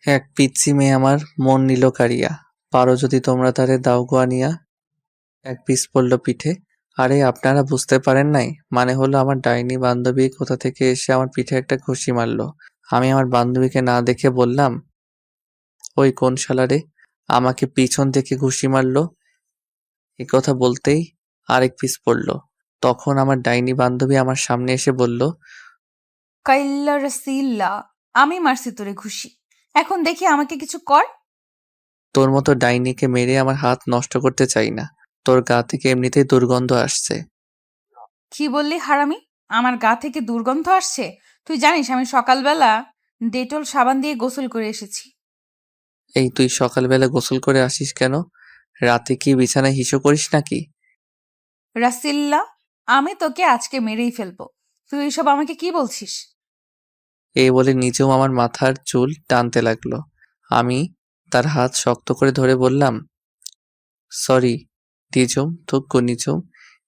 এক পিচ্চি মেয়ে আমার মন নিল কাড়িয়া, পারো যদি তোমরা তারে দাও গো আনিয়া। এক পিস পড়ল পিঠে। আরে আপনারা বুঝতে পারেন নাই, মানে হলো আমার ডাইনি বান্ধবী কোথা থেকে এসে আমার পিঠে একটা ঘুষি মারলো। আমি আমার বান্ধবীকে না দেখে বললাম, ওই কোন শালারে আমাকে পিছন থেকে ঘুষি মারলো। এ কথা বলতেই আরেক পিস পড়ল। তখন আমার ডাইনি বান্ধবী আমার সামনে এসে বলল, কাইল্লা রসিল্লা, আমি মারছি তোরে ঘুষি। এখন দেখি আমাকে কিছু কর। তোর মতো ডাইনিকে মেরে আমার হাত নষ্ট করতে চাই না। তোর গা থেকে এমনিতেই দুর্গন্ধ আসছে। কি বললি হারামি? আমার গা থেকে দুর্গন্ধ আসছে? তুই জানিস আমি সকালবেলা ডেটল সাবান দিয়ে গোসল করে এসেছি। এই তুই সকালবেলা গোসল করে আসিস কেন? রাতে কি বিছানায় হিসু করিস নাকি? রাসিল্লা, আমি তোকে আজকে মেরেই ফেলবো। তুই এসব আমাকে কি বলছিস? এই বলে নিজেও আমার মাথার চুল টানতে লাগলো। আমি তার হাত শক্ত করে ধরে বললাম, সরি নিজুম, থুক্কু নিজুম,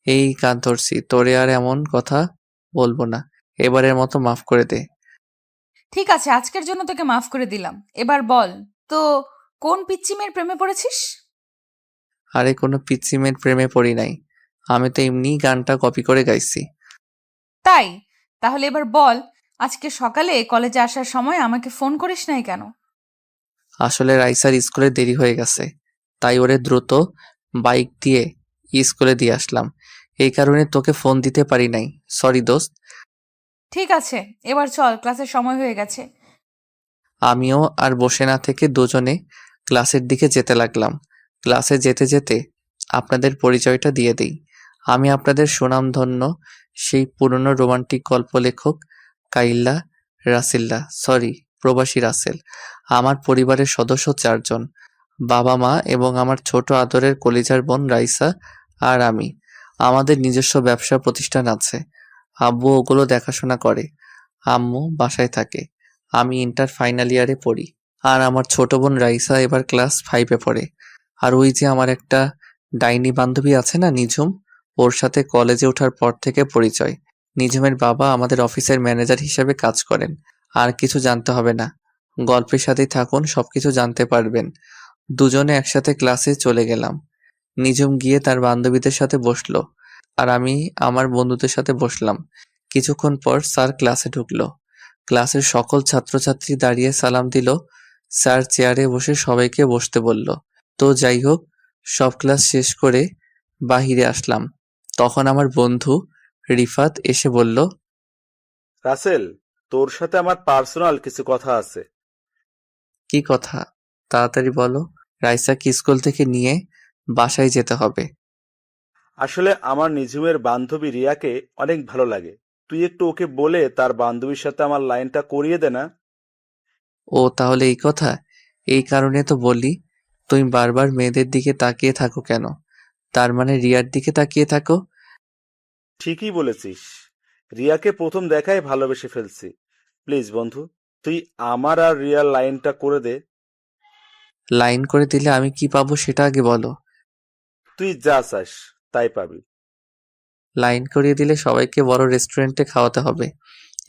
এই কান ধরছি, তোরে আর এমন কথা বলবো না। এবারের মতো মাফ করে দে। ঠিক আছে, আজকের জন্য তোকে মাফ করে দিলাম। এবার বল তো, কোন পিচ্চি মেয়ের প্রেমে পড়েছিস? আরে কোনো পিচ্চি মেয়ের প্রেমে পড়ি নাই, আমি তো এমনিই গানটা কপি করে গাইছি। তাই? তাহলে এবার বল, আজকে সকালে কলেজে আসার সময় আমাকে ফোন করিস নাই কেন? আসলে রাইসার স্কুলে দেরি হয়ে গেছে, তাই ওরে দ্রুত বাইক দিয়ে স্কুলে দিয়ে আসলাম। এই কারণে তোকে ফোন দিতে পারি নাই। সরি দোস্ত। ঠিক আছে, এবার চল, ক্লাসের সময় হয়ে গেছে। আমিও আর বসে না থেকে দুজনে ক্লাসের দিকে যেতে লাগলাম। ক্লাসে যেতে যেতে আপনাদের পরিচয়টা দিয়ে দিই। আমি আপনাদের সুনামধন্য সেই পুরনো রোমান্টিক গল্প লেখক কাইল্লা রাসেল্লা, সরি প্রবাসী রাসেল। আমার পরিবারের সদস্য 4 জন, বাবা মা এবং আমার ছোট আদরের কলিজার বোন রাইসা আর আমি। আমাদের নিজস্ব ব্যবসা প্রতিষ্ঠান আছে। আব্বু ওগুলো দেখাশোনা করে, আম্মু বাসায় থাকে। আমি ইন্টার ফাইনাল ইয়ারে পড়ি। আর আমার ছোট বোন রাইসা এবার ক্লাস 5-এ পড়ে। আর ওই যে আমার একটা ডাইনি বান্ধবী আছে না নিঝুম, ওর সাথে কলেজে ওঠার পর থেকে পরিচয়। নিঝুমের বাবা আমাদের অফিসের ম্যানেজার হিসেবে কাজ করেন। আর কিছু জানতে হবে না, গল্পের সাথেই থাকুন, সবকিছু জানতে পারবেন। দুজনে একসাথে ক্লাসে চলে গেলাম। নিঝুম গিয়ে তার বান্ধবীদের সাথে বসলো, আর আমি আমার বন্ধুদের সাথে বসলাম। কিছুক্ষণ পর স্যার ক্লাসে ঢুকলো। ক্লাসের সকল ছাত্রছাত্রী দাঁড়িয়ে সালাম দিল। স্যার চেয়ারে বসে সবাইকে বসতে বলল। তো যাই হোক, সব ক্লাস শেষ করে বাহিরে আসলাম। তখন আমার বন্ধু রিফাত এসে বলল, রাসেল, তোর সাথে আমার পার্সোনাল কিছু কথা আছে। কি কথা? তাড়াতাড়ি বলো। রাইসাকে স্কুল থেকে নিয়ে বাসায় যেতে হবে। আসলে আমার নিঝুমের বান্ধবী রিয়াকে অনেক ভালো লাগে। তুই একটু ওকে বলে তার বান্ধবীর সাথে আমার লাইনটা করিয়ে দে না। ও তাহলে এই কথা? এই কারণে তো বলি, তুমি বারবার মেয়েদের দিকে তাকিয়ে থাকো কেন? তার মানে রিয়ার দিকে তাকিয়ে থাকো? ঠিকই বলেছিস, রিয়াকে প্রথম দেখায় ভালোবেসে ফেলছি। প্লিজ বন্ধু, তুই আমার আর রিয়ার লাইনটা করে দে। লাইন করে দিলে আমি কি পাবো সেটা আগে বলো। তুই যা চাস তাই পাবি। লাইন করিয়ে দিলে সবাইকে বড় রেস্টুরেন্টে খাওয়াতে হবে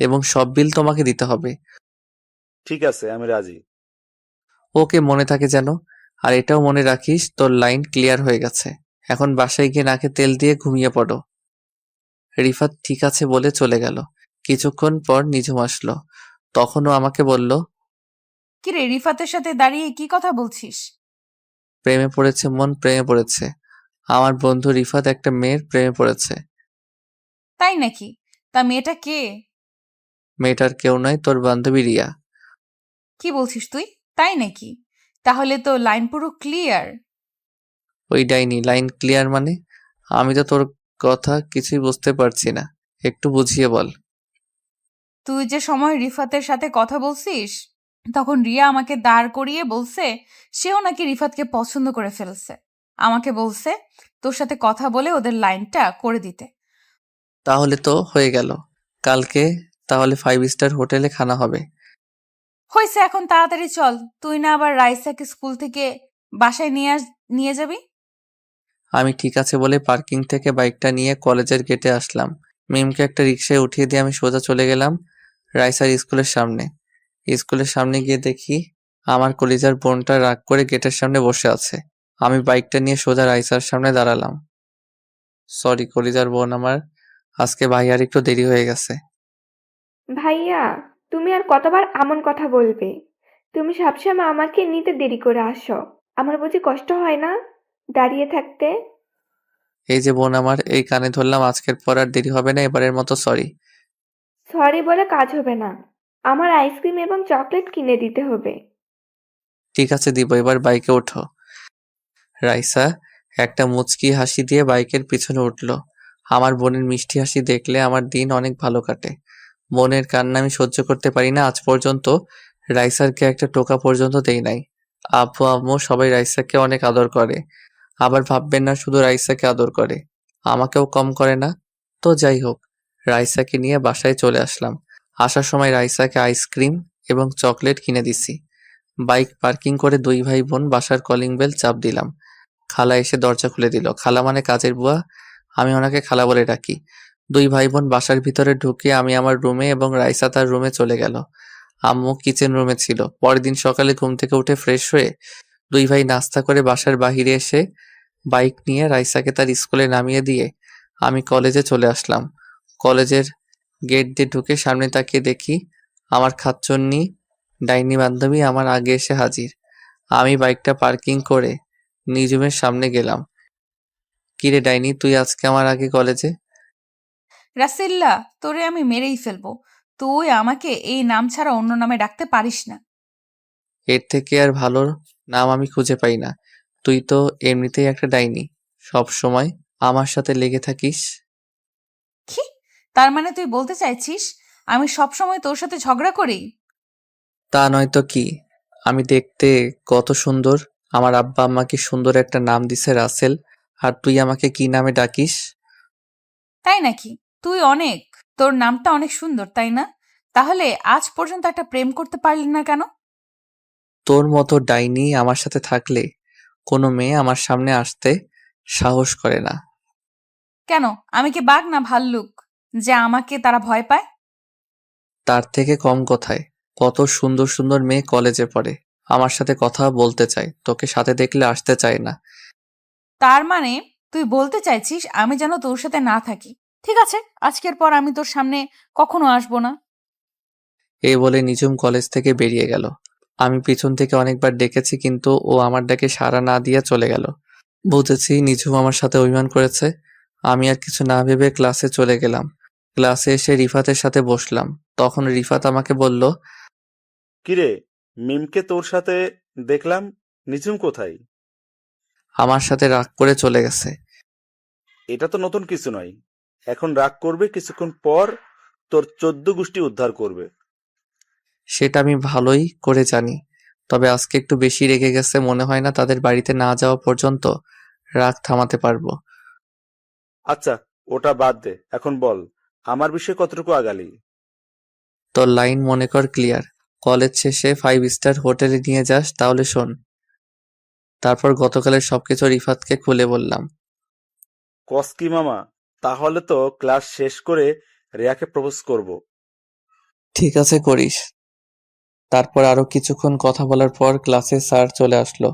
এবং সব বিল তোমাকে দিতে হবে। ঠিক আছে, আমি রাজি। ওকে, মনে থাকে যেন। আর এটাও মনে রাখিস, তোর লাইন ক্লিয়ার হয়ে গেছে। এখন বাসায় গিয়ে নাকে তেল দিয়ে ঘুমিয়ে পড়ো। রিফাত ঠিক আছে বলে চলে গেল। কিছুক্ষণ পর নিঝুম আসলো। তখনও আমাকে বলল, কিরে, রিফাতের সাথে দাঁড়িয়ে কি কথা বলছিস? প্রেমে পড়েছে মন, প্রেমে পড়েছে। আমার বন্ধু রিফাত একটা মেয়ের প্রেমে পড়েছে। তাই নাকি? তা মেয়েটা কে? মেয়েটার কেউ নয়, তোর বান্ধবী রিয়া। কি বলছিস তুই? তাই নাকি? তাহলে তো লাইন পুরো ক্লিয়ার। ওই ডাইনি, লাইন ক্লিয়ার মানে? আমি তো তোর কথা কিছুই বুঝতে পারছি না, একটু বুঝিয়ে বল। তুই যে সময় রিফাতের সাথে কথা বলছিস, তখন রিয়া আমাকে দাঁড় করিয়ে বলছে সেও নাকি রিফাতকে পছন্দ করে ফেলছে। আমাকে বলছে তোর সাথে কথা বলে ওদের লাইনটা করে দিতে। তাহলে তো হয়ে গেল। কালকে তাহলে 5 স্টার হোটেলে খানা হবে। হয়েছে, এখন তাড়াতাড়ি চল। তুই না আবার রাইসাকে স্কুল থেকে বাসায় নিয়ে যাবি? আমি ঠিক আছে বলে পার্কিং থেকে বাইকটা নিয়ে কলেজের গেটে আসলাম। মিমকে একটা রিকশায় উঠিয়ে দিয়ে আমি সোজা চলে গেলাম রাইসার স্কুলের সামনে। স্কুলের সামনে গিয়ে দেখি আমার কলিজার বোনটা রাগ করে গেটের সামনে বসে আছে। আমি বাইকটা নিয়ে সোজা রাইসার সামনে দাঁড়ালাম। সরি কলিজার বোন আমার, আজকে ভাইয়ার একটু দেরি হয়ে গেছে। ভাইয়া, তুমি আর কতবার এমন কথা বলবে? তুমি সবসময় আমাকে নিতে দেরি করে আসো। আমার বুঝি কষ্ট হয় না দাঁড়িয়ে থাকতে? এই যে বোন আমার, এই কানে ধরলাম, আজকের পর আর দেরি হবে না, এবারের মতো সরি। সরি বলে কাজ হবে না। আমার আইসক্রিম এবং চকলেট কিনে দিতে হবে। ঠিক আছে দিব, এবার বাইকে ওঠো। রাইসা একটা মুচকি হাসি দিয়ে বাইকের পিছনে উঠল। আমার বোনের মিষ্টি হাসি দেখলে আমার দিন অনেক ভালো কাটে। বোনের কান্না আমি সহ্য করতে পারি না। আজ পর্যন্ত রাইসারকে একটা টোকা পর্যন্ত দেই নাই। আব্বু আম্মু সবাই রাইসাকে অনেক আদর করে। আবার ভাববেন না শুধু রাইসাকে আদর করে, আমাকেও কম করে না। তো যাই হোক, রাইসাকে নিয়ে বাসায় চলে আসলাম। আসার সময় রাইসাকে আইসক্রিম এবং চকলেট কিনে দিছি। বাইক পার্কিং করে দুই ভাই বোন বাসার কলিং বেল চাপ দিলাম। খালা এসে দরজা খুলে দিল। খালা মানে কাজের বুয়া, আমি ওনাকে খালা বলে ডাকি। দুই ভাই বোন বাসার ভিতরে ঢুকে আমি আমার রুমে এবং রাইসা তার রুমে চলে গেল। আম্মু কিচেন রুমে ছিল। পরের দিন সকালে ঘুম থেকে উঠে ফ্রেশ হয়ে দুই ভাই নাস্তা করে বাসার বাহিরে এসে বাইক নিয়ে রাইসাকে তার স্কুলে নামিয়ে দিয়ে আমি কলেজে চলে আসলাম। কলেজের গেট দিয়ে ঢুকে সামনে তাকিয়ে দেখি আমার খাচ্চন্নি ডাইনি বান্ধবী আমার আগে এসে হাজির। আমি বাইকটা পার্কিং করে নিজুমের সামনে গেলাম। কিরে ডাইনি, তুই আজকে আমার আগে কলেজে? রাসেল্লা, তোরে আমি মেরেই ফেলবো। তুই আমাকে এই নাম ছাড়া অন্য নামে ডাকতে পারিস না। এর থেকে আর ভালো নাম আমি খুঁজে পাই না। তুই তো এমনিতেই একটা ডাইনি, সব সময় আমার সাথে লেগে থাকিস। কি? তার মানে তুই বলতে চাইছিস আমি সব সময় তোর সাথে ঝগড়া করি? তা নয় তো কি, আমি দেখতে কত সুন্দর, আমার আব্বা আম্মা কি সুন্দর একটা নাম দিছে রাসেল, আর তুই আমাকে কি নামে ডাকিস? তাই নাকি? তুই অনেক, তোর নামটা অনেক সুন্দর, তাই না? তাহলে আজ পর্যন্ত একটা প্রেম করতে পারলি না কেন? তোর মতো ডাইনি আমার সাথে থাকলে কোনো মেয়ে আমার সামনে আসতে সাহস করে না। কেন? আমি কি বাঘ না ভাল্লুক যে আমাকে তারা ভয় পায়? তার থেকে কম কোথায়, কত সুন্দর সুন্দর মেয়ে কলেজে পড়ে, আমার সাথে কথা বলতে চায়, তোকে সাথে দেখলে আসতে চায় না। তার মানে তুই বলতে চাইছিস আমি যেন তোর সাথে না থাকি? ঠিক আছে, আজকের পর আমি তোর সামনে কখনো আসবো না। এই বলে নিঝুম কলেজ থেকে বেরিয়ে গেল। আমি পিছন থেকে অনেকবার ডেকেছি কিন্তু ও আমার ডাকে সাড়া না দিয়ে চলে গেল। বুঝেছি নিঝুম আমার সাথে অভিমান করেছে। আমি আর কিছু না ভেবে ক্লাসে চলে গেলাম। ক্লাসে এসে রিফাতের সাথে বসলাম। তখন রিফাত আমাকে বলল, কিরে, মিমকে তোর সাথে দেখলাম, নিঝুম কোথায়? আমার সাথে রাগ করে চলে গেছে। এটা তো নতুন কিছু নয়। এখন রাগ করবে, কিছুক্ষণ পর তোর 14 গোষ্ঠী উদ্ধার করবে। সেটা আমি ভালোই করে জানি, তবে আজকে একটু বেশি রেগে গেছে, মনে হয় না তাদের বাড়িতে না যাওয়া পর্যন্ত রাগ থামাতে পারবো। আচ্ছা, ওটা বাদ দে, এখন বল আমার বিষয়ে কতটুকু আগালি? তোর লাইন মনে কর ক্লিয়ার। কলেজ শেষে 5 স্টার হোটেলে নিয়ে যাস, তাহলে শোন। তারপর গতকালের সবকিছু রিফাতকে খুলে বললাম। কস কি মামা? তাহলে তো ক্লাস শেষ করে রিয়াকে প্রপোজ করব। ঠিক আছে করিস। তারপর আরো কিছুক্ষণ কথা বলার পর ক্লাসে স্যার চলে আসলো।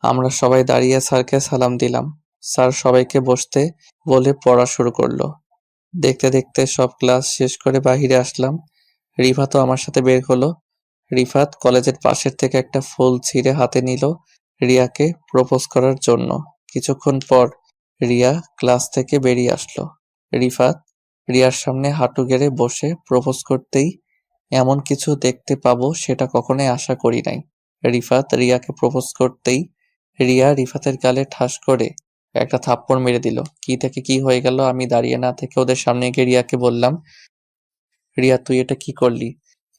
আমরা সবাই দাঁড়িয়ে স্যারকে সালাম দিলাম। স্যার সবাইকে বসতে বলে পড়া শুরু করলো। দেখতে দেখতে সব ক্লাস শেষ করে বাহিরে আসলাম। রিফাতও আমার সাথে বের হলো। রিফাত কলেজের পাশের থেকে একটা ফুল ছিঁড়ে হাতে নিল রিয়াকে প্রপোজ করার জন্য। কিছুক্ষণ পর রিয়া ক্লাস থেকে বেরিয়ে আসলো। রিফাত রিয়ার সামনে হাঁটু গেড়ে বসে প্রপোজ করতেই এমন কিছু দেখতে পাবো সেটা কখনোই আশা করি নাই। রিফাত রিয়াকে প্রপোজ করতেই রিয়া রিফাতের গালে ঠাস করে একটা থাপ্পড় মেরে দিল। কি থেকে কি হয়ে গেল আমি দাঁড়িয়ে না থেকে ওদের সামনে গিয়ে রিয়াকে বললাম, রিয়া তুই এটা কি করলি?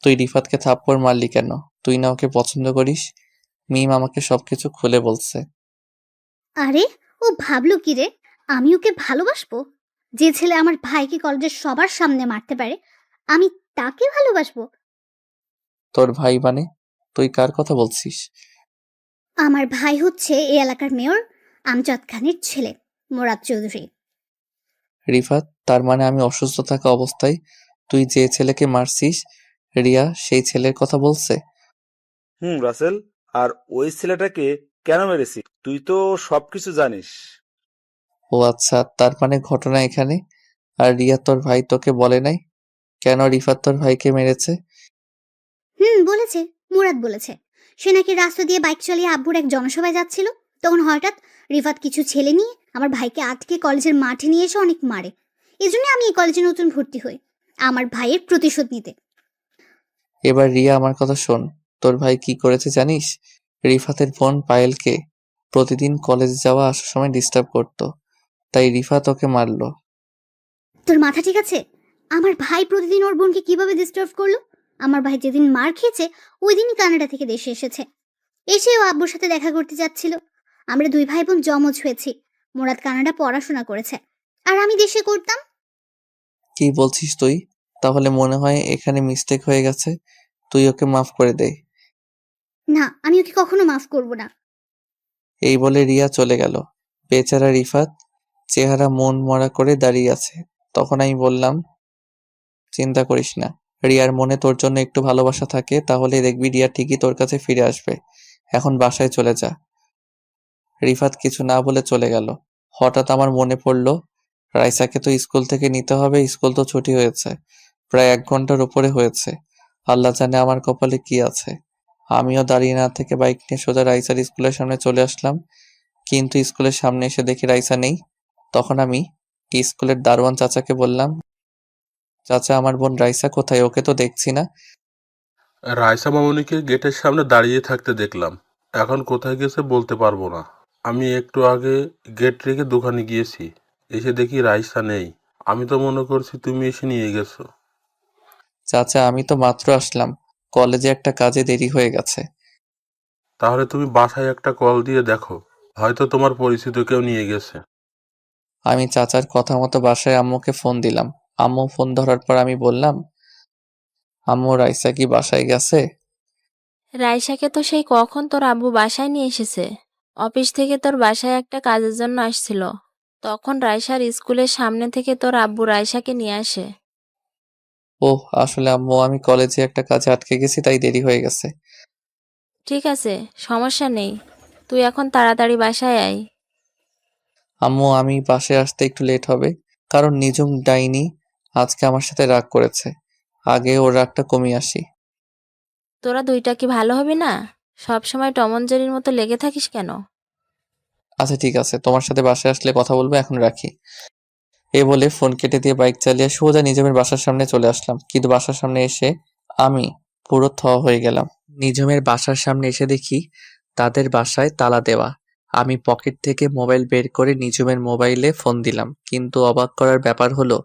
তুই রিফাতকে থাপ্পড় মারলি কেন? তুই না ওকে পছন্দ করিস? মিম আমাকে সবকিছু খুলে বলছে। আরে, ও ভাবলো কি রে আমি ওকে ভালোবাসবো? যে ছেলে আমার ভাইকে কলেজের সবার সামনে মারতে পারে আমি তাকে ভালোবাসবো? তোর ভাই মানে? তুই কার কথা বলছিস? আমার ভাই হচ্ছে এই এলাকার মেয়র আমজাদ খানের ছেলে, মোরাদ চৌধুরী। রিফাত, তার মানে আমি অসুস্থ থাকা অবস্থায় তুই যে ছেলেকে মারছিস রিয়া সেই ছেলের কথা বলছে? রাসেল, আর ওই ছেলেটাকে কেন মেরেছিস? তুই তো সবকিছু জানিস। ও আচ্ছা, তার মানে ঘটনা এখানে। আর রিয়া তোর ভাই তোকে বলে নাই কেন রিফাত তোর ভাইকে মেরেছে? বলেছে। মুরাদ বলেছে। সে নাকি রাস্তা দিয়ে বাইক চালিয়ে আব্বুর এক জনসভায় যাচ্ছিল। তখন হঠাৎ রিফাত কিছু ছেলে নিয়ে আমার ভাইকে আটকে কলেজের মাঠে নিয়ে এসে অনেক মারে। এজন্য আমি এই কলেজে নতুন ভর্তি হই, আমার ভাইয়ের প্রতিশোধ নিতে। এবার রিয়া আমার কথা শোন, তোর ভাই কি করেছে জানিস? রিফাতের বোন পায়েলকে প্রতিদিন কলেজ যাওয়া আসার সময় ডিস্টার্ব করতো, তাই রিফাত ওকে মারলো। তোর মাথা ঠিক আছে? আমার ভাই প্রতিদিন ওর বোনকে কিভাবে ডিস্টার্ব করলো? আমার ভাই যেদিন মার খেয়েছে ওই দিনই কানাডা থেকে দেশে এসেছে। এসেও আব্বুর সাথে দেখা করতে যাচ্ছিল। আমরা দুই ভাই বোন জমজ হয়েছি। মুরাদ কানাডা পড়াশোনা করেছে, আর আমি দেশে করতাম। কি বলছিস তুই? তাহলে মনে হয় এখানে মিস্টেক হয়ে গেছে, তুই ওকে মাফ করে দে। না, আমি ওকে কখনো মাফ করব না। এই বলে রিয়া চলে গেল। বেচারা রিফাত চেহারা মন মরা করে দাঁড়িয়ে আছে। তখন আমি বললাম, চিন্তা করিস না, রিয়ার মনে তোর জন্য একটু ভালোবাসা থাকে, তাহলে দেখবি রিয়া ঠিকই তোর কাছে ফিরে আসবে। এখন বাসায় চলে যা। রিফাত কিছু না বলে চলে গেল। হঠাৎ আমার মনে পড়ল, রাইসাকে তো স্কুল থেকে নিতে হবে, স্কুল তো ছুটি হয়েছে, প্রায় 1 ঘন্টার উপরে হয়েছে। আল্লাহ জানে আমার কপালে কি আছে। আমিও দাঁড়িয়ে না থেকে বাইক নিয়ে সোজা রাইসার স্কুলের সামনে চলে আসলাম, কিন্তু স্কুলের সামনে এসে দেখি রাইসা নেই। তখন আমি স্কুলের দারোয়ান চাচাকে বললাম, চাচা আমার বোন রাইসা কোথায়? ওকে তো দেখছি না। রাইসা মামুনিকে গেটের সামনে দাঁড়িয়ে থাকতে দেখলাম। এখন কোথায় গেছে বলতে পারবো না। আমি একটু আগে গেট রেখে দোকানে গিয়েছি, এসে দেখি রাইসা নেই। আমি তো মনে করছি তুমি এসে নিয়ে গেছো। চাচা আমি তো মাত্র আসলাম, কলেজে একটা কাজে দেরি হয়ে গেছে। তাহলে তুমি বাসায় একটা কল দিয়ে দেখো, হয়তো তোমার পরিচিত কেউ নিয়ে গেছে। আমি চাচার কথা মতো বাসায় আম্মুকে ফোন দিলাম। আম্মু ফোন ধরার পর আমি বললাম, আম্মু রাইসা কি বাসায় গেছে? রাইসাকে তো সেই কখন তোর আব্বু বাসায় নিয়ে এসেছে। অফিস থেকে তোর বাসায় একটা কাজের জন্য আসছিল, তখন রাইসার স্কুলের সামনে থেকে তোর আব্বু রাইসাকে নিয়ে আসে। ওহ আসলে আম্মু আমি কলেজে একটা কাজে আটকে গেছি, তাই দেরি হয়ে গেছে। ঠিক আছে, সমস্যা নেই, তুই এখন তাড়াতাড়ি বাসায় আয়। আম্মু আমি বাসায় আসতে একটু লেট হবে, কারণ নিঝুম ডাইনি আজকে আমার সাথে রাগ করেছে। আগে ওর রাগটা কমিয়ে আসি। তোরা দুইটা কি ভালো হবে না? সব সময় টম অ্যান্ড জেরির মতো লেগে থাকিস কেন? আচ্ছা ঠিক আছে, তোমার সাথে বাসায় আসলে কথা বলবো, এখন রাখি। এ বলে ফোন কেটে দিয়ে বাইক চালিয়ে সোজা নিঝুমের বাসার সামনে চলে আসলাম, কিন্তু বাসার সামনে এসে আমি পুরো হয়ে গেলাম। নিঝুমের বাসার সামনে এসে দেখি তাদের বাসায় তালা দেওয়া। আমি পকেট থেকে মোবাইল বের করে নিঝুমের মোবাইলে ফোন দিলাম, কিন্তু অবাক করার ব্যাপার হলো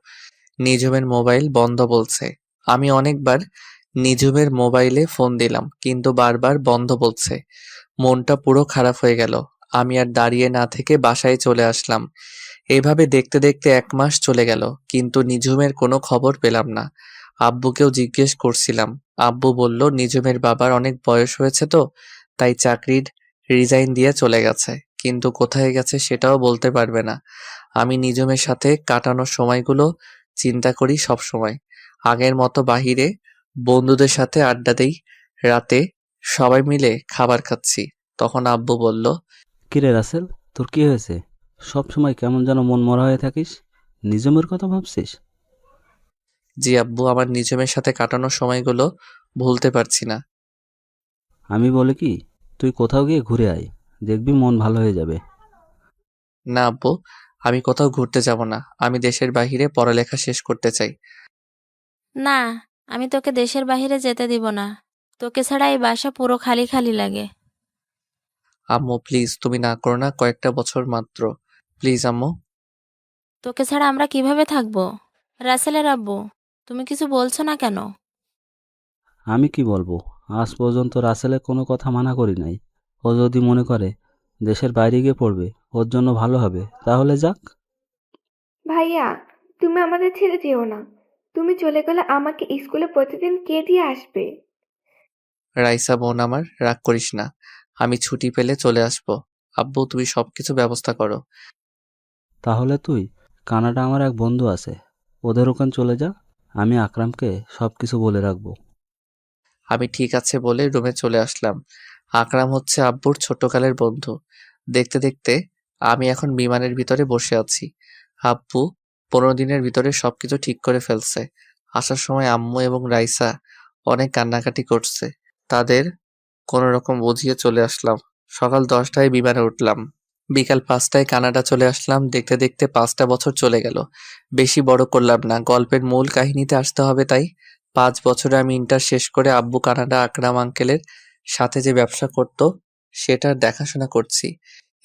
নিঝুমের মোবাইল বন্ধ বলছে। আমি অনেকবার নিঝুমের মোবাইলে ফোন দিলাম, কিন্তু বারবার বন্ধ বলছে। মনটা পুরো খারাপ হয়ে গেল। আমি আর দাঁড়িয়ে না থেকে বাসায় চলে আসলাম। এভাবে দেখতে দেখতে 1 মাস চলে গেল, কিন্তু নিঝুমের কোনো খবর পেলাম না। আব্বুকেও জিজ্ঞেস করছিলাম, আব্বু বলল নিঝুমের বাবার অনেক বয়স হয়েছে তো, তাই চাকরির রিজাইন দিয়ে চলে গেছে, কিন্তু কোথায় গেছে সেটাও বলতে পারবে না। আমি নিঝুমের সাথে কাটানোর সময়গুলো চিন্তা করি সব সময়। আগের মতো বাহিরে বন্ধুদের সাথে আড্ডা দেই, রাতে সবাই মিলে খাবার খাচ্ছি। তখন আব্বু বলল, কিরে রাসেল, তোর কি হয়েছে? সব সময় কেমন যেন মন মরা হয়ে থাকিস। নিজমের কথা ভাবছিস? জি আব্বু, আমার নিঝুমের সাথে কাটানোর সময়গুলো ভুলতে পারছি না। আমি বলি কি, তুই কোথাও গিয়ে ঘুরে আয়, দেখবি মন ভালো হয়ে যাবে। না আব্বু, আমি কোথাও ঘুরতে যাব না, আমি দেশের বাইরে পড়ালেখা শেষ করতে চাই। না, আমি তোকে দেশের বাইরে যেতে দিব না। তোকে ছাড়া এই বাসা পুরো খালি খালি লাগে। আম্মু প্লিজ, তুমি না করো না, কয়েকটা বছর মাত্র, প্লিজ আম্মু। তোকে ছাড়া আমরা কিভাবে থাকবো? রাসেলের আব্বু, তুমি কিছু বলছো না কেন? আমি কি বলবো, আজ পর্যন্ত রাসেলের কোনো কথা মানা করি নাই। ও যদি মনে করে দেশের বাইরে গিয়ে পড়বে, ওর জন্য ভালো হবে, তাহলে যাক। ভাইয়া, তুমি আমাদের ছেড়ে যেও না। তুমি চলে গেলে আমাকে স্কুলে প্রতিদিন কে দিয়ে আসবে? রাইসা বোন আমার, রাগ করিস না, আমি ছুটি পেলে চলে আসবো। আব্বু তুমি সবকিছু ব্যবস্থা করো। তাহলে তুই, কানাডা আমার এক বন্ধু আছে, ওদের ওখানে চলে যা। আমি আকরামকে সব কিছু বলে রাখবো। আমি ঠিক আছে বলে রুমে চলে আসলাম। আকরাম হচ্ছে আব্বুর ছোটকালের বন্ধু। দেখতে দেখতে আমি এখন বিমানের ভিতরে বসে আছি। আব্বু 15 দিনের ভিতরে সবকিছু ঠিক করে ফেলছে। আসার সময় আম্মু এবং রাইসা অনেক কান্নাকাটি করছে। তাদের কোনো রকম বুঝিয়ে চলে আসলাম। সকাল 10টায় বিমানে উঠলাম। বিকাল 5টায় কানাডা চলে আসলাম। দেখতে দেখতে 5টা বছর চলে গেল। বেশি বড় করলাম না, গল্পের মূল কাহিনীতে আসতে হবে তাই। 5 বছরে আমি ইন্টার শেষ করে আব্বু কানাডা আকরাম আঙ্কেলের সাথে যে ব্যবসা করত সেটার দেখাশোনা করছি।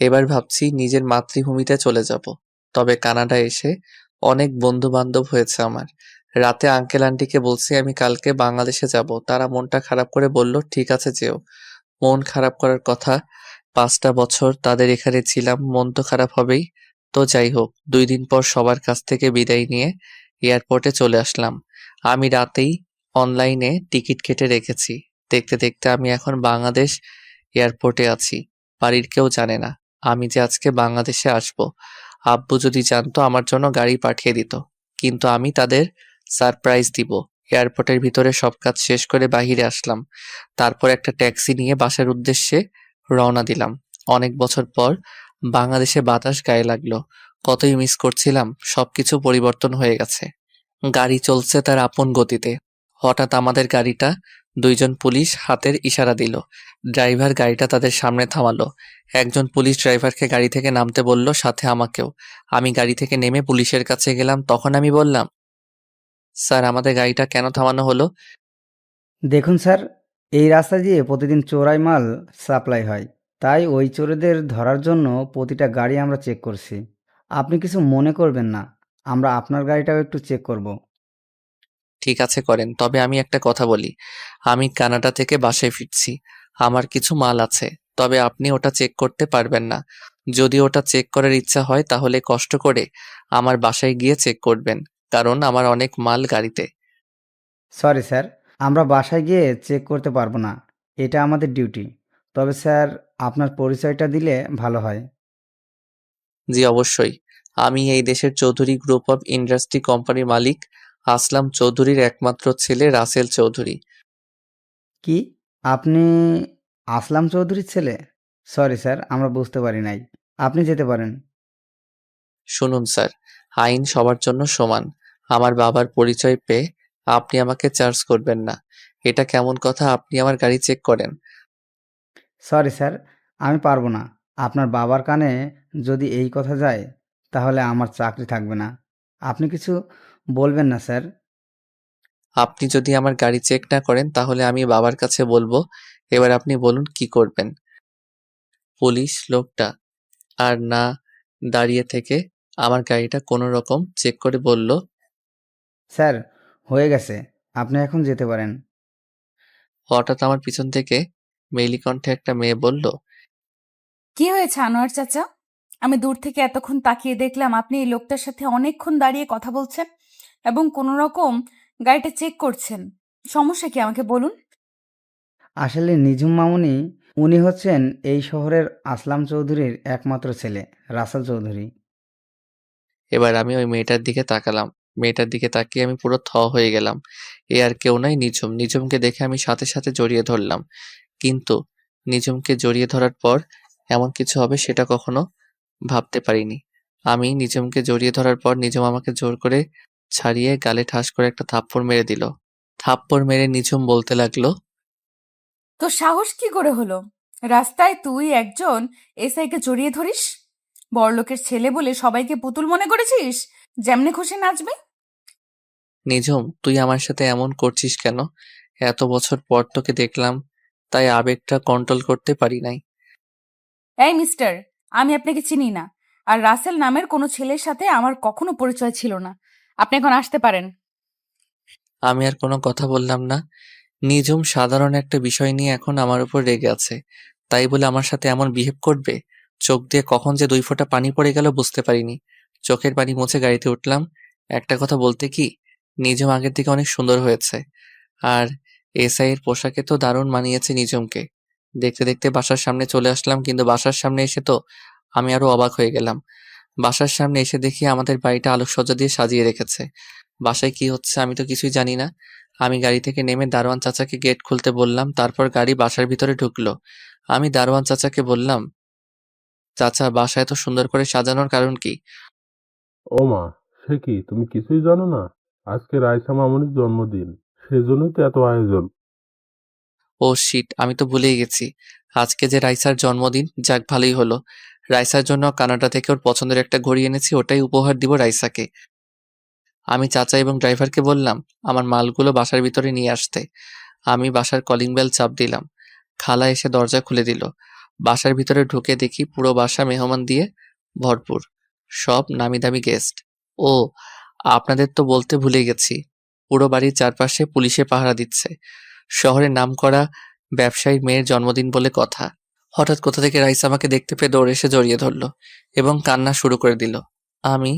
এবার ভাবছি নিজের মাতৃভূমিতে চলে যাব। তবে কানাডা এসে অনেক বন্ধু বান্ধব হয়েছে আমার। রাতে আঙ্কেল আন্টিকে বলছি আমি কালকে বাংলাদেশে যাব। তারা মনটা খারাপ করে বলল ঠিক আছে যেও। মন খারাপ করার কথা, 5টা বছর তাদের এখানে ছিলাম, মন তো খারাপ হবেই। তো যাই হোক, 2 দিন পর সবার কাছ থেকে বিদায় নিয়ে এয়ারপোর্টে চলে আসলাম। আমি রাতেই অনলাইনে টিকিট কেটে রেখেছি। দেখতে দেখতে আমি এখন বাংলাদেশ এয়ারপোর্টে আছি। বাড়ির কেউ জানে না আমি যে আজকে বাংলাদেশে আসব। আব্বু যদি জানতো আমার জন্য গাড়ি পাঠিয়ে দিত, কিন্তু আমি তাদের সারপ্রাইজ দিব। এয়ারপোর্টের ভিতরে সব কাজ শেষ করে বাহিরে আসলাম। তারপর একটা ট্যাক্সি নিয়ে বাসার উদ্দেশ্যে রওনা দিলাম। অনেক বছর পর বাংলাদেশে বাতাস গায়ে লাগলো। কতই মিস করছিলাম, সবকিছু পরিবর্তন হয়ে গেছে। গাড়ি চলছে তার আপন গতিতে। হঠাৎ আমাদের গাড়িটা 2জন পুলিশ হাতের ইশারা দিল। ড্রাইভার গাড়িটা তাদের সামনে থামালো। একজন পুলিশ ড্রাইভারকে গাড়ি থেকে নামতে বলল, সাথে আমাকেও। আমি গাড়ি থেকে নেমে পুলিশের কাছে গেলাম। তখন আমি বললাম, স্যার আমাদের গাড়িটা কেন থামানো হলো? দেখুন স্যার, এই রাস্তা দিয়ে প্রতিদিন চোরাই মাল সাপ্লাই হয়, তাই ওই চোরেদের ধরার জন্য প্রতিটা গাড়ি আমরা চেক করছি। আপনি কিছু মনে করবেন না, আমরা আপনার গাড়িটাও একটু চেক করব। ঠিক আছে করেন, তবে আমি একটা কথা বলি। আমি কানাডা থেকে বাসায় ফিরছি। আমার কিছু মাল আছে, তবে আপনি ওটা চেক করতে পারবেন না। যদি ওটা চেক করার ইচ্ছা হয় তাহলে কষ্ট করে আমার বাসায় গিয়ে চেক করবেন, কারণ আমার অনেক মাল গাড়িতে। সরি স্যার, আমরা বাসায় গিয়ে চেক করতে পারবো না, এটা আমাদের ডিউটি। তবে স্যার, আপনার পরিচয়টা দিলে ভালো হয়। জি অবশ্যই, আমি এই দেশের চৌধুরী গ্রুপ অফ ইন্ডাস্ট্রি কোম্পানির মালিক আসলাম চৌধুরীর একমাত্র ছেলে রাসেল চৌধুরী। কি, আপনি আসলাম চৌধুরীর ছেলে? সরি স্যার, আমরা বুঝতে পারি নাই। আপনি যেতে পারেন। শুনুন স্যার, আইন সবার জন্য সমান। আমার বাবার পরিচয় পেয়ে আপনি আমাকে চার্জ করবেন না। এটা কেমন কথা আপনি আমার গাড়ি চেক করেন? সরি স্যার, আমি পারবো না। আপনার বাবার কানে যদি এই কথা যায় তাহলে আমার চাকরি থাকবে না। আপনি কিছু বলবেন না স্যার। আপনি যদি আমার গাড়ি চেক না করেন তাহলে আমি বাবার কাছে বলবো। এবার আপনি বলুন কি করবেন? পুলিশ লোকটা আর না দাঁড়িয়ে থেকে আমার গাড়িটা কোনো রকম চেক করে বলল, স্যার, হয়ে গেছে, আপনি এখন যেতে পারেন। হঠাৎ আমার পিছন থেকে মেইলি কণ্ঠে একটা মেয়ে বলল, কি হয়েছে আনোয়ার চাচা? আমি দূর থেকে এতক্ষণ তাকিয়ে দেখলাম আপনি এই লোকটার সাথে অনেকক্ষণ দাঁড়িয়ে কথা বলছেন এবং কোনো রকম গাড়িটা চেক করছেন। সমস্যা কি আমাকে বলুন। আসলে নিঝুম মামুনি, উনি হচ্ছেন এই শহরের আসলাম চৌধুরীর একমাত্র ছেলে, রাসেল চৌধুরী। এবার আমি ওই মেয়েটার দিকে তাকালাম। মেয়েটার দিকে তাকিয়ে আমি পুরো হয়ে গেলাম। এ আর কেউ নয়, নিঝুম। নিঝুমকে দেখে আমি সাথে সাথে জড়িয়ে ধরলাম। কিন্তু নিঝুমকে জড়িয়ে ধরার পর এমন কিছু হবে সেটা কখনো ভাবতে পারিনি। আমি নিঝুমকে জড়িয়ে ধরার পর নিঝুম আমাকে জোর করে ছাড়িয়ে গালে ঠাস করে একটা থাপ্পড় মেরে দিল। থাপ্পড় মেরে নিঝুম বলতে লাগলো, তো সাহস কি করে হলো? রাস্তায় তুই একজন এসআইকে জড়িয়ে ধরিস? বড়লোকের ছেলে বলে সবাইকে পুতুল মনে করেছিস, যেমনে খুশি নাচবে? নিঝুম তুই আমার সাথে এমন করছিস কেন? এত বছর পর তোকে দেখলাম, তাই আবেগটা কন্ট্রোল করতে পারি নাই। এই মিস্টার, আমি আপনাকে চিনি না। আর রাসেল নামের কোনো ছেলের সাথে আমার কখনো পরিচয় ছিল না। আপনি এখন আসতে পারেন। আমি আর কোনো কথা বললাম না। নিঝুম সাধারণ একটা বিষয় নিয়ে এখন আমার উপর রেগে আছে, তাই বলে আমার সাথে এমন বিহেভ করবে? চোখ দিয়ে কখন যে 2 ফোঁটা পানি পড়ে গেল বুঝতে পারিনি। চোখের পানি মুছে গাড়িতে উঠলাম। একটা কথা বলতে কি, নিঝুম আগের থেকে অনেক সুন্দর হয়েছে। আর এসআই এর পোশাকে তো দারুণ মানিয়েছে নিঝুমকে। দেখতে দেখতে বাসার সামনে চলে আসলাম, কিন্তু বাসার সামনে এসে তো আমি আরো অবাক হয়ে গেলাম। বাসার সামনে এসে দেখি আমাদের বাড়িটা আলোকসজ্জা দিয়ে সাজিয়ে রেখেছে। বাসায় কি হচ্ছে আমি তো কিছুই জানি না। আমি গাড়ি থেকে নেমে দারোয়ান চাচাকে গেট খুলতে বললাম, তারপর গাড়ি বাসার ভিতরে ঢুকলো। আমি দারোয়ান চাচাকে বললাম, চাচা, বাসা এত সুন্দর করে সাজানোর কারণ কি? ও মা, সে কি, তুমি কিছুই জানো না? আজকে রাইসা মামুনির জন্মদিন, সেজন্যই তো এত আয়োজন। ও শিট, আমি তো ভুলেই গেছি। আজকে যে রাইসার জন্মদিন, যাক ভালোই হলো। রাইসার জন্য কানাডা থেকে ওর পছন্দের একটা ঘড়ি এনেছি, ওটাই উপহার দিব রাইসাকে। আমি চাচা এবং ড্রাইভারকে বললাম আমার মালগুলো বাসার ভিতরে নিয়ে আসতে। আমি বাসার কলিং বেল চাপ দিলাম। খালা এসে দরজা খুলে দিল। বাসার ভিতরে ঢুকে দেখি পুরো বাসা মেহমান দিয়ে ভরপুর, সব নামি দামি গেস্ট। ও, আপনাদের তো বলতে ভুলে গেছি, পুরো বাড়ির চারপাশে পুলিশে পাহারা দিচ্ছে। শহরের নামকরা ব্যবসায়ীর মেয়ের জন্মদিন বলে কথা। হঠাৎ কোথা থেকে রাইসা আমাকে দেখতে পেয়ে দৌড়ে এসে জড়িয়ে ধরলো এবং কান্না শুরু করে দিল। আমি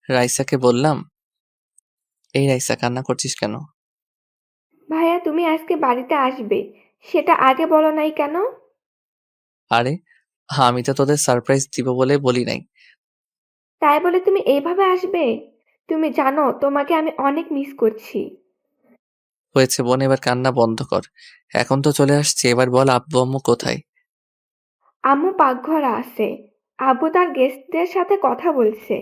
রাইসাকে বললাম, এই রাইসা, কান্না করছিস কেন? ভাইয়া, তুমি আজকে বাড়িতে আসবে, সেটা আগে বলো নাই কেন? আরে, আমি তো তোদের সারপ্রাইজ দিব বলে বলি নাই। তাই বলে তুমি এইভাবে আসবে? তুমি জানো তোমাকে আমি অনেক মিস করছি। হয়েছে বোন, এবার কান্না বন্ধ কর। এখন তো চলে আসছে, এবার বল আব্বু আম্মু কোথায়? আম্মু পাকঘরে আছে, আব্বু তার গেস্টদের সাথে কথা বলছে।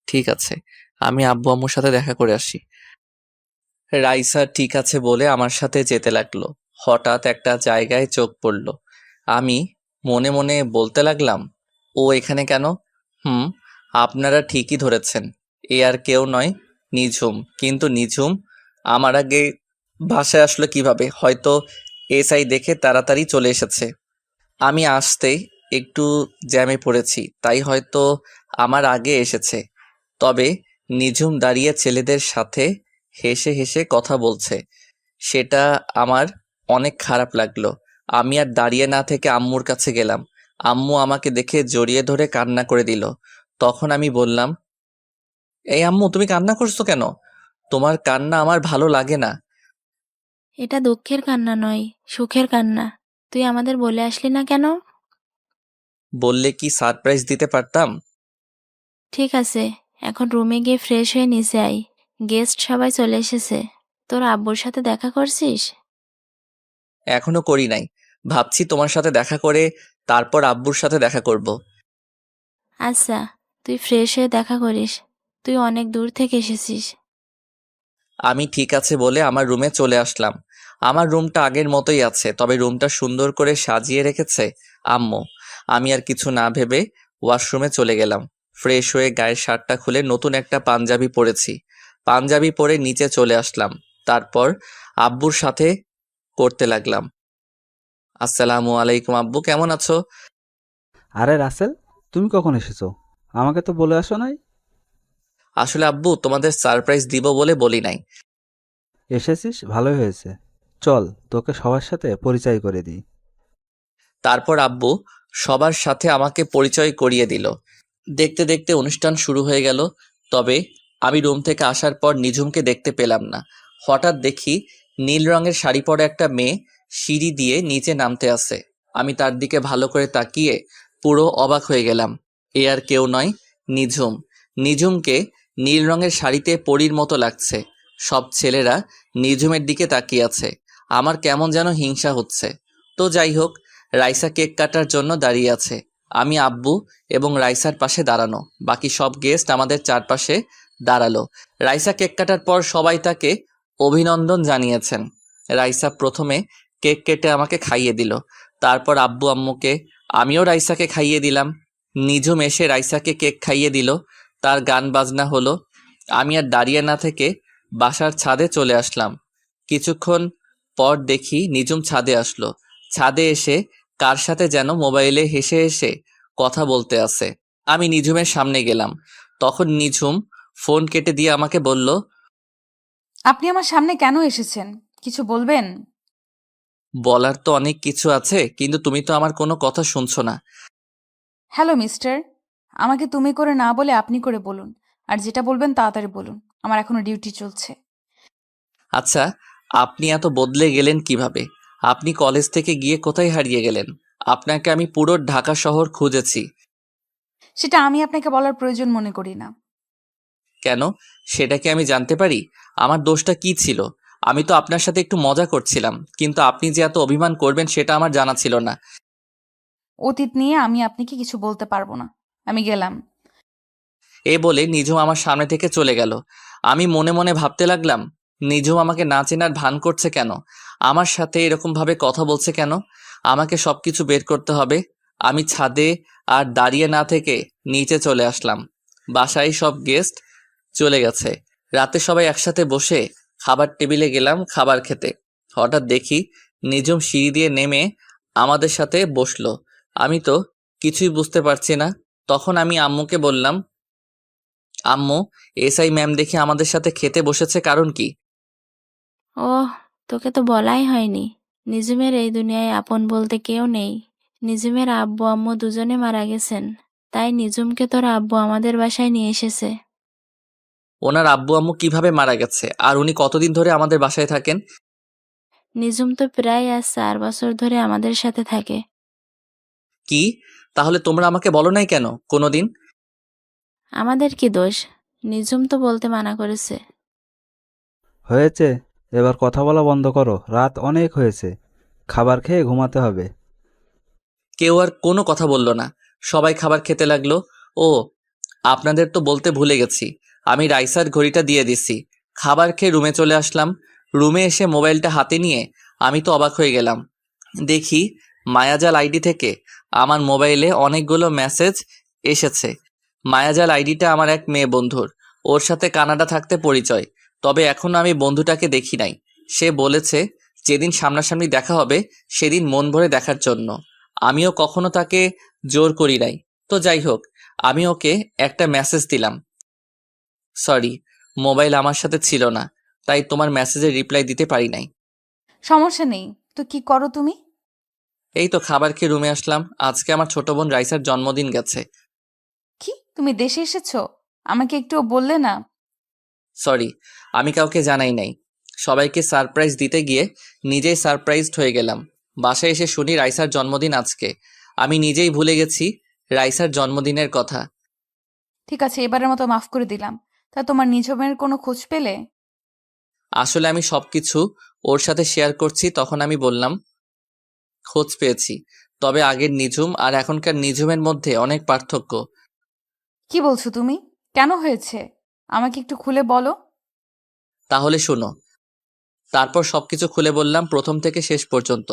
ঠিক আছে, আমি আব্বু আম্মুর সাথে দেখা করে আসি। রাইসা ঠিক আছে বলে আমার সাথে যেতে লাগলো। হঠাৎ একটা জায়গায় চোখ পড়ল। আমি মনে মনে বলতে লাগলাম, ও এখানে কেন? হুম, আপনারা ঠিকই ধরেছেন, এ আর কেউ নয়, নিঝুম। কিন্তু নিঝুম আমার আগে বাসায় আসলো কিভাবে? হয়তো এসআই দেখে তাড়াতাড়ি চলে এসেছে। আমি আসতেই একটু জ্যামে পড়েছি, তাই হয়তো আমার আগে এসেছে। তবে নিঝুম দাঁড়িয়ে ছেলেদের সাথে হেসে হেসে কথা বলছে, সেটা আমার অনেক খারাপ লাগলো। আমি আর দাঁড়িয়ে না থেকে আম্মুর কাছে গেলাম। আম্মু আমাকে দেখে জড়িয়ে ধরে কান্না করে দিল। তখন আমি বললাম, এই আম্মু, তুমি কান্না করছো কেন? তোমার কান্না আমার ভালো লাগে না। এটা দুঃখের কান্না নয়, সুখের কান্না। তুই আমাদের বলে আসলি না কেন? বললে কি সারপ্রাইজ দিতে পারতাম। ঠিক আছে, এখন রুমে গিয়ে ফ্রেশ হয়ে নিচে আয়। গেস্ট সবাই চলে এসেছে। তোর আব্বুর সাথে দেখা করছিস? এখনো করি নাই, ভাবছি তোমার সাথে দেখা করে তারপর আব্বুর সাথে দেখা করব। আচ্ছা, তুই ফ্রেশ হয়ে দেখা করিস। তুই অনেক দূর থেকে এসেছিস। আমি ঠিক আছে বলে আমার রুমে চলে আসলাম। আমার রুমটা আগের মতোই আছে, তবে রুমটা সুন্দর করে সাজিয়ে রেখেছে আম্মু। আমি আর কিছু না ভেবে ওয়াশরুমে চলে গেলাম। ফ্রেশ হয়ে গায়ের শার্টটা খুলে নতুন একটা পাঞ্জাবি পরেছি। পাঞ্জাবি পরে নিচে চলে আসলাম। তারপর আব্বুর সাথে করতে লাগলাম, আসসালামু আলাইকুম আব্বু, কেমন আছো? আরে রাসেল, তুমি কখন এসেছো? আমাকে তো বলে আসো নাই। আসলে আব্বু, তোমাদের সারপ্রাইজ দিব বলে বলি নাই। এসেছিস, ভালোই হয়েছে। চল, তোকে সবার সাথে পরিচয় করে দিই। তারপর আব্বু সবার সাথে আমাকে পরিচয় করিয়ে দিল। দেখতে দেখতে অনুষ্ঠান শুরু হয়ে গেল। তবে আমি রুম থেকে আসার পর নিঝুমকে দেখতে পেলাম না। হঠাৎ দেখি নীল রঙের শাড়ি পরা একটা মেয়ে সিঁড়ি দিয়ে নিচে নামতে আসে। আমি তার দিকে ভালো করে তাকিয়ে পুরো অবাক হয়ে গেলাম। এ আর কেউ নয়, নিঝুম। নিঝুমকে নীল রঙের শাড়িতে পরীর মতো লাগছে। সব ছেলেরা নিঝুমের দিকে তাকিয়ে আছে। আমার কেমন যেন হিংসা হচ্ছে। তো যাই হোক, রাইসা কেক কাটার জন্য দাঁড়িয়ে আছে। আমি আব্বু এবং রাইসার পাশে দাঁড়ানো। বাকি সব গেস্ট আমাদের চারপাশে দাঁড়ালো। রাইসা কেক কাটার পর সবাই তাকে অভিনন্দন জানিয়েছেন। রাইসা প্রথমে কেক কেটে আমাকে খাইয়ে দিল। তারপর আব্বু আম্মুকে, আমিও রাইসাকে খাইয়ে দিলাম। নিঝুম এসে রাইসাকে কেক খাইয়ে দিল। তার গান বাজনা হলো। আমি আর দাঁড়িয়ে না থেকে বাসার ছাদে চলে আসলাম। কিছুক্ষণ পর দেখি নিঝুম ছাদে আসলো। ছাদে এসে কার সাথে যেন মোবাইলে হেসে হেসে কথা বলতে আছে। আমি নিঝুমের সামনে গেলাম। তখন নিঝুম ফোন কেটে দিয়ে আমাকে বলল, আপনি আমার সামনে কেন এসেছেন? কিছু বলবেন? বলার তো অনেক কিছু আছে, কিন্তু তুমি তো আমার কোনো কথা শুনছো না। হ্যালো মিস্টার, আমাকে তুমি করে না বলে আপনি করে বলুন। আর যেটা বলবেন তাড়াতাড়ি বলুন, আমার এখনো ডিউটি চলছে। আচ্ছা, আপনি এত বদলে গেলেন কিভাবে? আপনি কলেজ থেকে গিয়ে কোথায় হারিয়ে গেলেন? আপনাকে আমি পুরো ঢাকা শহর খুঁজেছি। সেটা আমি আপনাকে বলার প্রয়োজন মনে করি না। কেন? সেটা কি আমি জানতে পারি? আমার দোষটা কি ছিল? আমি তো আপনার সাথে একটু মজা করছিলাম, কিন্তু আপনি যে এত অভিমান করবেন সেটা আমার জানা ছিল না। অতীত নিয়ে আমি আপনাকে কিছু বলতে পারবো না। আমি গেলাম। এ বলে নিঝুম আমার সামনে থেকে চলে গেল। আমি মনে মনে ভাবতে লাগলাম, নিঝুম আমাকে না চেনার ভান করছে কেন, আমার সাথে এরকম ভাবে কথা বলছে কেন। আমাকে সবকিছু বের করতে হবে। আমি ছাদে আর দাঁড়িয়ে না থেকে নিচে চলে আসলাম। বাসায় সব গেস্ট চলে গেছে। রাতে সবাই একসাথে বসে খাবার টেবিলে গেলাম খাবার খেতে। হঠাৎ দেখি নিঝুম সিঁড়ি দিয়ে নেমে আমাদের সাথে বসলো। আমি তো কিছুই বুঝতে পারছি না। তখন আমি আম্মুকে বললাম, আম্মু, এসআই ম্যাম দেখি আমাদের সাথে খেতে বসেছে, কারণ কি? ওহ, তোকে তো বলাই হয়নি। নিঝুমের এই দুনিয়ায় আপন বলতে কেউ নেই। নিঝুমের আব্বু আম্মু দুজনে মারা গেছেন, তাই নিঝুমকে তোর আব্বু আমাদের বাসায় নিয়ে এসেছে। ওনার আব্বু আম্মু কিভাবে মারা গেছে, আর উনি কতদিন ধরে আমাদের বাসায় থাকেন? নিঝুম তো প্রায় আজ 4 বছর ধরে আমাদের সাথে থাকে। কি? তাহলে তোমরা আমাকে বলো নাই কেন কোনোদিন? আমাদের কি দোষ? নিঝুম তো বলতে মানা করেছে। হয়েছে, এবার কথা বলা বন্ধ করো, রাত অনেক হয়েছে, খাবার খেয়ে ঘুমাতে হবে। কেউ আর কোনো কথা বলল না। সবাই খাবার খেতে লাগলো। ও, আপনাদের তো বলতে ভুলে গেছি, আমি রাইসার ঘড়িটা দিয়ে দিছি। খাবার খেয়ে রুমে চলে আসলাম। রুমে এসে মোবাইলটা হাতে নিয়ে আমি তো অবাক হয়ে গেলাম। দেখি মায়াজাল আইডি থেকে আমার মোবাইলে অনেকগুলো মেসেজ এসেছে। মায়াজাল আইডিটা আমার এক মেয়ে বন্ধুর। ওর সাথে কানাডা থাকতে পরিচয়, তবে এখনো আমি বন্ধুটাকে দেখি নাই। সে বলেছে যেদিন সামনাসামনি দেখা হবে সেদিন মন ভরে দেখার জন্য। আমিও কখনো তাকে জোর করি নাই। তো যাই হোক, আমি ওকে একটা মেসেজ দিলাম। সরি, মোবাইল আমার সাথে ছিল না, তাই তোমার মেসেজের রিপ্লাই দিতে পারি নাই। সমস্যা নেই। তো কি করো তুমি? এই তো খাবার খেয়ে রুমে আসলাম। আজকে আমার ছোট বোন রাইসার জন্মদিন গেছে। কি, তুমি দেশে এসেছো? আমাকে একটুও বললে না? সরি, আমি কাউকে জানাই নাই। সবাইকে সারপ্রাইজ দিতে গিয়ে নিজেই সারপ্রাইজড হয়ে গেলাম। বাসায় এসে শুনি রাইসার জন্মদিন আজকে। আমি নিজেই ভুলে গেছি রাইসার জন্মদিনের কথা। ঠিক আছে, এবারের মতো মাফ করে দিলাম। তা তোমার নিঝুমের কোনো খোঁজ পেলে? আসলে আমি সবকিছু ওর সাথে শেয়ার করছি, তখন আমি বললাম, খোঁজ পেয়েছি, তবে আগের নিঝুম আর এখনকার নিঝুমের মধ্যে অনেক পার্থক্য। কি বলছো তুমি? কেন হয়েছে? আমাকে একটু খুলে বলো। তাহলে শোনো। তারপর সবকিছু খুলে বললাম, প্রথম থেকে শেষ পর্যন্ত।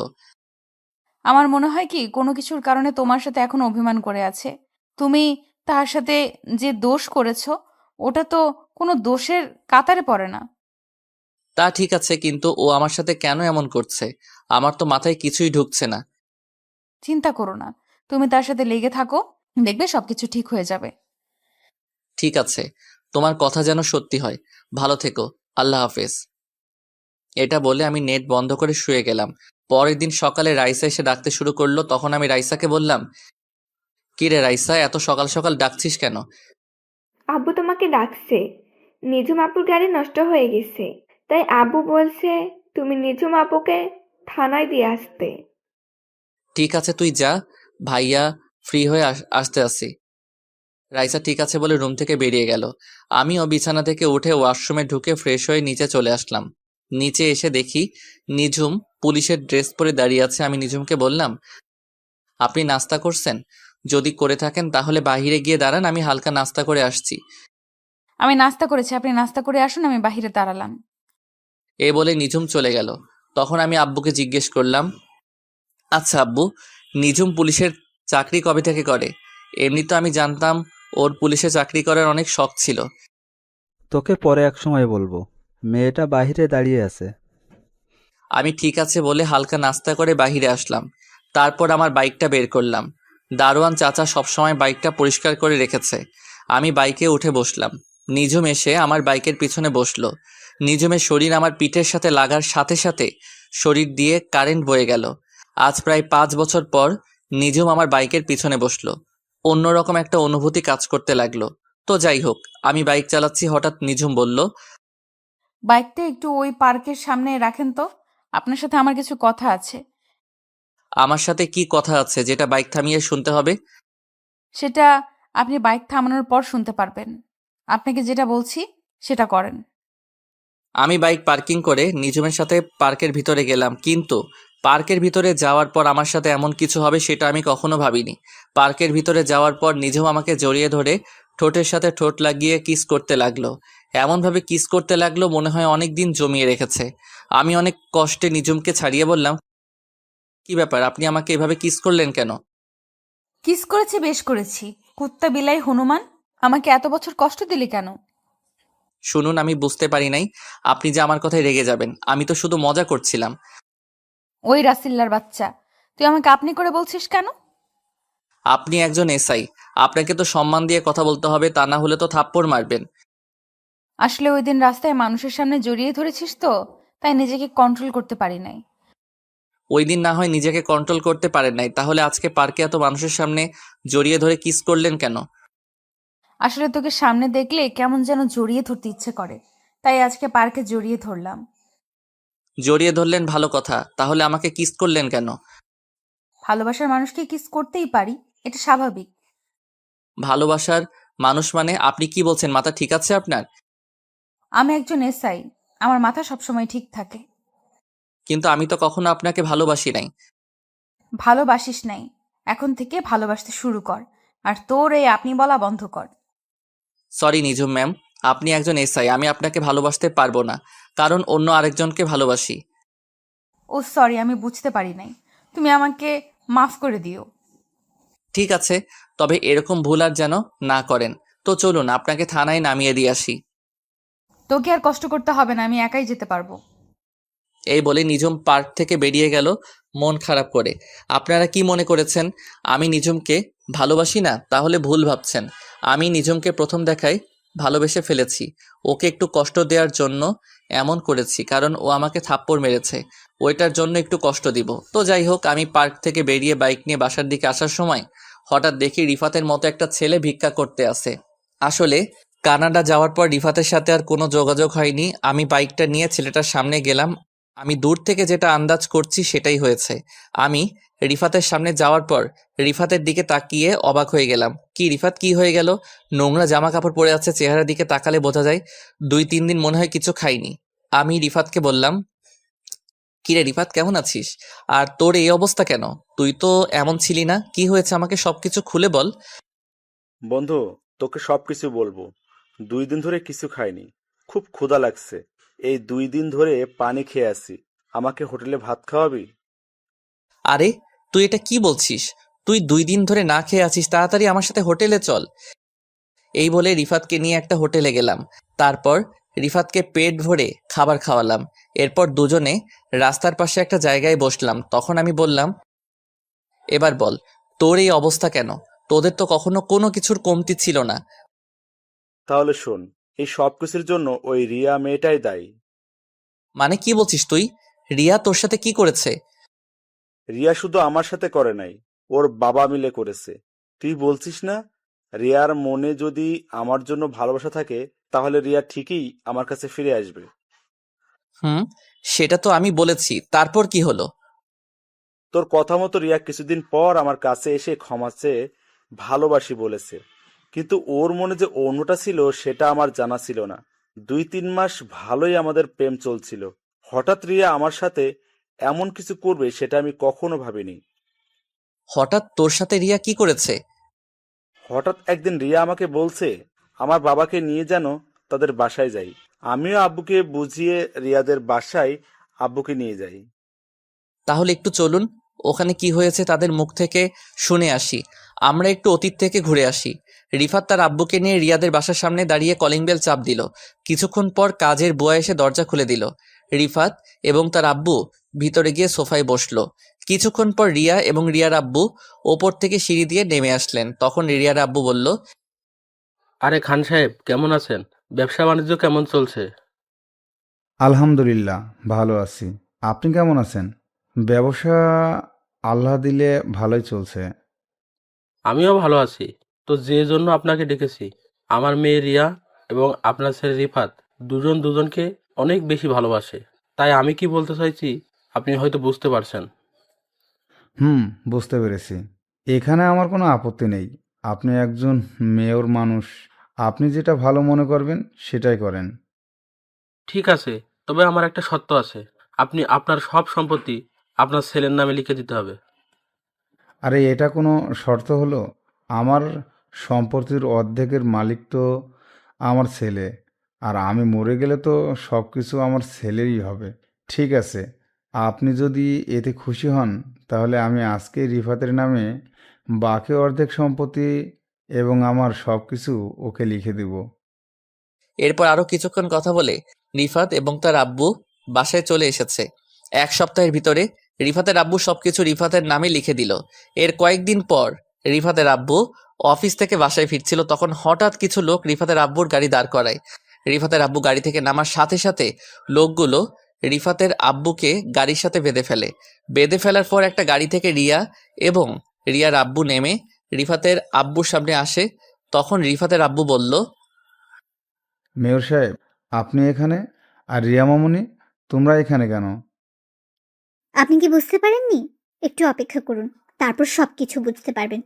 আমার মনে হয় কি কোনো কিছুর কারণে তোমার সাথে এখনো অভিমান করে আছে। তুমি তার সাথে যে দোষ করেছো, ওটা তো কোনো দোষের কাতারে পড়ে না। তা ঠিক আছে, কিন্তু ও আমার সাথে কেন এমন করছে আমার তো মাথায় কিছুই ঢুকছে না। চিন্তা করো না, তুমি তার সাথে লেগে থাকো, দেখবে সবকিছু ঠিক হয়ে যাবে। ঠিক আছে, তোমার কথা যেন সত্যি হয়। ভালো থেকো। আল্লাহ হাফেজ। এটা বলে আমি নেট বন্ধ করে শুয়ে গেলাম। পরের দিন সকালে রাইসা এসে ডাকতে শুরু করলো। তখন আমি রাইসাকে বললাম, কি রে রাইসা, এত সকাল সকাল ডাকছিস কেন? আব্বু তোমাকে ডাকছে। নিঝুম আপুর গাড়ি নষ্ট হয়ে গেছে, তাই আব্বু বলছে তুমি নিঝুম আপুকে থানায় দিয়ে আসতে। ঠিক আছে, তুই যা, ভাইয়া ফ্রি হয়ে আসতে আসি। রাইসা ঠিক আছে বলে রুম থেকে বেরিয়ে গেল। আমিও বিছানা থেকে উঠে ওয়াশরুমে ঢুকে ফ্রেশ হয়ে নিচে চলে আসলাম। নিচে এসে দেখি নিঝুম পুলিশের ড্রেস পরে দাঁড়িয়ে আছে। আমি নিঝুমকে বললাম, আপনি নাস্তা করছেন? যদি করে থাকেন তাহলে বাইরে গিয়ে দাঁড়ান, আমি হালকা নাস্তা করে আসছি। আমি নাস্তা করেছি, আপনি নাস্তা করে আসুন, আমি বাহিরে দাঁড়ালাম। এ বলে নিঝুম চলে গেল। তখন আমি আব্বুকে জিজ্ঞেস করলাম, আচ্ছা আব্বু, নিঝুম পুলিশের চাকরি কবে থেকে করে? এমনি তো আমি জানতাম ওর পুলিশে চাকরি করার অনেক শখ ছিল। তোকে পরে এক সময় বলবো, মেয়েটা বাইরে দাঁড়িয়ে আছে। আমি ঠিক আছে বলে হালকা নাস্তা করে বাইরে আসলাম। তারপর আমার বাইকটা বের করলাম। দারোয়ান চাচা সবসময় বাইকটা পরিষ্কার করে রেখেছে। আমি বাইকে উঠে বসলাম। নিঝুম এসে আমার বাইকের পিছনে বসলো। নিঝুমের শরীর আমার পিঠের সাথে লাগার সাথে সাথে শরীর দিয়ে কারেন্ট বয়ে গেল। আজ প্রায় 5 বছর পর নিঝুম আমার বাইকের পিছনে বসলো। অন্যরকম একটা অনুভূতি কাজ করতে লাগলো। তো যাই হোক, আমি বাইক চালাচ্ছি, হঠাৎ নিঝুম বলল, বাইকটা একটু ওই পার্কের সামনে রাখেন তো, আপনার সাথে আমার কিছু কথা আছে। আমার সাথে কি কথা আছে যেটা বাইক থামিয়ে শুনতে হবে? সেটা আপনি বাইক থামানোর পর শুনতে পারবেন। আপনাকে যেটা বলছি সেটা করেন। আমি বাইক পার্কিং করে নিজুমের সাথে পার্কের ভিতরে গেলাম, কিন্তু পার্কের ভিতরে যাওয়ার পর আমার সাথে এমন কিছু হবে সেটা আমি কখনো ভাবিনি। পার্কের ভিতরে যাওয়ার পর নিজুম আমাকে জড়িয়ে ধরে ঠোঁটের সাথে ঠোঁট লাগিয়ে কিস করতে লাগলো। এমনভাবে কিস করতে লাগলো মনে হয় অনেক দিন জমিয়ে রেখেছে। আমি অনেক কষ্টে নিজুমকে ছাড়িয়ে বললাম, কি ব্যাপার, আপনি আমাকে এভাবে কিস করলেন কেন? কিস করেছি, বেশ করেছি। কুত্তা বিলাই হনুমান, আমাকে এত বছর কষ্ট দিলি কেন? শুনুন, আমি বুঝতে পারি নাই আপনি যে আমার কথায় রেগে যাবেন। আমি তো শুধু মজা করছিলাম। ওই রাসিল্লার বাচ্চা, তুই আমাকে আপনি করে বলছিস কেন? আপনি একজন এসআই, আপনাকে তো সম্মান দিয়ে কথা বলতে হবে, তা না হলে তো থাপ্পড় মারবেন। আসলে ওই দিন রাস্তায় মানুষের সামনে জড়িয়ে ধরেছিস তো, তাই নিজেকে কন্ট্রোল করতে পারি নাই। ওই দিন না হয় নিজেকে কন্ট্রোল করতে পারেন নাই, তাহলে আজকে পার্কে এত মানুষের সামনে জড়িয়ে ধরে কিস করলেন কেন? আসলে তোকে সামনে দেখলে কেমন যেন জড়িয়ে ধরতে ইচ্ছে করে, তাই আজকে পার্কে জড়িয়ে ধরলাম। জড়িয়ে ধরলেন ভালো কথা, তাহলে আমাকে কিস করলেন কেন? ভালোবাসার মানুষকে কিস করতেই পারি, এটা স্বাভাবিক। ভালোবাসার মানুষ মানে আপনি কি বলছেন? মাথা ঠিক আছে আপনার? আমি একজন এসআই, আমার মাথা সবসময় ঠিক থাকে। কিন্তু আমি তো কখনো আপনাকে ভালোবাসি নাই। ভালোবাসিস নাই, এখন থেকে ভালোবাসতে শুরু কর, আর তোর এই আপনি বলা বন্ধ কর। সরি নিজুম ম্যাম, আপনি একজন এসআই, আমি আপনাকে ভালোবাসতে পারবো না, কারণ অন্য আরেকজনকে ভালোবাসি। ও সরি, আমি বুঝতে পারি নাই, তুমি আমাকে মাফ করে দিও। ঠিক আছে, তবে এরকম ভুল আর যেন না করেন। তো চলুন আপনাকে থানায় নামিয়ে দিয়ে আসি। তোকে আর কষ্ট করতে হবে না, আমি একাই যেতে পারবো। এই বলে নিজুম পার্ক থেকে বেরিয়ে গেল মন খারাপ করে। আপনারা কি মনে করেছেন আমি নিজুমকে ভালোবাসি না? তাহলে ভুল ভাবছেন। আমি নিজুমকে প্রথম দেখায় ভালোবেসে ফেলেছি। ওকে একটু কষ্ট দেওয়ার জন্য এমন করেছি, কারণ ও আমাকে থাপ্পড় মেরেছে, ওইটার জন্য একটু কষ্ট দিব। তো যাই হোক, আমি পার্ক থেকে বেরিয়ে বাইক নিয়ে বাসার দিকে আসার সময় হঠাৎ দেখি রিফাতের মতো একটা ছেলে ভিক্ষা করতে আসে। আসলে কানাডা যাওয়ার পর রিফাতের সাথে আর কোনো যোগাযোগ হয়নি। আমি বাইকটা নিয়ে ছেলেটার সামনে গেলাম। আমি দূর থেকে যেটা আন্দাজ করছি সেটাই হয়েছে। আমি রিফাতের সামনে যাওয়ার পর রিফাতের দিকে তাকিয়ে অবাক হয়ে গেলাম। কি রিফাত, কি হয়ে গেল? নোংরা জামা কাপড় পরে আছে, চেহারার দিকে তাকালে বোঝা যায় 2-3 দিন মনে হয় কিছু খাইনি। আমি রিফাতকে বললাম, কিরে রিফাত, কেমন আছিস? আর তোর এই অবস্থা কেন? তুই তো এমন ছিলি না, কি হয়েছে আমাকে সবকিছু খুলে বল। বন্ধু, তোকে সবকিছু বলবো। 2 দিন ধরে কিছু খাইনি, খুব ক্ষুধা লাগছে। এই 2 দিন ধরে পানি খেয়ে আছি। আমাকে হোটেলে ভাত খাওয়াবি? আরে তুই এটা কি বলছিস? তুই 2 দিন ধরে না খেয়ে আছিস, তাড়াতাড়ি আমার সাথে হোটেলে চল। এই বলে রিফাতকে নিয়ে একটা হোটেলে গেলাম। তারপর রিফাতকে পেট ভরে খাবার খাওয়ালাম। এরপর দুজনে রাস্তার পাশে একটা জায়গায় বসলাম। তখন আমি বললাম, এবার বল, তোর এই অবস্থা কেন? তোদের তো কখনো কোনো কিছুর কমতি ছিল না। তাহলে শোন, এই সব কিছুর জন্য ওই রিয়া মেয়েটাই দায়ী। মানে কি বলছিস তুই? রিয়া তোর সাথে কি করেছে? রিয়া শুধু আমার সাথে করে নাই, ওর বাবা মিলে করেছে। তুই বলছিস না, রিয়ার মনে যদি আমার জন্য ভালোবাসা থাকে, তাহলে রিয়া ঠিকই আমার কাছে ফিরে আসবে। হুম, সেটা তো আমি বলেছি, তারপর কি হলো? তোর কথা মতো রিয়া কিছুদিন পর আমার কাছে এসে ক্ষমা চেয়ে ভালোবাসি বলেছে। কিন্তু ওর মনে যে অন্যটা ছিল সেটা আমার জানা ছিল না। 2-3 মাস ভালোই আমাদের প্রেম চলছিল। হঠাৎ রিয়া আমার সাথে এমন কিছু করবে সেটা আমি কখনো ভাবিনি। হঠাৎ তোর সাথে রিয়া কি করেছে? হঠাৎ একদিন রিয়া আমাকে বলছে আমার বাবাকে নিয়ে যেন তাদের বাসায় যাই। আমিও আব্বুকে বুঝিয়ে রিয়াদের বাসায় আব্বুকে নিয়ে যাই। তাহলে একটু চলুন, ওখানে কি হয়েছে তাদের মুখ থেকে শুনে আসি। আমরা একটু অতীত থেকে ঘুরে আসি। রিফাত তার আব্বুকে নিয়ে রিয়াদের বাসার সামনে দাঁড়িয়ে কলিং বেল চাপ দিল। কিছুক্ষণ পর কাজের বুয়া এসে দরজা খুলে দিল। রিফাত এবং তার আব্বু ভিতরে গিয়ে সোফায় বসলো। কিছুক্ষণ পর রিয়া এবং রিয়ার আব্বু ওপর থেকে সিঁড়ি দিয়ে নেমে আসলেন। তখন রিয়ার আব্বু বলল, আরে খান সাহেব, কেমন আছেন? ব্যবসা বাণিজ্য কেমন চলছে? আলহামদুলিল্লাহ, ভালো আছি। আপনি কেমন আছেন? ব্যবসা আল্লাহ দিলে ভালোই চলছে। আমিও ভালো আছি। তো যে জন্য আপনাকে ডেকেছি, আমার মেয়ে রিয়া এবং আপনার ছেলে রিফাত দুজন দুজনকে অনেক বেশি ভালোবাসে। তাই আমি কি বলতে চাইছি আপনি হয়তো বুঝতে পারছেন। হুম, বুঝতে পেরেছি। এখানে আমার কোনো আপত্তি নেই। আপনি একজন মেয়র মানুষ, আপনি যেটা ভালো মনে করবেন সেটাই করেন। ঠিক আছে, তবে আমার একটা শর্ত আছে। আপনি আপনার সব সম্পত্তি আপনার ছেলের নামে লিখে দিতে হবে। আরে এটা কোনো শর্ত হলো? আমার সম্পত্তির অর্ধেকের মালিক তো আমার ছেলে, আর আমি মরে গেলে তো সব কিছু আমার ছেলেরই হবে। ঠিক আছে, আপনি যদি এতে খুশি হন তাহলে আমি আজকেই রিফাতের নামে বাকি অর্ধেক সম্পত্তি এবং আমার সব কিছু ওকে লিখে দেব। এরপর আরো কিছুক্ষণ কথা বলে রিফাত এবং তার আব্বু বাসায় চলে এসেছে। 1 সপ্তাহের ভিতরে রিফাতের আব্বু সবকিছু রিফাতের নামে লিখে দিল। এর কয়েকদিন পর রিফাতের আব্বু অফিস থেকে বাসায় ফিরছিল, তখন হঠাৎ কিছু লোক রিফাতের আব্বুর গাড়ি দাঁড় করায়। রিফাতের আব্বু গাড়ি থেকে নামার সাথে সাথে লোকগুলো রিফাতের আব্বুকে গাড়ির সাথে বেঁধে ফেলে। বেঁধে ফেলার পর একটা গাড়ি থেকে রিয়া এবং রিয়ার আব্বু নেমে রিফাতের আব্বুর সামনে আসে। তখন রিফাতের আব্বু বলল, মেয়র সাহেব, আপনি এখানে? আর রিয়া মামুনি, তোমরা এখানে কেন? আপনি কি বুঝতে পারেননি? একটু অপেক্ষা করুন, তারপর সবকিছু বুঝতে পারবেন।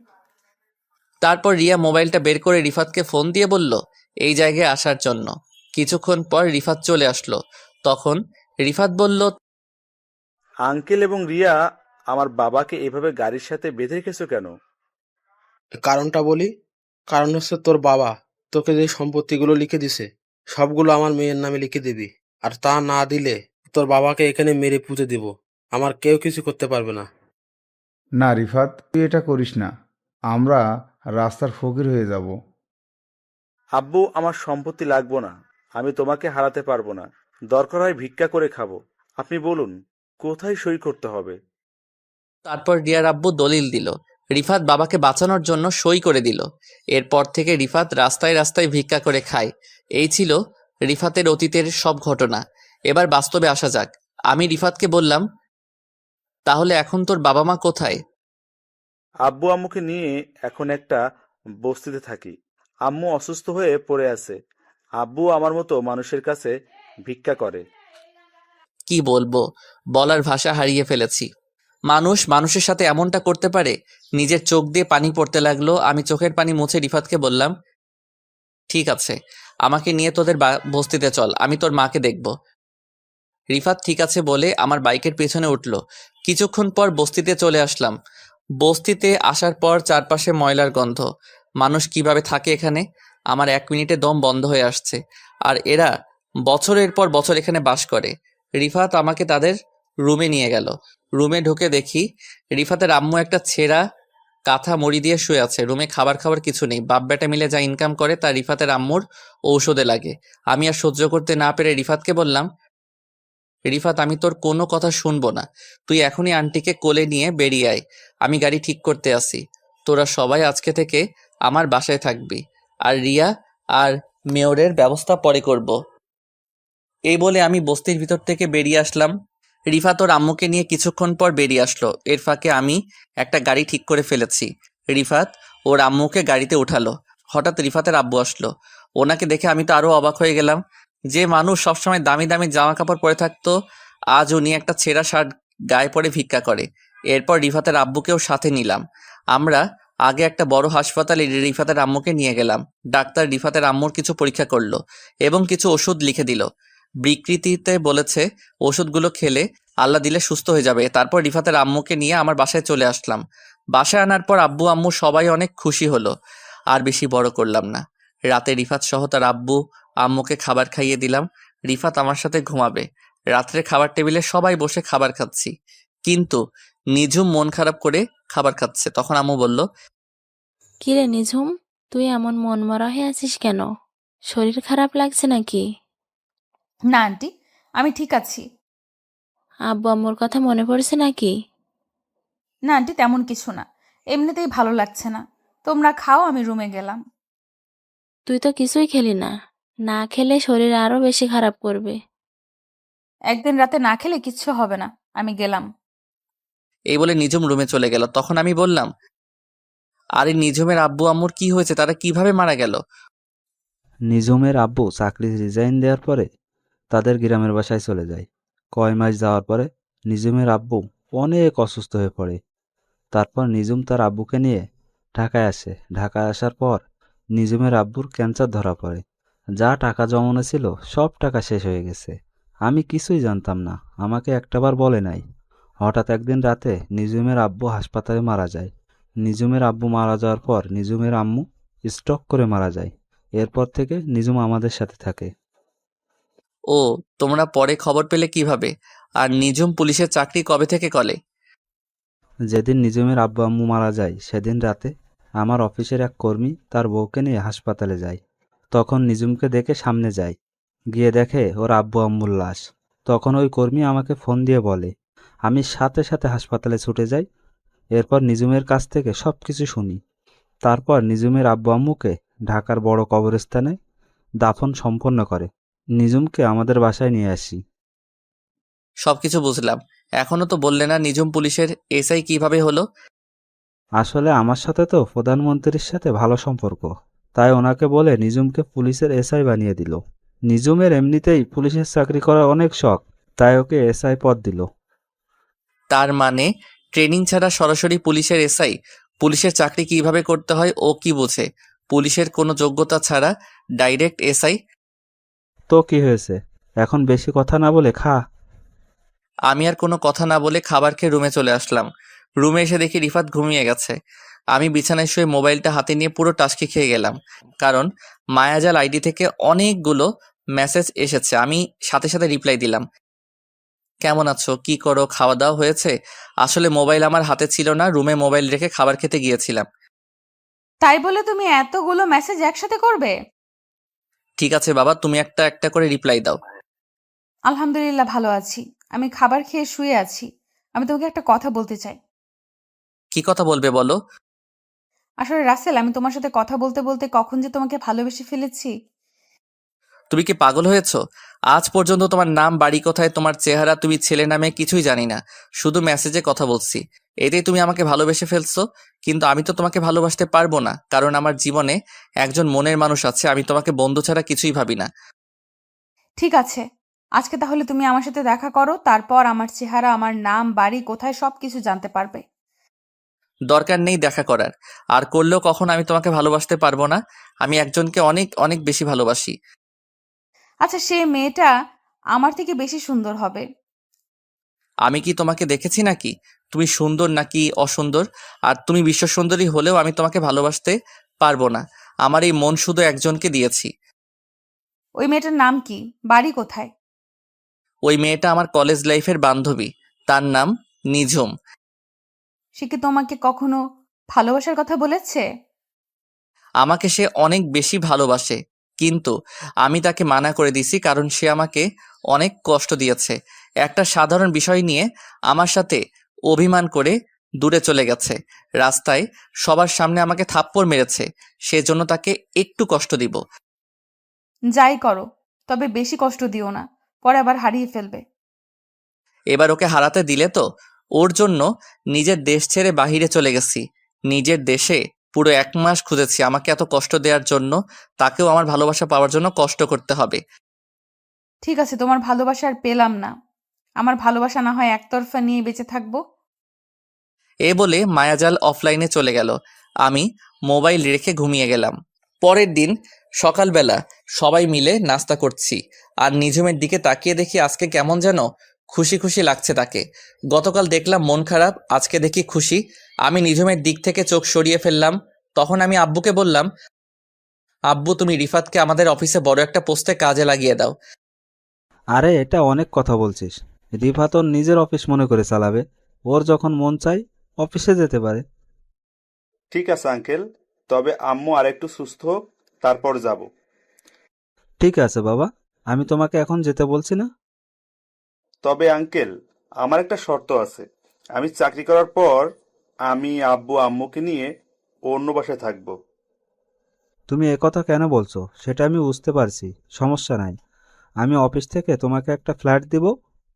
তারপর রিয়া মোবাইলটা বের করে রিফাতকে ফোন দিয়ে বলল এই জায়গায় আসার জন্য। কিছুক্ষণ পর রিফাত চলে আসলো। তখন রিফাত বলল, আঙ্কেল এবং রিয়া, আমার বাবাকে এভাবে গাড়ির সাথে বেঁধে রেখেছো কেন? কারণটা বলি। কারণ হচ্ছে তোর বাবা তোকে যে সম্পত্তিগুলো লিখে দিছে সবগুলো আমার মেয়ের নামে লিখে দিবি। আর তা না দিলে তোর বাবাকে এখানে মেরে পুঁতে দিব। আমার কেউ কিছু করতে পারবে না। না রিফাত, তুই এটা করিস না, আমরা রাস্তার ফকির হয়ে যাব। আব্বু, আমার সম্পত্তি লাগবো না। আমি তোমাকে হারাতে পারবো না। দরকার হয় ভিক্ষা করে খাবো। আপনি বলুন, কোথায় সই করতে হবে? তারপর রিয়ার আব্বু দলিল দিল। রিফাত বাবাকে বাঁচানোর জন্য সই করে দিল। এরপর থেকে রিফাত রাস্তায় রাস্তায় ভিক্ষা করে খায়। এই ছিল রিফাতের অতীতের সব ঘটনা। এবার বাস্তবে আসা যাক। আমি রিফাতকে বললাম, তাহলে এখন তোর বাবা মা কোথায়? আব্বু আম্মুকে নিয়ে এখন একটা বস্তিতে থাকি। আম্মু অসুস্থ হয়ে পড়ে আছে। আব্বু আমার মতো মানুষের কাছে ভিক্ষা করে। কি বলবো, বলার ভাষা হারিয়ে ফেলেছি। মানুষ মানুষের সাথে এমনটা করতে পারে? নিজের চোখ দিয়ে পানি পড়তে লাগলো। আমি চোখের পানি মুছে রিফাতকে বললাম, ঠিক আছে, আমাকে নিয়ে তোদের বস্তিতে চল, আমি তোর মাকে দেখব। রিফাত ঠিক আছে বলে আমার বাইকের পেছনে উঠলো। কিছুক্ষণ পর বস্তিতে চলে আসলাম। বস্তিতে আসার পর চারপাশে ময়লার গন্ধ। মানুষ কিভাবে থাকে এখানে? আমার 1 মিনিটে দম বন্ধ হয়ে আসছে। আর এরা বছরের পর বছর এখানে বাস করে। রিফাত আমাকে তাদের রুমে নিয়ে গেল। রুমে ঢুকে দেখি রিফাতের আম্মু একটা ছেঁড়া কাঁথা মুড়ি দিয়ে শুয়ে আছে। রুমে খাবার খাবার কিছু নেই। বাপ বেটা মিলে যা ইনকাম করে তা রিফাতের আম্মুর ঔষধে লাগে। আমি আর সহ্য করতে না পেরে রিফাতকে বললাম, রিফাত, আমি তোর কোনো কথা শুনবো না। তুই এখনই আন্টিকে কোলে নিয়ে বেরিয়ে আয়। আমি গাড়ি ঠিক করতে আসি। তোরা সবাই আজকে থেকে আমার বাসায় থাকবি। আর রিয়া আর মেয়রের ব্যবস্থা পরে করব। এই বলে আমি বস্তির ভিতর থেকে বেরিয়ে আসলাম। রিফাত ওর আম্মুকে নিয়ে কিছুক্ষণ পর বেরিয়ে আসলো। এর ফাঁকে আমি একটা গাড়ি ঠিক করে ফেলেছি। রিফাত ওর আম্মুকে গাড়িতে উঠালো। হঠাৎ রিফাতের আব্বু আসলো। ওনাকে দেখে আমি তো আরো অবাক হয়ে গেলাম। যে মানুষ সবসময় দামি দামি জামা কাপড় পরে থাকতো, আজ উনি একটা ছেঁড়া শার্ট গায়ে পরে ভিক্ষা করে। এরপর রিফাতের আব্বুকেও সাথে নিলাম। আমরা আগে একটা বড় হাসপাতালে রিফাতের আম্মুকে নিয়ে গেলাম। ডাক্তার রিফাতের আম্মুর কিছু পরীক্ষা করলো এবং কিছু ওষুধ লিখে দিল। বিকৃতিতে বলেছে ওষুধগুলো খেলে আল্লাহ দিলে সুস্থ হয়ে যাবে। তারপর রিফাতের আম্মুকে নিয়ে আমার বাসায় চলে আসলাম। বাসায় আনার পর আব্বু আম্মু সবাই অনেক খুশি হলো। আর বেশি বড় করলাম না। রাতে রিফাত সহ তার আব্বু আম্মুকে খাবার খাইয়ে দিলাম। রিফাত আমার সাথে ঘুমাবে। রাত্রে খাবার টেবিলে সবাই বসে খাবার খাচ্ছি, কিন্তু নিঝুম মন খারাপ করে খাবার খাচ্ছে। তখন আম্মু বলল, কিরে নিঝুম, তুই এমন মনমরা হয়ে আছিস কেন? শরীর খারাপ লাগছে নাকি? না আন্টি, আমি ঠিক আছি। আব্বু আম্মুর কথা মনে পড়ছে নাকি? না আন্টি, তেমন কিছু না। এমনিতেই ভালো লাগছে না। তোমরা খাও, আমি রুমে গেলাম। তুই তো কিছুই খেলি না। না খেলে শরীর আরো বেশি খারাপ করবে। একদিন রাতে না খেলে কিচ্ছু হবে না। আমি গেলাম। এই বলে নিঝুম রুমে চলে গেল। তখন আমি বললাম, আরে নিঝুমের আব্বু আম্মুর কি হয়েছে? তারা কিভাবে মারা গেল? নিঝুমের আব্বু চাকরি রিজাইন দেওয়ার পরে তাদের গ্রামের বাসায় চলে যায়। কয় মাস যাওয়ার পরে নিঝুমের আব্বু অনেক অসুস্থ হয়ে পড়ে। তারপর নিঝুম তার আব্বুকে নিয়ে ঢাকায় আসে। ঢাকায় আসার পর নিঝুমের আব্বুর ক্যান্সার ধরা পড়ে। যা টাকা জমানো ছিল সব টাকা শেষ হয়ে গেছে। আমি কিছুই জানতাম না, আমাকে একটাবার বলে নাই। হঠাৎ একদিন রাতে নিজুমের আব্বু হাসপাতালে মারা যায়। নিজুমের আব্বু মারা যাওয়ার পর নিজুমের আম্মু স্ট্রোক করে মারা যায়। এরপর থেকে নিজুম আমাদের সাথে থাকে। ও, তোমরা পরে খবর পেলে কিভাবে? আর নিঝুম পুলিশের চাকরি কবে থেকে করে? যেদিন নিজুমের আব্বু আম্মু মারা যায় সেদিন রাতে আমার অফিসের এক কর্মী তার বউকে নিয়ে হাসপাতালে যায়। তখন নিজুমকে দেখে সামনে যায়, গিয়ে দেখে ওর আব্বু আম্মুর লাশ। তখন ওই কর্মী আমাকে ফোন দিয়ে বলে, আমি সাথে সাথে হাসপাতালে ছুটে যাই। এরপর নিজুমের কাছ থেকে সব কিছু শুনি। তারপর নিজুমের আব্বু আম্মুকে ঢাকার বড় কবরস্থানে দাফন সম্পন্ন করে। নিজুমকে আমাদের বাসায় নিয়ে আসি। সবকিছু বুঝলাম, এখনো তো বললে না নিঝুম পুলিশের এসআই কিভাবে হলো? আসলে আমার সাথে তো প্রধানমন্ত্রীর সাথে ভালো সম্পর্ক, তাই ওনাকে বলে নিজুমকে পুলিশের এসআই বানিয়ে দিল। নিজুমের এমনিতেই পুলিশের চাকরি করার অনেক শখ, তাই ওকে এসআই পদ দিল। তার মানে ট্রেনিং ছাড়া সরাসরি পুলিশের এসআই? পুলিশের চাকরি কিভাবে করতে হয় ও কি বোঝে? পুলিশের কোনো যোগ্যতা ছাড়া ডাইরেক্ট এসআই? তো কি হয়েছে, এখন বেশি কথা না বলে খা। আমি আর কোনো কথা না বলে খাবার খেয়ে রুমে চলে আসলাম। রুমে এসে দেখি রিফাত ঘুমিয়ে গেছে। আমি বিছানায় শুয়ে মোবাইলটা হাতে নিয়ে পুরো টাস্কি খেয়ে গেলাম, কারণ মায়াজাল আইডি থেকে অনেকগুলো মেসেজ এসেছে। আমি সাথে সাথে রিপ্লাই দিলাম, কেমন আছো, কি করো, খাওয়া দাওয়া হয়েছে? আসলে মোবাইল আমার হাতে ছিল না, রুমে মোবাইল রেখে খাবার খেতে গিয়েছিলাম। তাই বলে তুমি এতগুলো মেসেজ একসাথে করবে? ঠিক আছে বাবা, তুমি একটা একটা করে রিপ্লাই দাও। আলহামদুলিল্লাহ ভালো আছি। আমি খাবার খেয়ে শুয়ে আছি। আমি তোমাকে একটা কথা বলতে চাই। কি কথা বলবে বলো? আসলে রাসেল, আমি তোমার সাথে কথা বলতে বলতে কখন যে তোমাকে ভালোবেসে ফেলেছি। তুমি কি পাগল হয়েছো? আজ পর্যন্ত তোমার নাম, বাড়ি কোথায়, তোমার চেহারা, তুমি ছেলে নামে কিছুই জানি না, শুধু মেসেজে কথা বলছি। এতেই তুমি আমাকে ভালোবেসে ফেলছো। কিন্তু আমি তো তোমাকে ভালোবাসতে পারবো না, কারণ আমার জীবনে একজন মনের মানুষ আছে। আমি তোমাকে বন্ধু ছাড়া কিছুই ভাবি না। ঠিক আছে, আজকে তাহলে তুমি আমার সাথে দেখা করো, তারপর আমার চেহারা, আমার নাম, বাড়ি কোথায় সবকিছু জানতে পারবে। দরকার নেই দেখা করার, আর করলেও কখন আমি তোমাকে ভালোবাসতে পারবো না। আমি একজনকে অনেক অনেক বেশি ভালোবাসি। আচ্ছা, সে মেয়েটা আমার থেকে বেশি সুন্দর হবে। আমি কি তোমাকে দেখেছি নাকি তুমি সুন্দর নাকি অসুন্দর? আর তুমি বিশ্ব সুন্দরী হলেও আমি তোমাকে ভালোবাসতে পারবো না। আমার এই মন শুধু একজনকে দিয়েছি। ওই মেয়েটার নাম কি, বাড়ি কোথায়? ওই মেয়েটা আমার কলেজ লাইফের বান্ধবী, তার নাম নিঝুম। সে কি তোমাকে কখনো ভালোবাসার কথা বলেছে? আমাকে সে অনেক বেশি ভালোবাসে, কিন্তু আমি তাকে মানা করে দিছি, কারণ সে আমাকে অনেক কষ্ট দিয়েছে। একটা সাধারণ বিষয় নিয়ে আমার সাথে অভিমান করে দূরে চলে গেছে। রাস্তায় সবার সামনে আমাকে থাপ্পড় মেরেছে। সেজন্য তাকে একটু কষ্ট দিব। যাই করো, তবে বেশি কষ্ট দিও না, পরে আবার হারিয়ে ফেলবে। এবার ওকে হারাতে দিলে তো। ওর জন্য নিজের দেশ ছেড়ে বাহিরে চলে গেছি। নিজের দেশে পুরো 1 মাস খুঁজেছি। আমাকে এত কষ্ট দেওয়ার জন্য তাকেও আমার ভালোবাসা পাওয়ার জন্য কষ্ট করতে হবে। ঠিক আছে, তোমার ভালোবাসা আর পেলাম না। আমার ভালোবাসা না হয় একতরফা নিয়ে বেঁচে থাকবো। এ বলে মায়াজাল অফলাইনে চলে গেল। আমি মোবাইল রেখে ঘুমিয়ে গেলাম। পরের দিন সকালবেলা সবাই মিলে নাস্তা করছি, আর নিঝুমের দিকে তাকিয়ে দেখি আজকে কেমন যেন খুশি খুশি লাগছে তাকে। গতকাল দেখলাম মন খারাপ, আজকে দেখি খুশি। আমি নিঝুমের দিক থেকে চোখ সরিয়ে ফেললাম। তখন আমি আব্বুকে বললাম, আব্বু তুমি রিফাতকে আমাদের অফিসে বড় একটা পোস্টে কাজে লাগিয়ে দাও। আরে এটা অনেক কথা বলছিস। রিফাত ওর নিজের অফিস মনে করে চালাবে, ওর যখন মন চায় অফিসে যেতে পারে। ঠিক আছে আঙ্কেল, তবে আম্মু আরেকটু সুস্থ হোক, তারপর যাব। ঠিক আছে বাবা, আমি তোমাকে এখন যেতে বলছি না। তবে আঙ্কেল, আমার একটা শর্ত আছে। আমি চাকরি করার পর আমি আব্বু আম্মুকে নিয়ে অন্য বাসায় থাকবো। তুমি একথা কেন বলছো সেটা আমি বুঝতে পারছি, সমস্যা নাই। আমি অফিস থেকে তোমাকে একটা ফ্ল্যাট দিব,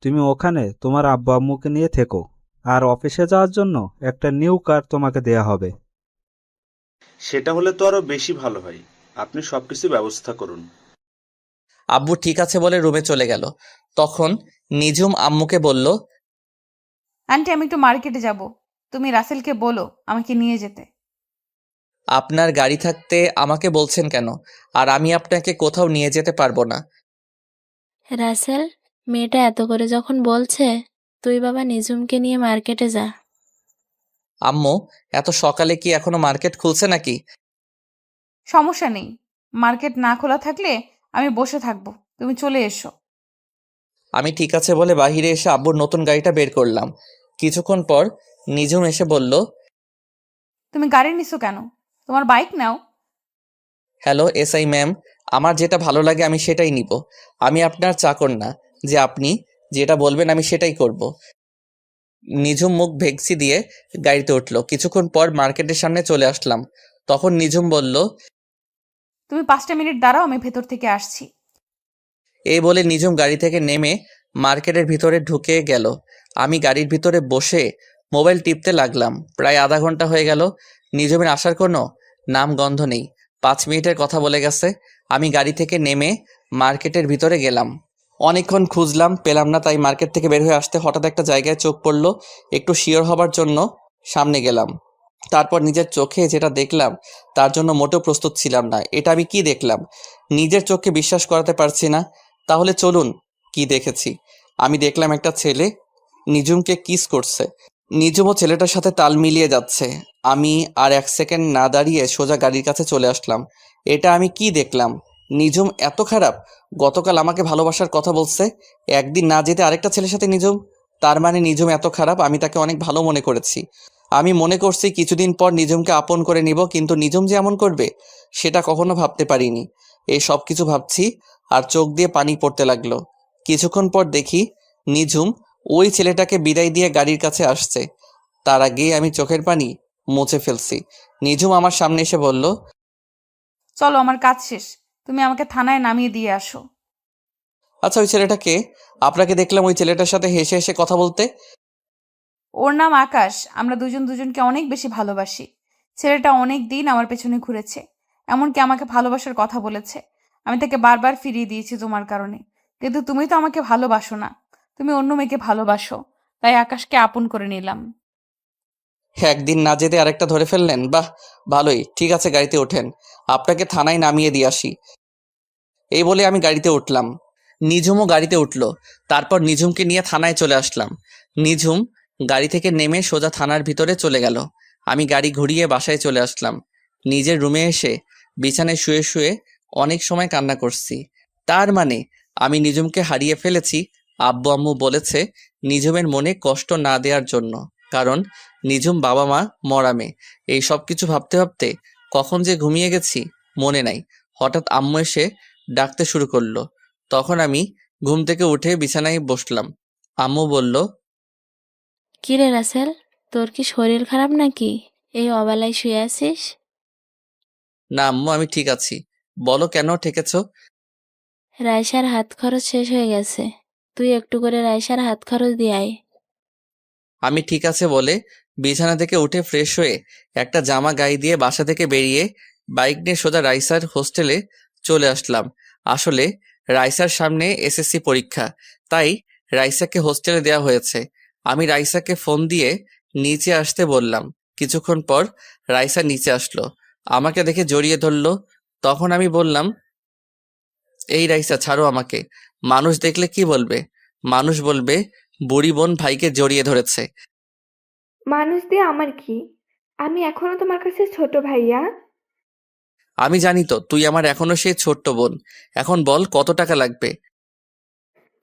তুমি ওখানে তোমার আব্বু আম্মুকে নিয়ে থেকো। আর অফিসে যাওয়ার জন্য একটা নিউ কার তোমাকে দেয়া হবে। সেটা হলে তো আরো বেশি ভালো হয়। আপনি সবকিছু ব্যবস্থা করুন। আব্বু ঠিক আছে বলে রুমে চলে গেল। তখন নিঝুম আম্মুকে বলল, আন্টি, আমি একটু মার্কেটে যাব, তুমি রাসেলকে বলো আমাকে নিয়ে যেতে। আপনার গাড়ি থাকতে আমাকে বলছেন কেন? আর আমি আপনাকে কোথাও নিয়ে যেতে পারবো না। রাসেল, মেয়েটা এত করে যখন বলছে, তুই বাবা নিজুমকে নিয়ে মার্কেটে যা। আম্মু, এত সকালে কি এখনো মার্কেট খুলছে নাকি? সমস্যা নেই, মার্কেট না খোলা থাকলে আমি বসে থাকবো, তুমি চলে এসো। আমি ঠিক আছে বলে বাহিরে এসে আব্বুর নতুন গাড়িটা বের করলাম। কিছুক্ষণ পর নিজুম এসে বলল, তুমি গাড়ি নিছো কেন? তোমার বাইক নাও। হ্যালো এসআই ম্যাম, আমার যেটা ভালো লাগে আমি সেটাই নিব। আমি আপনার চাকর না যে আপনি যেটা বলবেন আমি সেটাই করব। নিঝুম মুখ ভেকসি দিয়ে গাড়িতে উঠলো। কিছুক্ষণ পর মার্কেটের সামনে চলে আসলাম। তখন নিঝুম বলল, তুমি 5টা মিনিট দাঁড়াও, আমি ভেতর থেকে আসছি। এই বলে নিঝুম গাড়ি থেকে নেমে মার্কেটের ভিতরে ঢুকে গেল। আমি গাড়ির ভিতরে বসে মোবাইল টিপতে লাগলাম। প্রায় আধা ঘন্টা হয়ে গেল, নিঝুমের আসার কোনো নাম গন্ধ নেই। 5 মিনিটের কথা বলে গেছে। আমি গাড়ি থেকে নেমে মার্কেটের ভিতরে গেলাম। অনেকক্ষণ খুঁজলাম, পেলাম না। তাই মার্কেট থেকে বের হয়ে আসতে হঠাৎ একটা জায়গায় চোখ পড়লো। একটু শিওর হবার জন্য সামনে গেলাম। তারপর নিজের চোখে যেটা দেখলাম তার জন্য মোটেও প্রস্তুত ছিলাম না। এটা আমি কি দেখলাম? নিজের চোখকে বিশ্বাস করাতে পারছি না। তাহলে চলুন কি দেখেছি। আমি দেখলাম একটা ছেলে নিঝুমকে কিস করছে। নিঝুমও ছেলেটার সাথে তাল মিলিয়ে যাচ্ছে। আমি আর 1 সেকেন্ড না দাঁড়িয়ে সোজা গাড়ির কাছে চলে আসলাম। এটা আমি কি দেখলাম? নিঝুম এত খারাপ? গতকাল আমাকে ভালোবাসার কথা বলছে, একদিন না যেতে আরেকটা ছেলের সাথে নিঝুম। তার মানে নিঝুম এত খারাপ? আমি তাকে অনেক ভালো মনে করেছি। আমি মনে করছি কিছুদিন পর নিঝুমকে আপন করে নিব, কিন্তু নিঝুম যে এমন করবে সেটা কখনো ভাবতে পারিনি। এই সব কিছু ভাবছি আর চোখ দিয়ে পানি পড়তে লাগলো। কিছুক্ষণ পর দেখি নিঝুম ওই ছেলেটাকে বিদায় দিয়ে গাড়ির কাছে আসছে। তার আগেই আমি চোখের পানি মুছে ফেলছি। নিঝুম আমার সামনে এসে বলল, চলো, আমার কাজ শেষ, তুমি আমাকে থানায় নামিয়ে দিয়ে আসো। আচ্ছা ওই ছেলেটাকে? আপনাকে দেখলাম ওই ছেলেটার সাথে হেসে হেসে কথা বলতে। ওর নাম আকাশ, আমরা দুজন দুজনকে অনেক বেশি ভালোবাসি। ছেলেটা অনেক দিন আমার পেছনে ঘুরেছে, এমনকি আমাকে ভালোবাসার কথা বলেছে। আমি তাকে বারবার ফিরিয়ে দিয়েছি তোমার কারণে, কিন্তু তুমি তো আমাকে ভালোবাসো না, তুমি অন্য মেয়েকে ভালোবাসো। তাই আকাশকে আপন করে নিলাম। একদিন না যেতে আরেকটা ধরে ফেললেন, বাহ ভালোই। ঠিক আছে গাড়িতে ওঠেন, আপনাকে থানায় নামিয়ে দিয়ে আসি। এই বলে আমি গাড়িতে উঠলাম। নিঝুমও গাড়িতে উঠলো। তারপর নিঝুমকে নিয়ে থানায় চলে আসলাম। নিঝুম গাড়ি থেকে নেমে সোজা থানার ভিতরে চলে গেল। আমি গাড়ি ঘুরিয়ে বাসায় চলে আসলাম। নিজের রুমে এসে বিছানায় শুয়ে শুয়ে অনেক সময় কান্না করছি। তার মানে আমি নিঝুমকে হারিয়ে ফেলেছি। আব্বু আম্মু বলেছে নিঝুমের মনে কষ্ট না দেওয়ার জন্য, কারণ নিঝুম বাবা মা মরা মেয়ে। এই সব কিছু ভাবতে ভাবতে কখন যে ঘুমিয়ে গেছি মনে নাই। হঠাৎ আম্মু এসে ডাকতে শুরু করলো। তখন আমি ঘুম থেকে উঠে বিছানায় বসলাম। আম্মু বলল, কিরে রাসেল, তোর কি শরীর খারাপ নাকি? এই অবেলায় শুয়ে আছিস? না আম্মু, আমি ঠিক আছি। বলো কেন ঠেকেছ? রাইসার হাত খরচ শেষ হয়ে গেছে, তুই একটু করে রাইসার হাত খরচ দিয়ে আয়। আমি ঠিক আছে বলে বিছানা থেকে উঠে ফ্রেশ হয়ে একটা জামা গায়ে দিয়ে বাসা থেকে বেরিয়ে বাইক নিয়ে সোজা রাইসার হোস্টেলে চলে আসলাম। আসলে রাইসার সামনে এসএসসি পরীক্ষা, তাই রাইসাকে হোস্টেলে দেওয়া হয়েছে। আমি রাইসাকে ফোন দিয়ে নিচে আসতে বললাম। কিছুক্ষণ পর রাইসা নিচে আসলো, আমাকে দেখে জড়িয়ে ধরলো। তখন আমি বললাম, এই রাইসা ছাড়ো আমাকে। মানুষ দেখলে কি বলবে? মানুষ বলবে বুড়ি বোন ভাইকে জড়িয়ে ধরেছে। মানুষ দিয়ে আমার কি? আমি এখনো তোমার কাছে ছোট ভাইয়া। আমি জানি তো তুই আমার এখনো সেই ছোট্ট বোন। এখন বল কত টাকা লাগবে?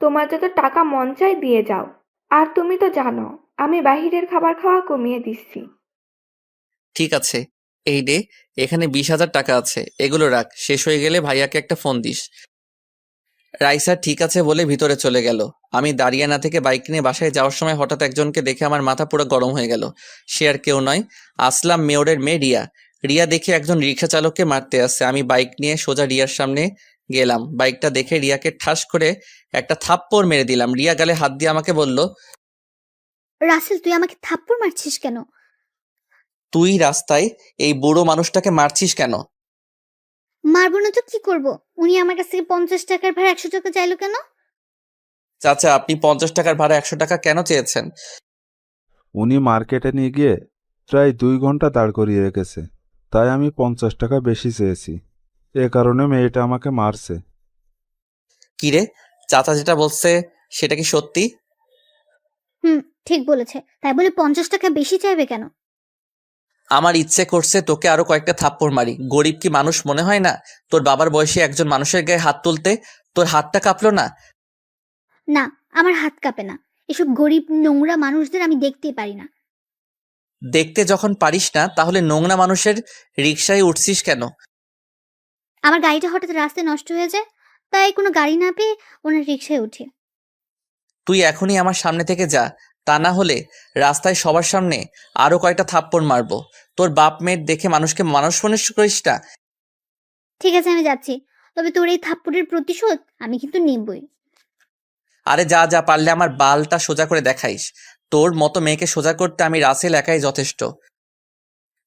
তোমার যত টাকা মন চায় দিয়ে যাও। আর তুমি তো জানো আমি বাহিরের খাবার খাওয়া কমিয়ে দিচ্ছি। ঠিক আছে, এই নে, এখানে 20,000 টাকা আছে, এগুলো রাখ। শেষ হয়ে গেলে ভাইয়াকে একটা ফোন দিস। রাইসা ঠিক আছে বলে ভিতরে চলে গেল। আমি দাঁড়িয়ে না থেকে বাইক নিয়ে বাসায় যাওয়ার সময় হঠাৎ একজনকে দেখে আমার মাথা পুরো গরম হয়ে গেল। সে আর কেউ নয়, আসলাম মেয়রের মেয়ে রিয়া। রিয়া দেখে একজন রিক্সা চালককে মারতে আসছে। আমি বাইক নিয়ে সোজা রিয়ার সামনে গেলাম। বাইকটা দেখে রিয়াকে ঠাস করে একটা থাপ্পড় মেরে দিলাম। রিয়া গালে হাত দিয়ে আমাকে বলল, রাসেল, তুই আমাকে থাপ্পড় মারছিস কেন? তুই রাস্তায় এই বুড়ো মানুষটাকে মারছিস কেন? মারবো না তো কি করব? উনি আমার কাছ থেকে 50 টাকার ভাড়া 100 টাকা চাইলো কেন? চাচা, আপনি 50 টাকার ভাড়া 100 টাকা কেন চেয়েছেন? উনি মার্কেটে নিয়ে গিয়ে প্রায় 2 ঘন্টা দাঁড় করিয়ে রেখেছে, তাই আমি 50 টাকা বেশি চেয়েছি। এ কারণে মেয়েটা আমাকে মারছে। কিরে, চাচা যেটা বলছে সেটা কি সত্যি? হুম, ঠিক বলেছে। তাই বলে 50 টাকা বেশি চাইবে কেন? আমার ইচ্ছে করছে তোকে আরো কয়েকটা থাপ্পড় মারি। গরিব কি মানুষ মনে হয় না? তোর বাবার বয়সী একজন মানুষের গায়ে হাত তুলতে তোর হাতটা কাঁপলো না? না, আমার হাত কাঁপে না। এসব গরিব নোংরা মানুষদের আমি দেখতেই পারি না। দেখতে যখন পারিস না, তাহলে নোংরা মানুষের রিকশায় উঠছিস কেন? আমার গাড়িটা হঠাৎ রাস্তায় নষ্ট হয়ে যায়, তাই কোনো গাড়ি না পেয়ে ওনার রিক্সায় উঠি। তুই এখনই আমার সামনে থেকে যা, তা না হলে রাস্তায় সবার সামনে আরো কয়টা থাপ্পড় মারবো। তোর বাপ মেয়ের দেখে মানুষকে মানুষ মনে করিস না। ঠিক আছে, আমি যাচ্ছি। তবে তোর এই থাপ্পড়ের প্রতিশোধ আমি কিন্তু নিবই। আরে যা যা, পারলে আমার বালটা সোজা করে দেখাইস। তোর মতো মেয়েকে সোজা করতে আমি রাসেল একাই যথেষ্ট।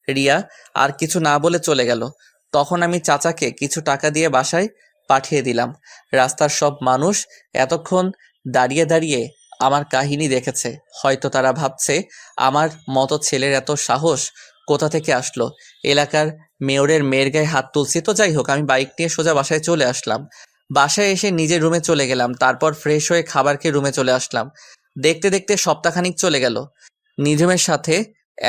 রিয়া আর কিছু না বলে চলে গেল। তখন আমি চাচাকে কিছু টাকা দিয়ে বাসায় পাঠিয়ে দিলাম। রাস্তার সব মানুষ এতক্ষণ দাঁড়িয়ে দাঁড়িয়ে আমার কাহিনী দেখেছে। হয়তো তারা ভাবছে আমার মতো ছেলের এত সাহস কোথা থেকে আসলো। এলাকার মেয়রের মেয়ের গায়ে হাত তুলছি তো। যাই হোক, আমি বাইক নিয়ে সোজা বাসায় চলে আসলাম। বাসায় এসে নিজের রুমে চলে গেলাম। তারপর ফ্রেশ হয়ে খাবার খেয়ে রুমে চলে আসলাম। দেখতে দেখতে সপ্তাহখানিক চলে গেল। নিঝুমের সাথে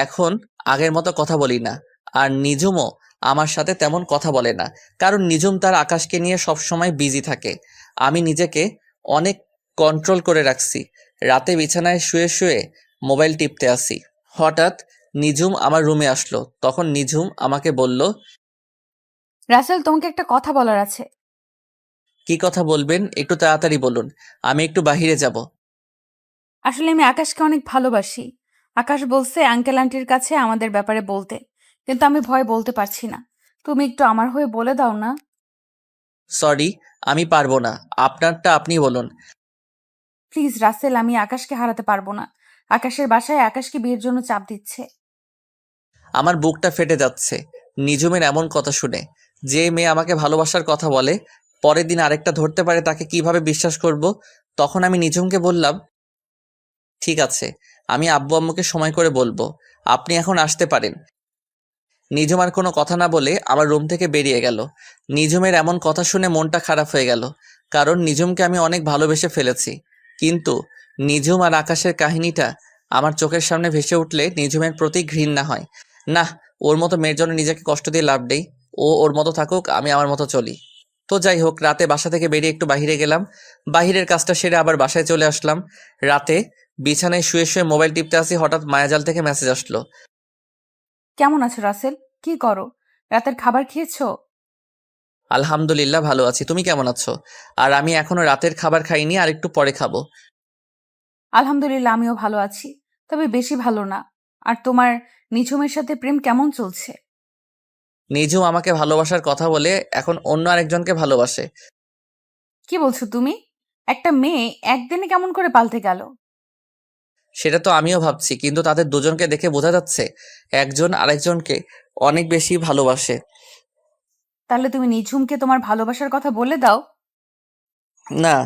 এখন আগের মতো কথা বলি না। আর নিঝুমও আমার সাথে তেমন কথা বলে না, কারণ নিঝুম তার আকাশকে নিয়ে সবসময় বিজি থাকে। আমি নিজেকে অনেক কন্ট্রোল করে রাখছি। রাতে বিছানায় শুয়ে শুয়ে মোবাইল টিপতে আসি। হঠাৎ নিঝুম আমার রুমে আসলো। তখন নিঝুম আমাকে বলল, রাসেল, তোমাকে একটা কথা বলার আছে। কি কথা বলবেন? একটু তাড়াতাড়ি বলুন, আমি একটু বাহিরে যাব। আসলে আমি আকাশকে অনেক ভালোবাসি। আকাশ বলছে আঙ্কেল আন্টির কাছে আমাদের ব্যাপারে বলতে, কিন্তু আমি ভয় বলতে পারছি না। তুমি একটু আমার হয়ে বলে দাও না। সরি, আমি পারবো না। আপনারটা আপনি বলুন। প্লিজ রাসেল, আমি আকাশকে হারাতে পারবো না। আকাশের বাসায় আকাশকে বিয়ের জন্য চাপ দিচ্ছে। আমার বুকটা ফেটে যাচ্ছে নিঝুমের এমন কথা শুনে। যে মেয়ে আমাকে ভালোবাসার কথা বলে, পরের দিন আরেকটা ধরতে পারে, তাকে কিভাবে বিশ্বাস করব? তখন আমি নিঝুমকে বললাম, ঠিক আছে, আমি আব্বু আম্মুকে সময় করে বলবো, আপনি এখন আসতে পারেন। নিঝুম আর কোনো কথা না বলে আমার রুম থেকে বেরিয়ে গেল। নিঝুমের এমন কথা শুনে মনটা খারাপ হয়ে গেল, কারণ নিঝুমকে আমি অনেক ভালোবেসে ফেলেছি। কিন্তু নিঝুম আর আকাশের কাহিনীটা আমার চোখের সামনে ভেসে উঠলে নিঝুমের প্রতি ঘৃণা হয়। না, ওর মতো মেয়ের জন্য নিজেকে কষ্ট দিয়ে লাভ নেই। ও ওর মতো থাকুক, আমি আমার মতো চলি। তো যাই হোক, রাতে বাসা থেকে বেরিয়ে একটু বাইরে গেলাম। বাহিরের কাজটা সেরে আবার বাসায় চলে আসলাম। রাতে বিছানায় শুয়ে শুয়ে মোবাইল টিপতে আসি, হঠাৎ মায়াজাল থেকে মেসেজ আসলো। কেমন আছো রাসেল? কি করো? রাতের খাবার খেয়েছো? আলহামদুলিল্লাহ, ভালো আছি। তুমি কেমন আছো? আর আমি এখনো রাতের খাবার খাইনি, আর একটু পরে খাবো। আলহামদুলিল্লাহ, আমিও ভালো আছি, তবে বেশি ভালো না। আর তোমার নিঝুমের সাথে প্রেম কেমন চলছে? নিঝুম আমাকে ভালোবাসার কথা বলে এখন অন্য আরেকজনকে ভালোবাসে। কি বলছো তুমি? একটা মেয়ে একদিনে কেমন করে পাল্টে গেল? সেটা তো আমিও ভাবছি, কিন্তু তাদের দুজনকে দেখে বোঝা যাচ্ছে একজন আরেকজনকে অনেক বেশি ভালোবাসে। তাহলে তুমি নিঝুমকে তোমার ভালোবাসার কথা বলে দাও। না,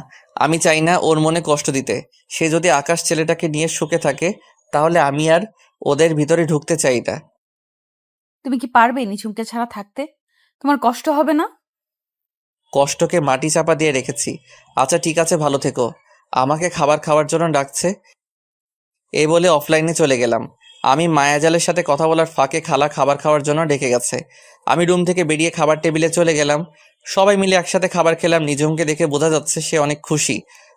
আমি চাই না ওর মনে কষ্ট দিতে। সে যদি আকাশ ছেলেটাকে নিয়ে সুখে থাকে, তাহলে আমি আর ওদের ভিতরে ঢুকতে চাই না। তুমি কি পারবে নিঝুমকে ছাড়া থাকতে? তোমার কষ্ট হবে না? কষ্টকে মাটি চাপা দিয়ে রেখেছি। আচ্ছা ঠিক আছে, ভালো থেকো। আমাকে খাবার খাওয়ার জন্য ডাকছে। এই বলে অফলাইনে চলে গেলাম। আমি মায়াজালের সাথে কথা বলার ফাঁকে খালা খাবার খাওয়ার জন্য ডেকে গেছে। আমি রুম থেকে বেরিয়ে খাবার টেবিলে চলে গেলাম। সবাই মিলে একসাথে খাবার খেলাম। নিঝুমকে দেখে বোঝা যাচ্ছে সে অনেক খুশি।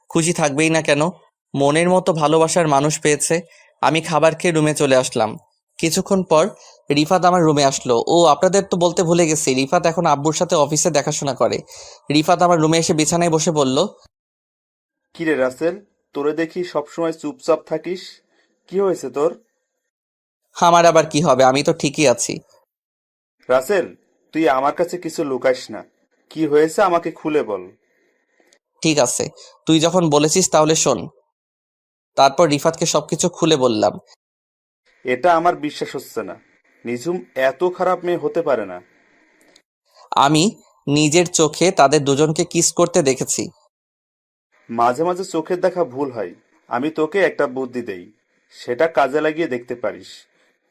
খুশি থাকবেই না কেন? মনের মতো ভালোবাসার মানুষ পেয়েছে। আমি খাবার খেয়ে রুমে চলে আসলাম। কিছুক্ষণ পর রিফাত আমার রুমে আসলো। ও, আপনাদের তো বলতে ভুলে গেছি, রিফাত এখন আব্বুর সাথে অফিসে দেখাশোনা করে। রিফাত আমার রুমে এসে বিছানায় বসে বলল, কিরে রাসেল, তোরে দেখি সবসময় চুপচাপ থাকিস, কি হয়েছে তোর? আমার আবার কি হবে, আমি তো ঠিকই আছি। রাসেল, তুই আমার কাছে কিছু লুকাইস না, কি হয়েছে আমাকে খুলে বল। ঠিক আছে, তুই যখন বলেছিস তাহলে শোন। তারপর রিফাতকে সবকিছু খুলে বললাম। এটা আমার বিশ্বাস হচ্ছে না, নিঝুম এত খারাপ মেয়ে হতে পারে না। আমি নিজের চোখে তাদের দুজনকে কিস করতে দেখেছি। মাঝে মাঝে চোখের দেখা ভুল হয়। আমি তোকে একটা বুদ্ধি দেই, সেটা কাজে লাগিয়ে দেখতে পারিস।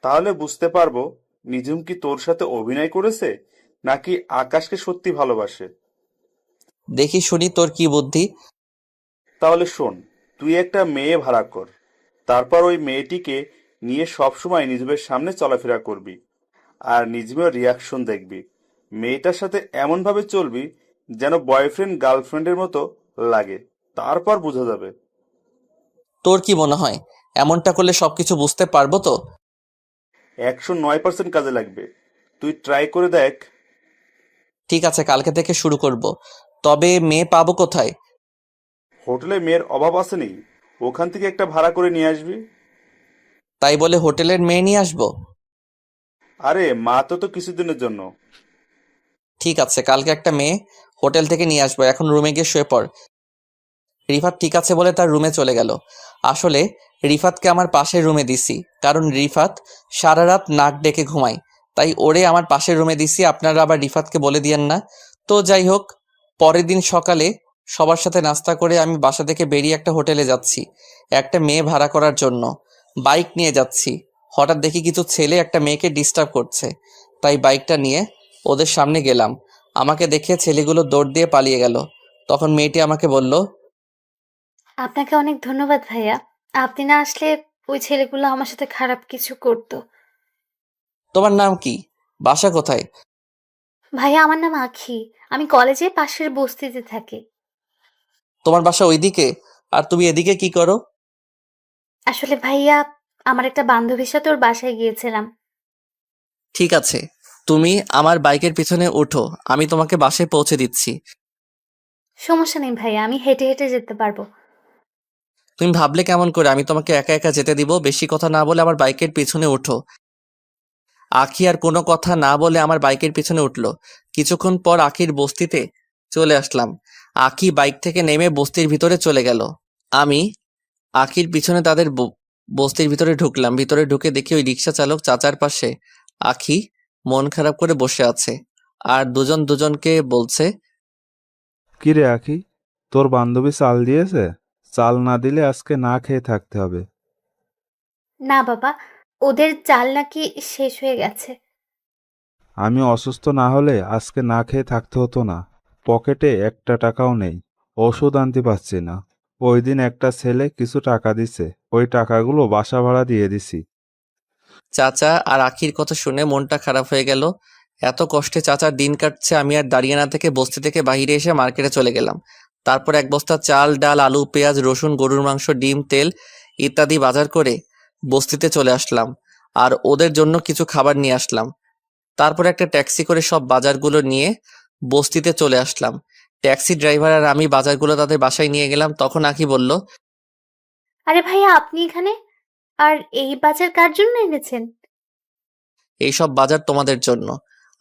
তাহলে বুঝতে পারবো নিজুম কি তোর সাথে অভিনয় করেছে নাকি আকাশকে সত্যি ভালোবাসে? দেখি শুনি তোর কি বুদ্ধি। তাহলে শোন, তুই একটা মেয়ে ভাড়া কর, তারপর ওই মেয়েটিকে নিয়ে সবসময় নিজুমের সামনে চলাফেরা করবি, আর নিজুমের রিয়াকশন দেখবি। মেয়েটার সাথে এমন ভাবে চলবি যেন বয়ফ্রেন্ড গার্লফ্রেন্ডের মতো লাগে, তারপর বোঝা যাবে। তোর কি মনে হয় এমনটা করলে সবকিছু বুঝতে পারবো তো? 109% কাজে লাগবে, তুই ট্রাই করে দেখ। ঠিক আছে, কালকে থেকে শুরু করব। তবে মেয়ে পাবো কোথায়? হোটেলে মেয়ের অভাব আছে নি, ওখান থেকে একটা ভাড়া করে নিয়ে আসবি। তাই বলে হোটেলের মেয়ে নিয়ে আসবো? আরে মা তো কিছুদিনের জন্য। ঠিক আছে, কালকে একটা মেয়ে হোটেল থেকে নিয়ে আসবো। এখন রুমে গিয়ে শুয়ে পড়। রিফাত ঠিক আছে বলে তার রুমে চলে গেল। আসলে রিফাতকে আমার পাশের রুমে দিছি, কারণ রিফাত সারা রাত নাক ডেকে ঘুমায়, তাই ওরে আমার পাশের রুমে দিছি। আপনারা আবার রিফাতকে বলে দিয়েন না। তো যাই হোক, পরের দিন সকালে সবার সাথে নাস্তা করে আমি বাসা থেকে বেরিয়ে একটা হোটেলে যাচ্ছি একটা মেয়ে ভাড়া করার জন্য। বাইক নিয়ে যাচ্ছি। হঠাৎ দেখি কিছু ছেলে একটা মেয়েকে ডিস্টার্ব করছে, তাই বাইকটা নিয়ে ওদের সামনে গেলাম। আমাকে দেখে ছেলেগুলো দৌড় দিয়ে পালিয়ে গেল। তখন মেয়েটি আমাকে বলল, আপনাকে অনেক ধন্যবাদ ভাইয়া। আপনি না আসলে ওই ছেলেগুলো আমার সাথে খারাপ কিছু করতো। তোমার নাম কি? বাসা কোথায়? ভাইয়া আমার নাম আখি। আমি কলেজে পাশের বস্তিতে থাকি। তোমার বাসা ওইদিকে, আর তুমি এদিকে কি করো? আসলে ভাইয়া, আমার একটা বান্ধবীর সাথে ওর বাসায় গিয়েছিলাম। ঠিক আছে, তুমি আমার বাইকের পিছনে ওঠো, আমি তোমাকে বাসায় পৌঁছে দিচ্ছি। সমস্যা নেই ভাইয়া, আমি হেঁটে হেঁটে যেতে পারবো। তুমি ভাবলে কেমন করে আমি তোমাকে একা একা যেতে দিব? বেশি কথা না বলে আমার বাইকের পিছনে ওঠো। আখি আর কোনো কথা না বলে আমার বাইকের পিছনে উঠলো। কিছুক্ষণ পর আখির বস্তিতে চলে আসলাম। আখি বাইক থেকে নেমে বস্তির ভিতরে চলে গেল। আমি আখির পিছনে তাদের বস্তির ভিতরে ঢুকলাম। ভিতরে ঢুকে দেখি ওই রিক্সা চালক চাচার পাশে আখি মন খারাপ করে বসে আছে, আর দুজন দুজনকে বলছে, কি রে আখি, তোর বান্ধবী চাল দিয়েছে? চাল না দিলে আজকে না খেয়ে থাকতে হবে। না বাবা, ওদের চাল নাকি শেষ হয়ে গেছে। আমি অসুস্থ না হলে আজকে না খেয়ে থাকতে হতো না। পকেটে একটা টাকাও নেই, ওষুধ আনতে পারছি না। ওই দিন একটা ছেলে কিছু টাকা দিছে, ওই টাকাগুলো বাসা ভাড়া দিয়ে দিছি। চাচা আর আখির কথা শুনে মনটা খারাপ হয়ে গেল। এত কষ্টে চাচার দিন কাটছে, আমি আর দাঁড়িয়ে না থেকে বস্তি থেকে বাইরে এসে মার্কেটে চলে গেলাম। তারপর এক বস্তা চাল, ডাল, আলু, পেঁয়াজ, রসুন, গরুর মাংস, ডিম, তেল ইত্যাদি বাজার করে বস্তিতে চলে আসলাম, আর ওদের জন্য কিছু খাবার নিয়ে আসলাম। তারপর একটা ট্যাক্সি করে সব বাজারগুলো নিয়ে বস্তিতে চলে আসলাম। ট্যাক্সি ড্রাইভার আর আমি বাজারগুলো তাদের বাসায় নিয়ে গেলাম। তখন আখি বলল, আরে ভাইয়া, আপনি এখানে? আর এই বাজার কার জন্য এনেছেন? এইসব বাজার তোমাদের জন্য।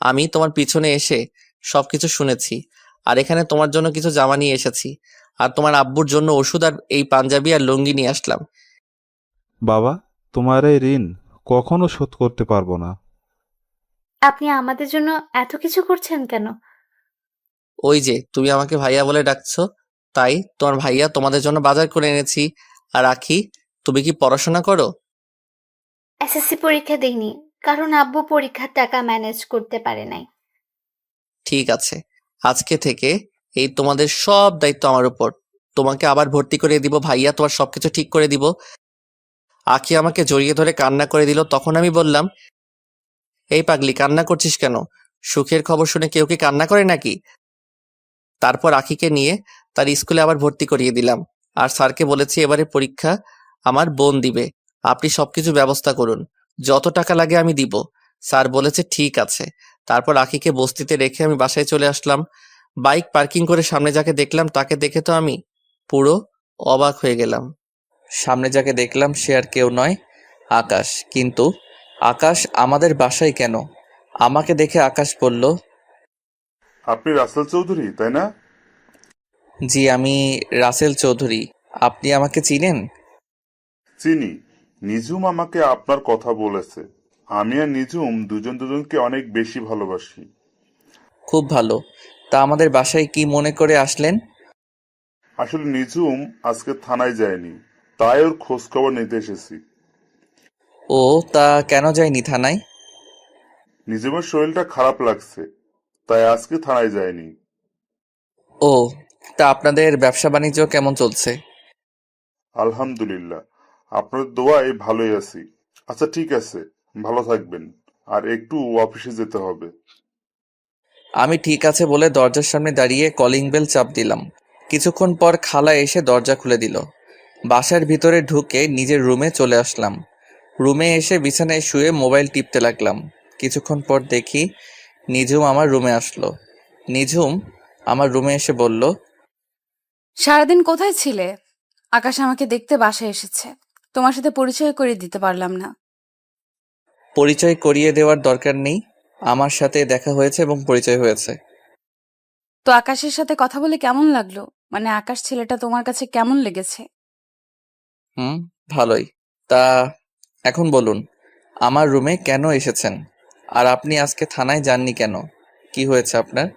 আমি তোমার পিছনে এসে সবকিছু শুনেছি, আর এখানে তোমার জন্য কিছু জামা নিয়ে এসেছি, আর তোমার আব্বুর জন্য ওষুধ আর এই পাঞ্জাবি আর লুঙ্গি নিয়ে আসলাম। বাবা, তোমার এই ঋণ কখনো শোধ করতে পারবো না। আপনি আমাদের জন্য এত কিছু করছেন কেন? ওই যে তুমি আমাকে ভাইয়া বলে ডাকছো, তাই তোমার ভাইয়া তোমাদের জন্য বাজার করে এনেছি। আর আখি, তুমি কি পড়াশোনা করো? এসএসসি পরীক্ষা দিইনি, কারণ আব্বু পরীক্ষার টাকা ম্যানেজ করতে পারে নাই। ঠিক আছে, আজকে থেকে এই তোমাদের সব দায়িত্ব আমার উপর। তোমাকে আবার ভর্তি করে দিব, ভাইয়া তোমার সবকিছু ঠিক করে দিব। আখি আমাকে জড়িয়ে ধরে কান্না করে দিল। তখন আমি বললাম, এই পাগলি, কান্না করছিস কেন? সুখের খবর শুনে কেউ কি কান্না করে নাকি? তারপর আখিকে নিয়ে তার স্কুলে আবার ভর্তি করিয়ে দিলাম, আর স্যারকে বলেছি এবারে পরীক্ষা আমার বোন দিবে, আপনি সবকিছু ব্যবস্থা করুন, যত টাকা লাগে আমি দিব। স্যার বলেছে ঠিক আছে। তারপর আখিকে বস্তিতে রেখে আমি বাসায় চলে আসলাম। বাইক পার্কিং করে সামনে যাকে দেখলাম তাকে দেখে তো আমি পুরো অবাক হয়ে গেলাম। সামনে যাকে দেখলাম সে আর কেউ নয়, আকাশ। কিন্তু আকাশ আমাদের বাসায় কেন? আমাকে দেখে আকাশ বলল, আপনি রাসেল চৌধুরী, তাই না? জি, আমি রাসেল চৌধুরী। আপনি আমাকে চিনেন? চিনি। নিজুম আমাকে আপনার কথা বলেছে। আমি আর নিজুম দুজন দুজনকে অনেক বেশি ভালোবাসি। খুব ভালো। তা আমাদের বাসায় কি মনে করে আসলেন? আসলে নিজুম আজকে থানায় যায়নি, তাই ওর খোঁজ খবর নিতে এসেছি। ও, তা কেন যায়নি থানায়? নিজুমের শরীরটা খারাপ লাগছে, তাই আজকে থানায় যায়নি। ও, তা আপনাদের ব্যবসা বাণিজ্য কেমন চলছে? আলহামদুলিল্লাহ, আপনার দোয়ায় ভালোই আছি। আচ্ছা ঠিক আছে, ভালো থাকবেন। আর একটু অফিসে যেতে হবে। আমি ঠিক আছে বলে দরজার সামনে দাঁড়িয়ে কলিং বেল চাপ দিলাম। কিছুক্ষণ পর খালা এসে দরজা খুলে দিল। বাসার ভিতরে ঢুকে নিজের রুমে চলে আসলাম। রুমে এসে বিছানায় শুয়ে মোবাইল টিপতে লাগলাম। কিছুক্ষণ পর দেখি নিঝুম আমার রুমে আসলো। নিঝুম আমার রুমে এসে বলল, সারাদিন কোথায় ছিলে? আকাশ আমাকে দেখতে বাসায় এসেছে, তোমার সাথে পরিচয় করে দিতে পারলাম না। পরিচয় করিয়ে দেওয়ার দরকার নেই, আমার সাথে দেখা হয়েছে এবং পরিচয় হয়েছে। তো আকাশের সাথে কথা বলে কেমন লাগলো? মানে আকাশ ছেলেটা তোমার কাছে কেমন লেগেছে? ভালোই। তা এখন বলুন, আমার রুমে কেন এসেছেন? আর আপনি আজকে থানায় যাননি কেন? কি হয়েছে আপনার?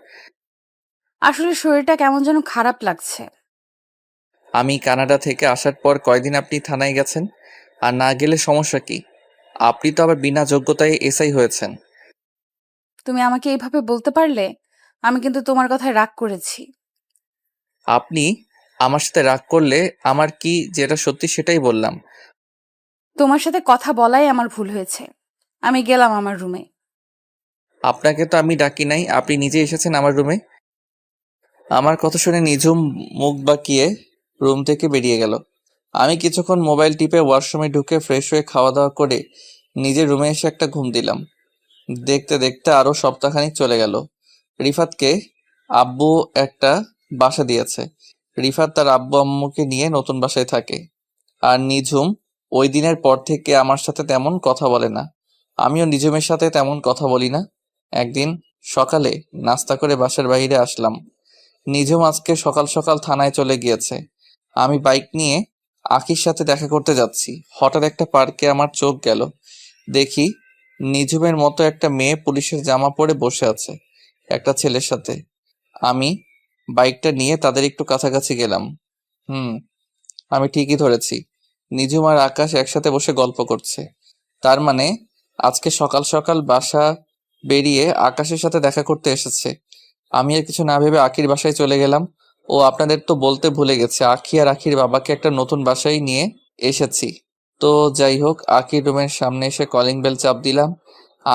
আসলে শরীরটা কেমন যেন খারাপ লাগছে। আমি কানাডা থেকে আসার পর কয়দিন আপনি থানায় গেছেন? আর না গেলে সমস্যা কি? আপনি তো আবার বিনা যোগ্যতায় এসআই হয়েছেন। তুমি আমাকে এইভাবে বলতে পারলে? আমি কিন্তু তোমার কথায় রাগ করেছি। আপনি আমার সাথে রাগ করলে আমার কি যেটা সত্যি সেটাই বললাম। তোমার সাথে কথা বলাই আমার ভুল হয়েছে। আমি গেলাম আমার রুমে। আপনাকে তো আমি ডাকি নাই, আপনি নিজে এসেছেন আমার রুমে। আমার কথা শুনে নিঝুম মুখ বাঁকিয়ে রুম থেকে বেরিয়ে গেল। আমি কিছুক্ষণ মোবাইল টিপে ওয়াশরুমে ঢুকে ফ্রেশ হয়ে খাওয়া দাওয়া করে নিজের রুমে এসে একটা ঘুম দিলাম। দেখতে দেখতে আরো সপ্তাহখানিক চলে গেল। রিফাতকে আব্বু একটা বাসা দিয়েছে। রিফাত তার আব্বু আম্মুকে নিয়ে নতুন বাসায় থাকে। আর নিঝুম ওই দিনের পর থেকে আমার সাথে তেমন কথা বলে না। আমিও নিঝুমের সাথে তেমন কথা বলি না। একদিন সকালে নাস্তা করে বাসার বাইরে আসলাম। নিঝুম আজকে সকাল সকাল থানায় চলে গিয়েছে। আমি বাইক নিয়ে আখির সাথে দেখা করতে যাচ্ছি। হঠাৎ একটা পার্কে আমার চোখ গেল। দেখি নিঝুমের মতো একটা মেয়ে পুলিশের জামা পরে বসে আছে একটা ছেলের সাথে। আমি বাইকটা নিয়ে তাদের একটু কাছাকাছি গেলাম। হুম, আমি ঠিকই ধরেছি, নিঝুম আর আকাশ একসাথে বসে গল্প করছে। তার মানে আজকে সকাল সকাল বাসা বেরিয়ে আকাশের সাথে দেখা করতে এসেছে। আমি আর কিছু না ভেবে আখির বাসায় চলে গেলাম। ও আপনাদের তো বলতে ভুলে গেছে, আখি আর আখির বাবাকে একটা নতুন বাসায় নিয়ে এসেছি। তো যাই হোক, আখির রুমের সামনে এসে কলিং বেল চাপ দিলাম।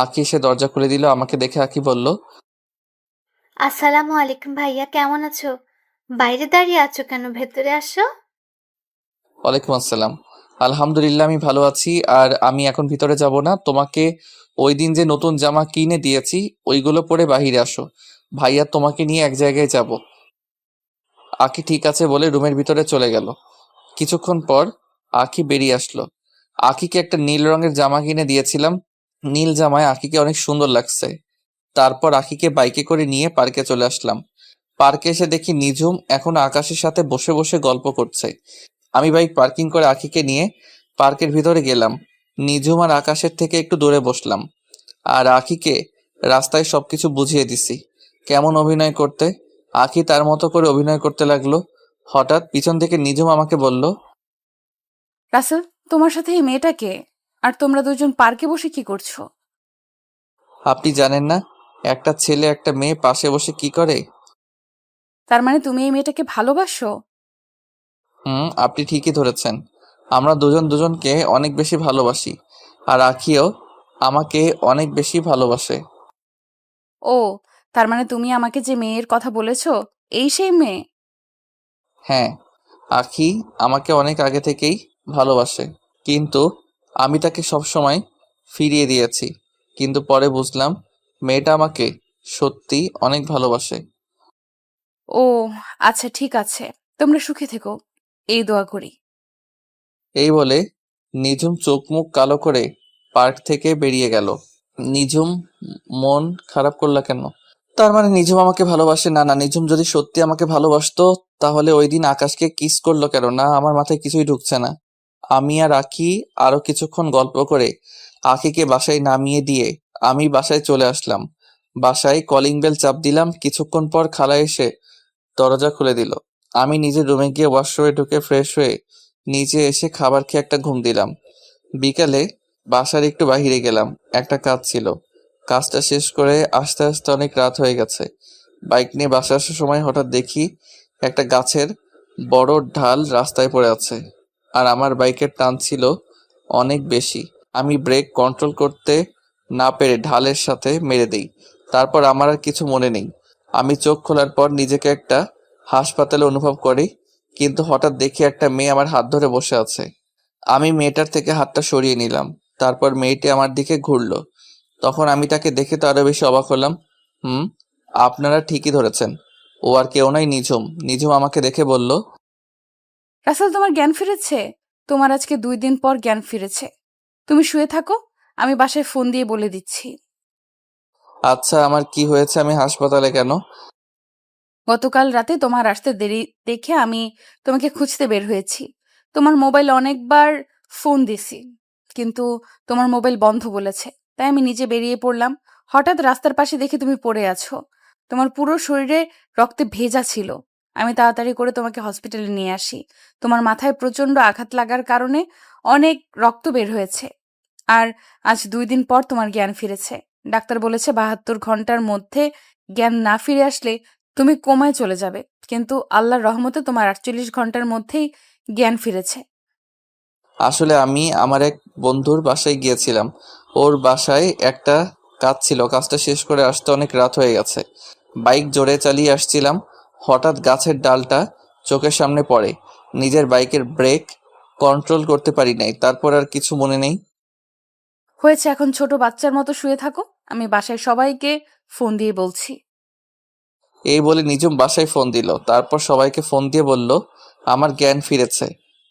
আখি এসে দরজা খুলে দিল। আমাকে দেখে আখি বলল, আসসালামু আলাইকুম ভাইয়া, কেমন আছো? বাইরে দাঁড়িয়ে আছো কেন? ভেতরে আসো। ওয়ালাইকুম আসসালাম। আলহামদুলিল্লাহ, আমি ভালো আছি। আর আমি এখন ভিতরে যাব না, তোমাকে ওই দিন যে নতুন জামা কিনে দিয়েছি ওইগুলো পরে বাহিরে আসো। ভাইয়া তোমাকে নিয়ে এক জায়গায় যাব। আখি ঠিক আছে বলে রুমের ভিতরে চলে গেল। কিছুক্ষণ পর আখি বেরিয়ে আসলো। আখিকে একটা নীল রঙের জামা কিনে দিয়েছিলাম। নীল জামায় আখিকে অনেক সুন্দর লাগছে। তারপর আখিকে বাইকে করে নিয়ে পার্কে চলে আসলাম। পার্কে এসে দেখি নিঝুম এখন আকাশের সাথে বসে বসে গল্প করছে। আমি বাইক পার্কিং করে আখিকে নিয়ে পার্কের ভিতরে গেলাম। নিঝুম আর আকাশের থেকে একটু দূরে বসলাম। আর আখিকে রাস্তায় সবকিছু বুঝিয়ে দিছি কেমন অভিনয় করতে। আখি তার মতো করে অভিনয় করতে লাগলো। হঠাৎ পিছন থেকে নিঝুম আমাকে বলল, রাসেল, তোমার সাথে এই মেয়েটা কে? আর তোমরা দুজন পার্কে বসে কি করছো? আপনি জানেন না একটা ছেলে একটা মেয়ে পাশে বসে কি করে? তার মানে তুমি এই মেয়েটাকে ভালোবাসো? আপনি ঠিকই ধরেছেন। আমরা দুজন দুজনকে অনেক বেশি ভালোবাসি। আর আখিও আমাকে অনেক বেশি ভালোবাসে। ও, তার মানে তুমি আমাকে যে মেয়ের কথা বলেছো, এই সেই মেয়ে? হ্যাঁ, আখি আমাকে অনেক আগে থেকেই ভালোবাসে, কিন্তু আমি তাকে সবসময় ফিরিয়ে দিয়েছি। কিন্তু পরে বুঝলাম মেয়েটা আমাকে সত্যি অনেক ভালোবাসে। ও আচ্ছা, ঠিক আছে, তোমরা সুখে থেকো, এই দোয়া করি। এই বলে নিঝুম চোখ মুখ কালো করে পার্ক থেকে বেরিয়ে গেল। নিঝুম মন খারাপ করলা কেন? তার মানে নিঝুম আমাকে ভালোবাসে না? না, নিঝুম যদি সত্যি আমাকে ভালোবাসতো তাহলে ওই দিন আকাশকে কিস করলো কেন? না, আমার মাথায় কিছুই ঢুকছে না। আমি আর আখি আরো কিছুক্ষণ গল্প করে আখিকে বাসায় নামিয়ে দিয়ে আমি বাসায় চলে আসলাম। বাসায় কলিং বেল চাপ দিলাম। কিছুক্ষণ পর খালা এসে দরজা খুলে দিল। আমি নিজের রুমে গিয়ে ওয়াশরুমে ঢুকে ফ্রেশ হয়ে নিচে এসে খাবার খেয়ে একটা ঘুম দিলাম। বিকালে বাসার একটু বাহিরে গেলাম, একটা কাজ ছিল। কাজটা শেষ করে আস্তে আস্তে অনেক রাত হয়ে গেছে। বাইক নিয়ে বাসা আসার সময় হঠাৎ দেখি একটা গাছের বড় ঢাল রাস্তায় পড়ে আছে, আর আমার বাইকের টান ছিল অনেক বেশি। আমি ব্রেক কন্ট্রোল করতে না পেরে ঢালের সাথে মেরে দেই। তারপর আমার আর কিছু মনে নেই। আমি চোখ খোলার পর নিজেকে একটা হাসপাতালে অনুভব করি, কিন্তু হঠাৎ দেখি একটা মেয়ে আমার হাত ধরে বসে আছে। আমি মেয়েটার থেকে হাতটা সরিয়ে নিলাম। তারপর মেয়েটি আমার দিকে ঘুরলো। তখন আমি তাকে দেখে তো আরো বেশি অবাক হলাম। হুম, আপনারা ঠিকই ধরেছেন, ও আর কেউ নয়, নিঝুম। নিঝুম আমাকে দেখে বলল, রাসেল, তোমার জ্ঞান ফিরেছে? তোমার আজকে 2 দিন পর জ্ঞান ফিরেছে। তুমি শুয়ে থাকো, আমি বাসায় ফোন দিয়ে বলে দিচ্ছি। আচ্ছা আমার কি হয়েছে, আমি হাসপাতালে কেন? গতকাল রাতে তোমার আসতে দেরি দেখে আমি তোমাকে খুঁজতে বের হয়েছি। তোমার মোবাইল অনেকবার ফোন দিছি, কিন্তু তোমার মোবাইল বন্ধ বলেছে। তাই আমি নিজে বেরিয়ে পড়লাম। হঠাৎ রাস্তার পাশে দেখি তুমি পড়ে আছো। তোমার পুরো শরীরে রক্তে ভেজা ছিল। আমি তাড়াতাড়ি করে তোমাকে হসপিটালে নিয়ে আসি। তোমার মাথায় প্রচন্ড আঘাত লাগার কারণে অনেক রক্ত বের হয়েছে। আর আজ 2 দিন পর তোমার জ্ঞান ফিরেছে। ডাক্তার বলেছে 72 ঘন্টার মধ্যে জ্ঞান না ফিরে আসলে তুমি কোমায় চলে যাবে, কিন্তু আল্লাহর রহমতে তোমার 48 ঘন্টার মধ্যেই জ্ঞান ফিরেছে। আসলে আমি আমার এক বন্ধুর বাসায় গিয়েছিলাম। ওর বাসায় একটা কাজ ছিল, কাজটা শেষ করে আসতে অনেক রাত হয়ে গেছে। বাইক জোরে চালিয়ে আসছিলাম, হঠাৎ গাছের ডালটা চোখের সামনে পড়ে। নিজের বাইকের ব্রেক কন্ট্রোল করতে পারি নাই, তারপর আর কিছু মনে নেই। হয়েছে, এখন ছোট বাচ্চার মতো শুয়ে থাকো, আমি বাসায় সবাইকে ফোন দিয়ে বলছি। এই বলে নিঝুম বাসায় ফোন দিল। তারপর সবাইকে ফোন দিয়ে বলল আমার জ্ঞান ফিরেছে।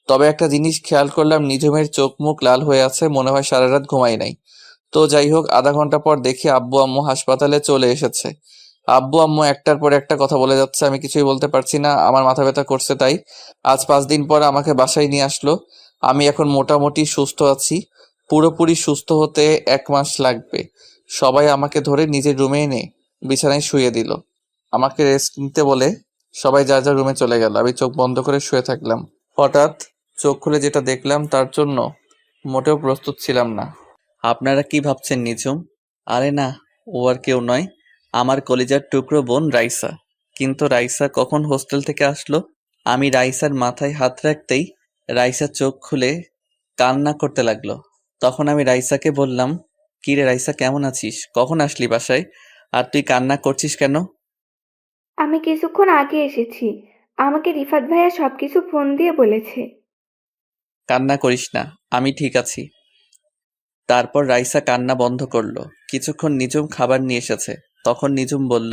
তবে একটা জিনিস খেয়াল করলাম, নিঝুমের চোখ মুখ লাল হয়ে আছে, মনে হয় সারা রাত ঘুমাই নাই। তো যাই হোক, আধা ঘন্টা পর দেখি আব্বু আম্মু হাসপাতালে চলে এসেছে। আব্বু আম্মু একটার পর একটা কথা বলে যাচ্ছে, আমি কিছুই বলতে পারছি না, আমার মাথা ব্যথা করছে। তাই আজ 5 দিন পর আমাকে বাসায় নিয়ে আসলো। আমি এখন মোটামুটি সুস্থ আছি। পুরোপুরি সুস্থ হতে 1 মাস লাগবে। সবাই আমাকে ধরে নিজের রুমে এনে বিছানায় শুয়ে দিল। আমাকে রেস্ট নিতে বলে সবাই যার যার রুমে চলে গেল। আমি চোখ বন্ধ করে শুয়ে থাকলাম। হঠাৎ চোখ খুলে যেটা দেখলাম তার জন্য মোটেও প্রস্তুত ছিলাম না। আপনারা কি ভাবছেন নিঝুম? আরে না, ও আর কেউ নয়, আমার কলিজার টুকরো বোন রাইসা। কিন্তু রাইসা কখন হোস্টেল থেকে আসলো? আমি রাইসার মাথায় হাত রাখতেই রাইসা চোখ খুলে কান্না করতে লাগলো। তখন আমি রাইসাকে বললাম, কি রে রাইসা, কেমন আছিস? কখন আসলি বাসায়? আর তুই কান্না করছিস কেন? আমি কিছুক্ষণ আগে এসেছি। আমাকে রিফাত ভাইয়া সবকিছু ফোন দিয়ে বলেছে। কান্না করিস না, আমি ঠিক আছি। তারপর রাইসা কান্না বন্ধ করলো। কিছুক্ষণ নিঝুম খাবার নিয়ে এসেছে। তখন নিঝুম বলল,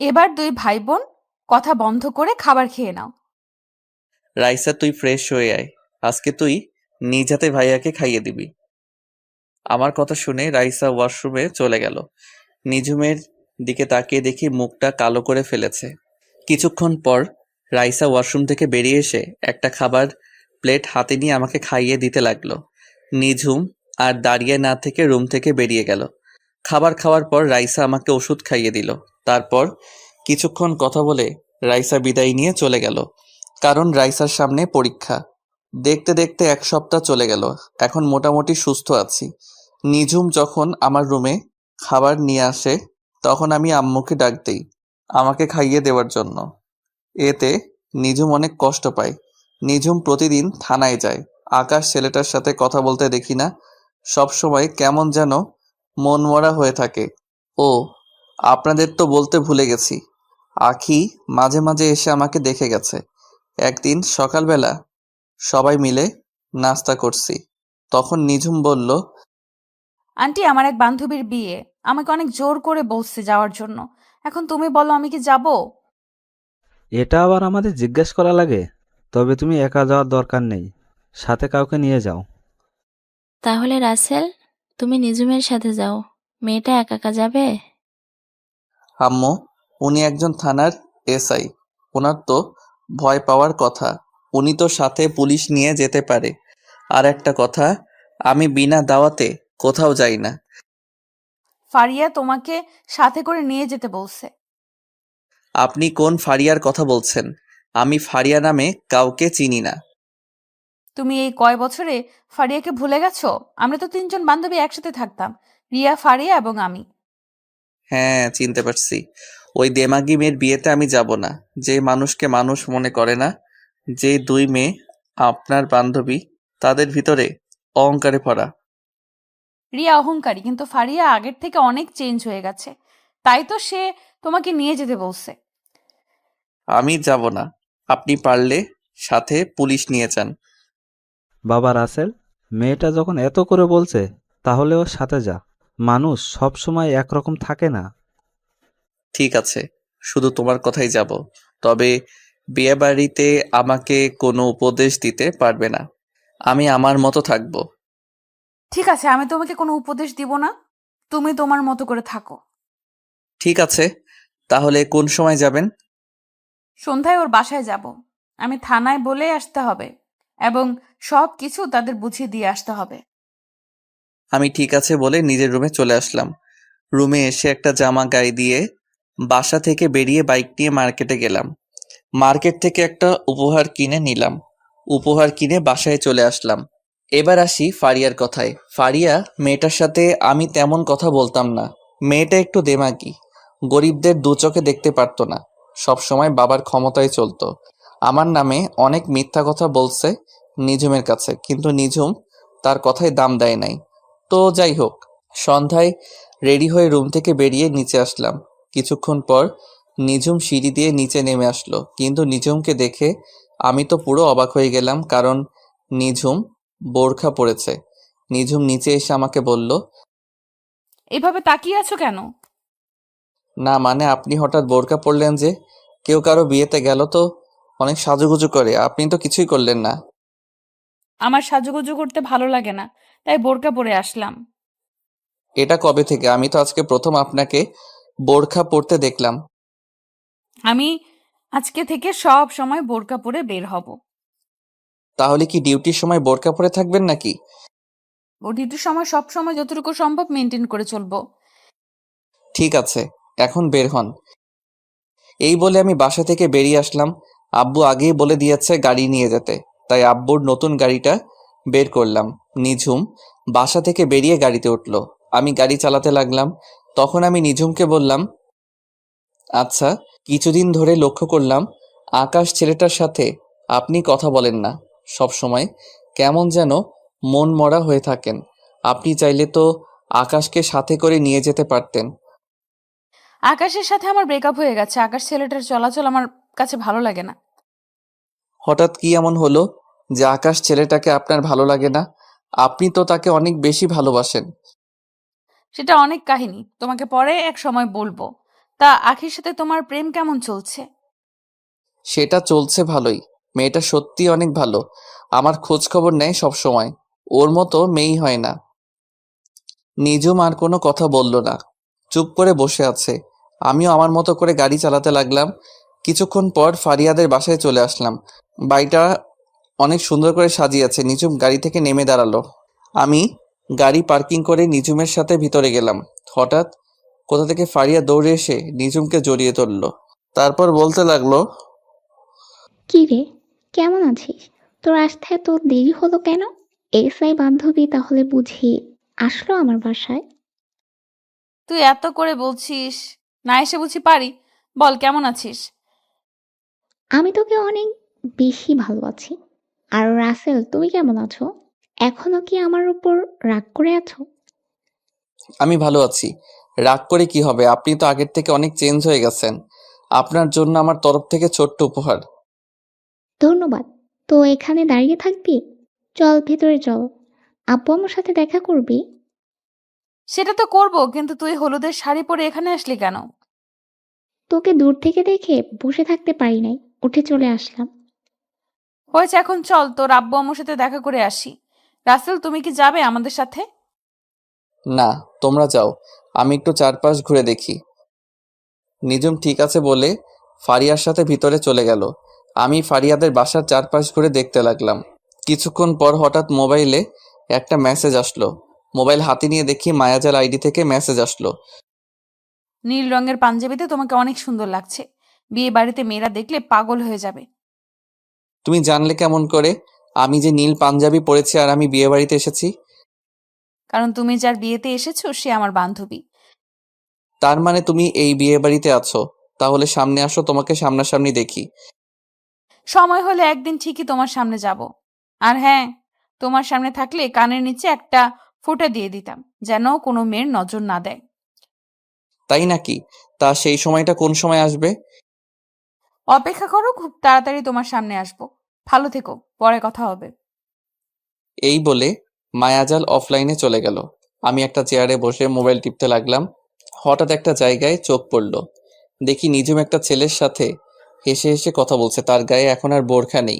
এবার 2 ভাই বোন কথা বন্ধ করে খাবার খেয়ে নাও। রাইসা তুই ফ্রেশ হয়ে আয়, আজকে তুই নিজ হাতে ভাইয়াকে খাইয়ে দিবি। আমার কথা শুনে রাইসা ওয়াশরুমে চলে গেল। নিঝুমের দিকে তাকিয়ে দেখি মুখটা কালো করে ফেলেছে। কিছুক্ষণ পর রাইসা ওয়াশরুম থেকে বেরিয়ে এসে একটা খাবার প্লেট হাতে নিয়ে আমাকে খাইয়ে দিতে লাগলো। নিঝুম আর দাঁড়িয়ে না থেকে রুম থেকে বেরিয়ে গেল। খাবার খাওয়ার পর রাইসা আমাকে ওষুধ খাইয়ে দিল। তারপর কিছুক্ষণ কথা বলে রাইসা বিদায় নিয়ে চলে গেল, কারণ রাইসার সামনে পরীক্ষা। দেখতে দেখতে 1 সপ্তাহ চলে গেল। এখন মোটামুটি সুস্থ আছি। নিঝুম যখন আমার রুমে খাবার নিয়ে আসে তখন আমি আম্মুকে ডাক দেই আমাকে খাইয়ে দেওয়ার জন্য। এতে নিঝুম অনেক কষ্ট পায়। নিঝুম প্রতিদিন থানায় যায়। আকাশ ছেলেটার সাথে কথা বলতে দেখি না, সব সময় কেমন যেন মনমরা হয়ে থাকে। ও, আপনাদের তো বলতে ভুলে গেছি, আখি মাঝে মাঝে এসে আমাকে দেখে গেছে। একদিন সকালবেলা সবাই মিলে নাস্তা করছি, তখন নিঝুম বলল, আন্টি, আমার এক বান্ধবীর বিয়ে, আমাকে অনেক জোর করে বলছে যাওয়ার জন্য। এখন তুমি বলো, আমি কি যাব? এটা আবার আমাদের জিজ্ঞেস করা লাগে? তবে তুমি একা যাওয়ার দরকার নেই, সাথে কাউকে নিয়ে যাও। তাহলে রাসেল, তুমি নিঝুমের সাথে যাও। মেয়েটা একা একা যাবে? আম্মু, উনি একজন থানার এসআই, ওনার তো ভয় পাওয়ার কথা। উনি তো সাথে পুলিশ নিয়ে যেতে পারে। আর একটা কথা, আমি বিনা দাওয়াতে কোথাও যাই না। ফারিয়া তোমাকে সাথে করে নিয়ে যেতে বলছে। আপনি কোন ফারিয়ার কথা বলছেন? আমি ফারিয়া নামে কাউকে চিনি না। তুমি এই কয় বছরে ফারিয়াকে ভুলে গেছো? আমরা তো 3জন বান্ধবী একসাথে থাকতাম, রিয়া, ফারিয়া এবং আমি। হ্যাঁ, চিনতে পারছি। ওই দেমাগি মেয়ের বিয়েতে আমি যাব না, যে মানুষকে মানুষ মনে করে না। যে দুই মেয়ে আপনার বান্ধবী, তাদের ভিতরে অহংকারে ভরা। রিয়া অহংকারী, কিন্তু ফারিয়া আগের থেকে অনেক চেঞ্জ হয়ে গেছে। তাই তো সে তোমাকে নিয়ে যেতে বলছে। আমি যাব না। আপনি পারলে সাথে পুলিশ নিয়ে যান। বাবা রাসেল, মেয়েটা যখন এত করে বলছে তাহলে ওর সাথে যা। মানুষ সব সময় একরকম থাকে না। ঠিক আছে, শুধু তোমার কথাই যাব। তবে বিয়েবাড়িতে আমাকে কোনো উপদেশ দিতে পারবে না। আমি আমার মতো থাকবো। ঠিক আছে, আমি তোমাকে কোনো উপদেশ দিব না, তুমি তোমার মতো করে থাকো। ঠিক আছে, তাহলে কোন সময় যাবেন? সন্ধ্যায় ওর বাসায় যাব। আমি থানায় বলে আসতে হবে এবং সব কিছু তাদের বুঝিয়ে দিয়ে আসতে হবে। আমি ঠিক আছে বলে নিজের রুমে চলে আসলাম। রুমে এসে একটা জামা গায়ে দিয়ে বাসা থেকে বেরিয়ে বাইক নিয়ে মার্কেটে গেলাম। মার্কেট থেকে একটা উপহার কিনে নিলাম। উপহার কিনে বাসায় চলে আসলাম। এবার আসি ফারিয়ার কথায়। ফারিয়া মেয়েটার সাথে আমি তেমন কথা বলতাম না। মেয়েটা একটু দেমাগী, গরিবদের দু চোখে দেখতে পারতো না, সব সময় বাবার ক্ষমতায় চলতো। আমার নামে অনেক মিথ্যা কথা বলছে নিঝুমের কাছে, কিন্তু নিঝুম তার কথায় দাম দেয় নাই। তো যাই হোক, সন্ধ্যায় রেডি হয়ে রুম থেকে বেরিয়ে নিচে আসলাম। কিছুক্ষণ পর নিঝুম সিঁড়ি দিয়ে নিচে নেমে আসলো, কিন্তু নিঝুমকে দেখে আমি তো পুরো অবাক হয়ে গেলাম, কারণ নিঝুম বোরখা পরেছে। নিঝুম নিচে এসে আমাকে বলল, এইভাবে তাকিয়ে আছো কেন? না মানে আপনি হঠাৎ বোরকা পরলেন যে? কেউ কারো বিয়েতে গেল তো অনেক সাজুগুজু করে, আপনি তো কিছুই করলেন না। আমার সাজুগুজু করতে ভালো লাগে না, তাই বোরকা পরে আসলাম। এটা কবে থেকে? আমি তো আজকে প্রথম আপনাকে বোরখা পরতে দেখলাম। আমি আজকে থেকে সব সময় বোরকা পরে বের হব। তাহলে কি ডিউটির সময় বোরকা পরে থাকবেন নাকি? ও ডিউটির সময় সব সময় যতটুকু সম্ভব মেনটেন করে চলবো। ঠিক আছে, এখন বের হন। এই বলে আমি বাসা থেকে বেরিয়ে আসলাম। আব্বু আগেই বলে দিয়েছে গাড়ি নিয়ে যেতে, তাই আব্বুর নতুন গাড়িটা বের করলাম। নিঝুম বাসা থেকে বেরিয়ে গাড়িতে উঠলো। আমি গাড়ি চালাতে লাগলাম। তখন আমি নিঝুমকে বললাম, আচ্ছা, কিছুদিন ধরে লক্ষ্য করলাম আকাশ ছেলেটার সাথে আপনি কথা বলেন না, সব সময় কেমন যেন মন মরা হয়ে থাকেন। আপনি চাইলে তো আকাশকে সাথে করে নিয়ে যেতে পারতেন। আকাশের সাথে আমার ব্রেকআপ হয়ে গেছে। আকাশ ছেলেটার চলাচল আমার কাছে ভালো লাগে না। হঠাৎ কি এমন হলো যে আকাশ ছেলেটাকে আপনার ভালো লাগে না? আপনি তো তাকে অনেক বেশি ভালোবাসেন। সেটা অনেক কাহিনী, তোমাকে পরে এক সময় বলবো। তা আখির সাথে তোমার প্রেম কেমন চলছে? সেটা চলছে ভালোই। মেয়েটা সত্যি অনেক ভালো, আমার খোঁজ খবর নেয় সব সময়। ওর মতো মেয়েই হয় না। নিঝুম আর কোনো কথা বলল না, চুপ করে বসে আছে। আমিও আমার মতো করে গাড়ি চালাতে লাগলাম। কিছুক্ষণ পর ফারিয়াদের বাসায় চলে আসলাম। বাড়িটা অনেক সুন্দর করে সাজিয়েছে। নিঝুম গাড়ি থেকে নেমে দাঁড়ালো। আমি গাড়ি পার্কিং করে নিঝুমের সাথে ভিতরে গেলাম। হঠাৎ কোথা থেকে ফারিয়া দৌড়ে এসে নিঝুমকে জড়িয়ে ধরল। তারপর বলতে লাগলো, কি রে, কেমন আছিস? তোর আসতে এত দেরি হলো কেন? এসআই বান্ধবী তাহলে বুঝি আসলো আমার বাসায়? তুই এত করে বলছিস, না এসে বুঝি পারি? বল কেমন আছিস? আমি তোকে অনেক বেশি ভালো আছি। আর রাসেল, তুমি কেমন আছো? এখনো কি আমার উপর রাগ করে আছো? আমি ভালো আছি। রাগ করে কি হবে? আপনি তো আগের থেকে অনেক চেঞ্জ হয়ে গেছেন। আপনার জন্য আমার তরফ থেকে ছোট্ট উপহার। ধন্যবাদ। তো এখানে দাঁড়িয়ে থাকবি? চল ভেতরে চল, আব্বু আমার সাথে দেখা করবি। সেটা তো করবো, কিন্তু তুই হলুদের শাড়ি পরে এখানে আসলি কেন? তোকে দূর থেকে দেখে বসে থাকতে পারি নাই, উঠে চলে আসলাম। হয়েছে, এখন চল তোর আব্বু আম্মুর সাথে দেখা করে আসি। রাসেল, তুমি কি যাবে আমাদের সাথে? না, তোমরা যাও, আমি একটু চারপাশ ঘুরে দেখি। নিঝুম ঠিক আছে বলে ফারিয়ার সাথে ভিতরে চলে গেল। আমি ফারিয়াদের বাসার চারপাশ ঘুরে দেখতে লাগলাম। কিছুক্ষণ পর হঠাৎ মোবাইলে একটা মেসেজ আসলো। মোবাইল হাতে নিয়ে দেখি মায়াজাল আইডি থেকে মেসেজ আসলো। নীল রঙের পাঞ্জাবিতে তোমাকে অনেক সুন্দর লাগছে। বিয়ে বাড়িতে মেয়েরা দেখলে পাগল হয়ে যাবে। তুমি জানলে কেমন করে? আমি যে নীল পাঞ্জাবি পরেছি আর আমি বিয়ে বাড়িতে এসেছি? কারণ তুমি যার বিয়েতে এসেছো সে আমার বান্ধবী। তার মানে তুমি এই বিয়ে বাড়িতে আছো? তাহলে সামনে আসো, তোমাকে সামনাসামনি দেখি। সময় হলে একদিন ঠিকই তোমার সামনে যাব। আর হ্যাঁ, তোমার সামনে থাকলে কানের নিচে একটা ফোঁটা দিয়ে দিতাম, যেন কোনো মেয়ের নজর না দেয়। তাই নাকি? তা সেই সময়টা কোন সময় আসবে? অপেক্ষা করো, খুব তাড়াতাড়ি তোমার সামনে আসবো। ভালো থেকো, পরে কথা হবে। এই বলে মায়াজাল অফলাইনে চলে গেল। আমি একটা চেয়ারে বসে মোবাইল টিপতে লাগলাম। হঠাৎ একটা জায়গায় চোখ পড়ল। দেখি নিজুম একটা ছেলের সাথে হেসে হেসে কথা বলছে। তার গায়ে এখন আর বোরখা নেই।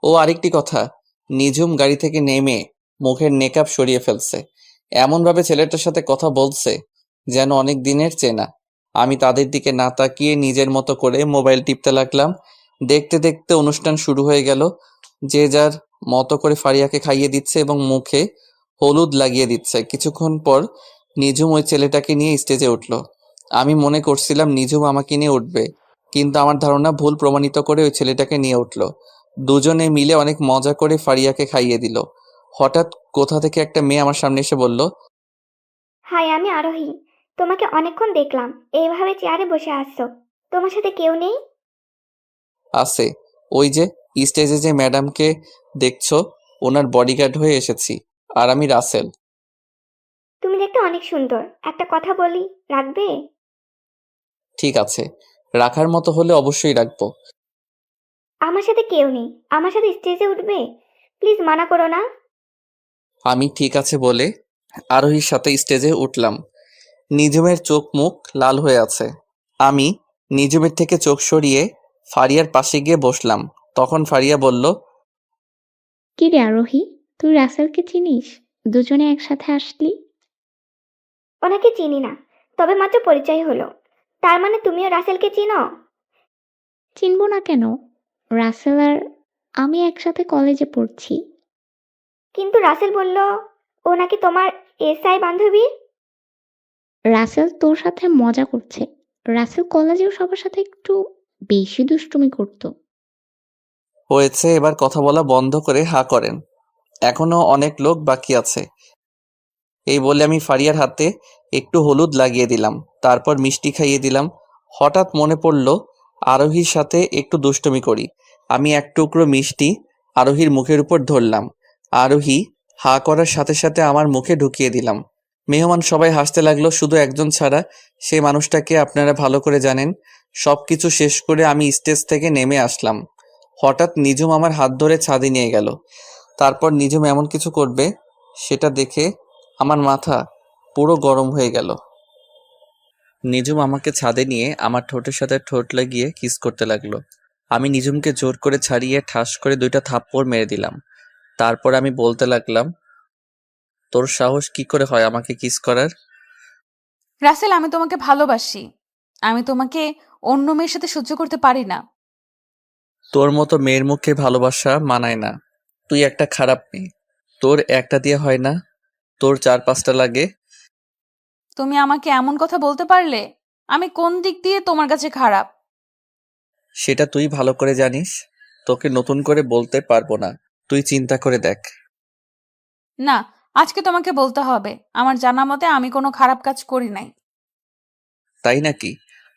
ও আরেকটি কথা, নিজুম গাড়ি থেকে নেমে মুখের নেকআপ সরিয়ে ফেলছে। এমনভাবে ছেলেটার সাথে কথা বলছে যেন অনেক দিনের চেনা। আমি তাদের দিকে না তাকিয়ে নিজের মতো করে মোবাইল টিপতে লাগলাম। দেখতে দেখতে অনুষ্ঠান শুরু হয়ে গেল। যে যার মতো করে ফারিয়াকে খাইয়ে দিচ্ছে এবং মুখে হলুদ লাগিয়ে দিচ্ছে। কিছুক্ষণ পর নিজুম ওই ছেলেটাকে নিয়ে স্টেজে উঠল। আমি মনে করছিলাম নিজুম আমাকে নিয়ে উঠবে, কিন্তু আমার ধারণা ভুল প্রমাণিত করে ওই ছেলেটাকে নিয়ে উঠল। দুজনে মিলে অনেক মজা করে ফারিয়াকে খাইয়ে দিল। হঠাৎ কোথা থেকে একটা মেয়ে আমার সামনে এসে বলল, হাই, আমি আরোহী। তোমাকে অনেকক্ষণ দেখলাম এইভাবে চেয়ারে বসে আসছো। তোমার সাথে কেউ নেই? আছে, ওই যে স্টেজে যে ম্যাডামকে দেখছো, ওনার বডিগার্ড হয়ে এসেছি। আর আমি রাসেল। তুমি দেখতে অনেক সুন্দর। একটা কথা বলি, রাখবে? ঠিক আছে, রাখার মতো হলে অবশ্যই রাখবো। আমার সাথে কেউ নেই, আমার সাথে স্টেজে উঠবে? প্লিজ মানা করো না। আমি ঠিক আছে বলে আরোহীর সাথে স্টেজে উঠলাম। নিজুমের চোখ মুখ লাল হয়ে আছে। আমি নিজুমের থেকে চোখ সরিয়ে ফারিয়ার পাশে গিয়ে বসলাম। তখন ফারিয়া বলল, কি রে আরোহী, তুই রাসেলকে চিনিস? দুজনে একসাথে আসলি। ওনাকে চিনি না, তবে মাত্র পরিচয় হলো। তার মানে তুমিও রাসেলকে চিনো? চিনবো না কেন? রাসেল আর আমি একসাথে কলেজে পড়ছি। কিন্তু রাসেল বলল ও নাকি তোমার এসআই বান্ধবী। রাসেল তোর সাথে মজা করছে। রাসেল কলেজেও সবার সাথে একটু বেশি দুষ্টুমি করতো। হয়েছে, এবার কথা বলা বন্ধ করে হা করেন। এখনো অনেক লোক বাকি আছে। এই বলে আমি ফারিয়ার হাতে একটু হলুদ লাগিয়ে দিলাম, তারপর মিষ্টি খাইয়ে দিলাম। হঠাৎ মনে পড়ল আরোহীর সাথে একটু দুষ্টুমি করি। আমি এক টুকরো মিষ্টি আরোহীর মুখের উপর ধরলাম। আরোহী হা করার সাথে সাথে আমার মুখে ঢুকিয়ে দিলাম। মেহমান সবাই হাসতে লাগলো, শুধু একজন ছাড়া। সেই মানুষটাকে আপনারা ভালো করে জানেন। সবকিছু শেষ করে আমি স্টেজ থেকে নেমে আসলাম। হঠাৎ নিজুম আমার হাত ধরে ছাদে নিয়ে গেল। তারপর নিজুম এমন কিছু করবে সেটা দেখে আমার মাথা পুরো গরম হয়ে গেল। নিজুম আমাকে ছাদে নিয়ে আমার ঠোঁটের সাথে ঠোঁট লাগিয়ে কিস করতে লাগলো। আমি নিজুমকে জোর করে ছাড়িয়ে ঠাস করে 2টা থাপ্পড় মেরে দিলাম। তারপর আমি বলতে লাগলাম, তোর সাহস কি করে হয় আমাকে কিস করার? রাসেল, আমি তোমাকে ভালোবাসি। আমি তোমাকে অন্য মেয়ের সাথে সহ্য করতে পারি না। তোর মতো মেয়ের মুখে ভালোবাসা মানায় না। তুই একটা খারাপ মেয়ে। তোর একটা দিয়ে হয় না, তোর 4-5টা লাগে। তুমি আমাকে এমন কথা বলতে পারলে? আমি কোন দিক দিয়ে তোমার কাছে খারাপ? সেটা তুই ভালো করে জানিস। তোকে নতুন করে বলতে পারবো না। তুই চিন্তা করে দেখ। না, আজকে তোমাকে বলতে হবে। আমার জানা মতে আমি কোনো খারাপ কাজ করি নাই। তাই নাকি?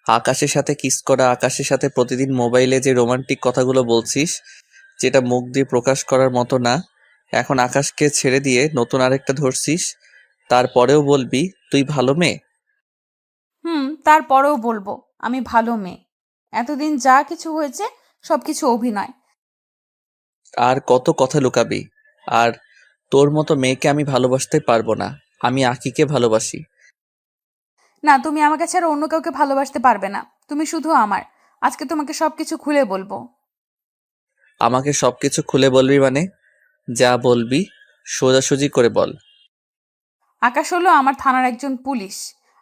আকাশের সাথে কিস করা, আকাশের সাথে প্রতিদিন মোবাইলে যে রোমান্টিক কথাগুলো বলছিস, যেটা মুখ দিয়ে প্রকাশ করার মতো না, এখন আকাশকে ছেড়ে দিয়ে নতুন আরেকটা ধরছিস, তারপরেও বলবি তুই ভালো মেয়ে? তারপরেও বলবো আমি ভালো মেয়ে। এতদিন যা কিছু হয়েছে সবকিছু অভিনয়। আর কত কথা লুকাবি? আর তোর মতো মেয়েকে আমি ভালোবাসতে পারবো না। আমি আকিকে ভালোবাসি। না, তুমি আমাকে ছাড়া অন্য কাউকে ভালোবাসতে পারবে না। তুমি শুধু আমার। আজকে তোমাকে সবকিছু খুলে বলবো। আমাকে সবকিছু খুলে বলবি মানে? যা বলবি সোজাসুজি করে বল। আকাশ হলো আমার থানার একজন পুলিশ।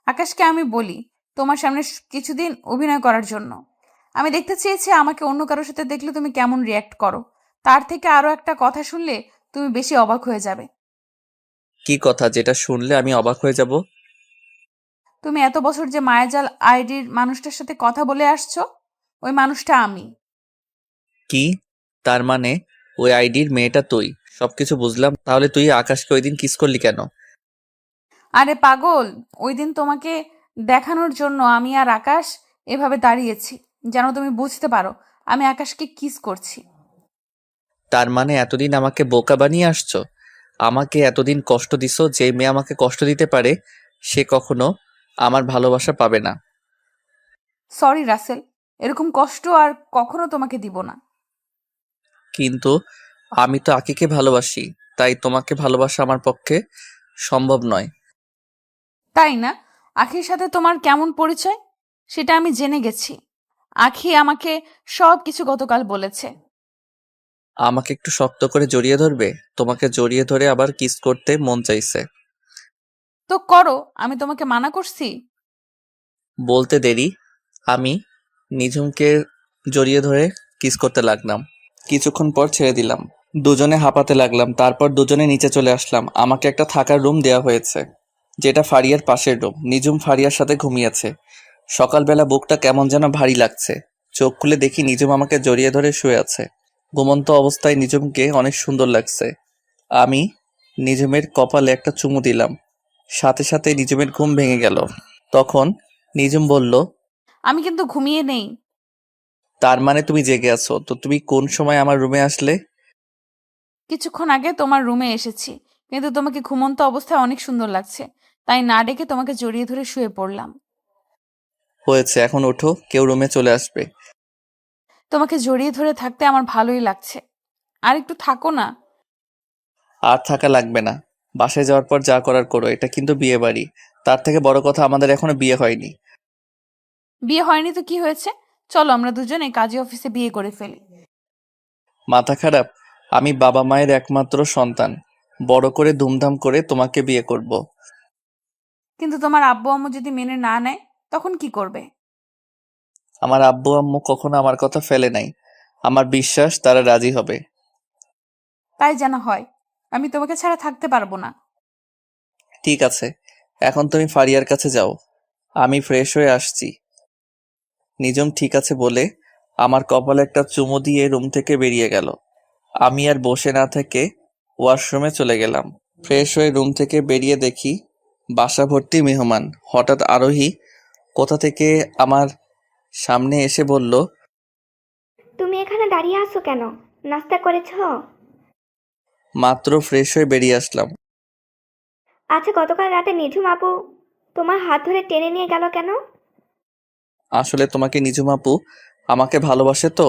আকাশকে আমি বলি তোমার সামনে কিছুদিন অভিনয় করার জন্য। আমি দেখতে চেয়েছি আমাকে অন্য কারোর সাথে দেখলে তুমি কেমন রিয়্যাক্ট করো। তার থেকে আরো একটা কথা শুনলে তুমি বেশি অবাক হয়ে যাবে। কি কথা যেটা শুনলে আমি অবাক হয়ে যাব? তুমি এত বছর যে মায়াজাল আইডির মানুষটার সাথে কথা বলে আসছো, ওই মানুষটা আমি। কি? তার মানে ওই আইডির মেয়েটা তুই। সবকিছু বুঝলাম, তাহলে তুই আকাশকে ওই দিন কিস করলি কেন? আরে পাগল, ওই দিন তোমাকে দেখানোর জন্য আমি আর আকাশ এভাবে দাঁড়িয়েছি, যেন তুমি বুঝতে পারো আমি আকাশকে কিস করছি। তার মানে এতদিন আমাকে বোকা বানিয়ে আসছো? আমাকে এতদিন কষ্ট দিছো, যে মেয়ে আমাকে কষ্ট দিতে পারে সে কখনো আমার ভালোবাসা পাবে না। সরি রাসেল, এরকম কষ্ট আর কখনো তোমাকে দিব না। কিন্তু আমি তো আকিকে ভালোবাসি, তাই তোমাকে ভালোবাসা আমার পক্ষে সম্ভব নয়। তাই না? আখির সাথে তোমার কেমন পরিচয় সেটা আমি জেনে গেছি। আখি আমাকে সব কিছু গতকাল বলেছে। আমাকে একটু শক্ত করে জড়িয়ে ধরবে? তোমাকে জড়িয়ে ধরে আবার কিস করতে মন চাইছে। তো করো, আমি তোমাকে মানা করছি? বলতে দেরি, আমি নিঝুমকে জড়িয়ে ধরে কিস করতে লাগলাম। কিছুক্ষণ পর ছেড়ে দিলাম। দুজনে হাঁপাতে লাগলাম, তারপর দুজনে নিচে চলে আসলাম। আমাকে একটা থাকার রুম দেওয়া হয়েছে, যেটা ফারিয়ার পাশের রুম। নিঝুম ফারিয়ার সাথে ঘুমিয়েছে। সকালবেলা বুকটা কেমন যেন ভারী লাগছে। চোখ খুলে দেখি নিঝুম আমাকে জড়িয়ে ধরে শুয়ে আছে। ঘুমন্ত অবস্থায় নিঝুমকে অনেক সুন্দর লাগছে। আমি নিঝুমের কপালে একটা চুমু দিলাম, সাথে সাথে নিঝুমের ঘুম ভেঙে গেল। তখন নিঝুম বলল, আমি কিন্তু ঘুমিয়ে নেই। তার মানে তুমি জেগে আছো? তো তুমি কোন সময় আমার রুমে আসলে? কিছুক্ষণ আগে তোমার রুমে এসেছি, কিন্তু তোমাকে ঘুমন্ত অবস্থায় অনেক সুন্দর লাগছে, তাই না ডেকে তোমাকে জড়িয়ে ধরে শুয়ে পড়লাম। হয়েছে, এখন ওঠো, কেউ রুমে চলে আসবে। তোমাকে জড়িয়ে ধরে থাকতে আমার ভালোই লাগছে, আর একটু থাকো না। আর থাকা লাগবে না, বাসায় যাওয়ার পর যা করার করো। এটা কিন্তু বিয়ে বাড়ি। তার থেকে বড় কথা, আমাদের এখনো বিয়ে হয়নি। বিয়ে হয়নি তো কি হয়েছে, চলো আমরা দুজনে কাজী অফিসে বিয়ে করে ফেলি। মাথা খারাপ? আমি বাবা মায়ের একমাত্র সন্তান, বড় করে ধুমধাম করে তোমাকে বিয়ে করব। কিন্তু তোমার আব্বু আম্মু যদি মেনে না নেয় তখন কি করবে? আমার আব্বু আম্মু কখনো আমার কথা ফেলে নাই, আমার বিশ্বাস তারা রাজি হবে। তাই যেন হয়, আমি তোমাকে ছাড়া থাকতে পারবো না। ঠিক আছে, এখন তুমি ফারিয়ার কাছে যাও, আমি ফ্রেশ হয়ে আসছি। নিঝুম ঠিক আছে বলে আমার কপালে একটা চুমু দিয়ে রুম থেকে বেরিয়ে গেল। আমি আর বসে না থেকে ওয়াশরুমে চলে গেলাম। ফ্রেশ হয়ে রুম থেকে বেরিয়ে দেখি বাসা ভর্তি মেহমান। হঠাৎ আরোহী কোথা থেকে আমার সামনে এসে বলল, তুমি এখানে দাঁড়িয়ে আছো কেন? নাস্তা করেছো? মাত্র ফ্রেশ হয়ে বেরিয়ে আসলাম। আচ্ছা, গতকাল রাতে নিঝুম আপু তোমার হাত ধরে টেনে নিয়ে গেল কেন? আসলে তোমাকে নিঝুম আপু আমাকে ভালোবাসে তো,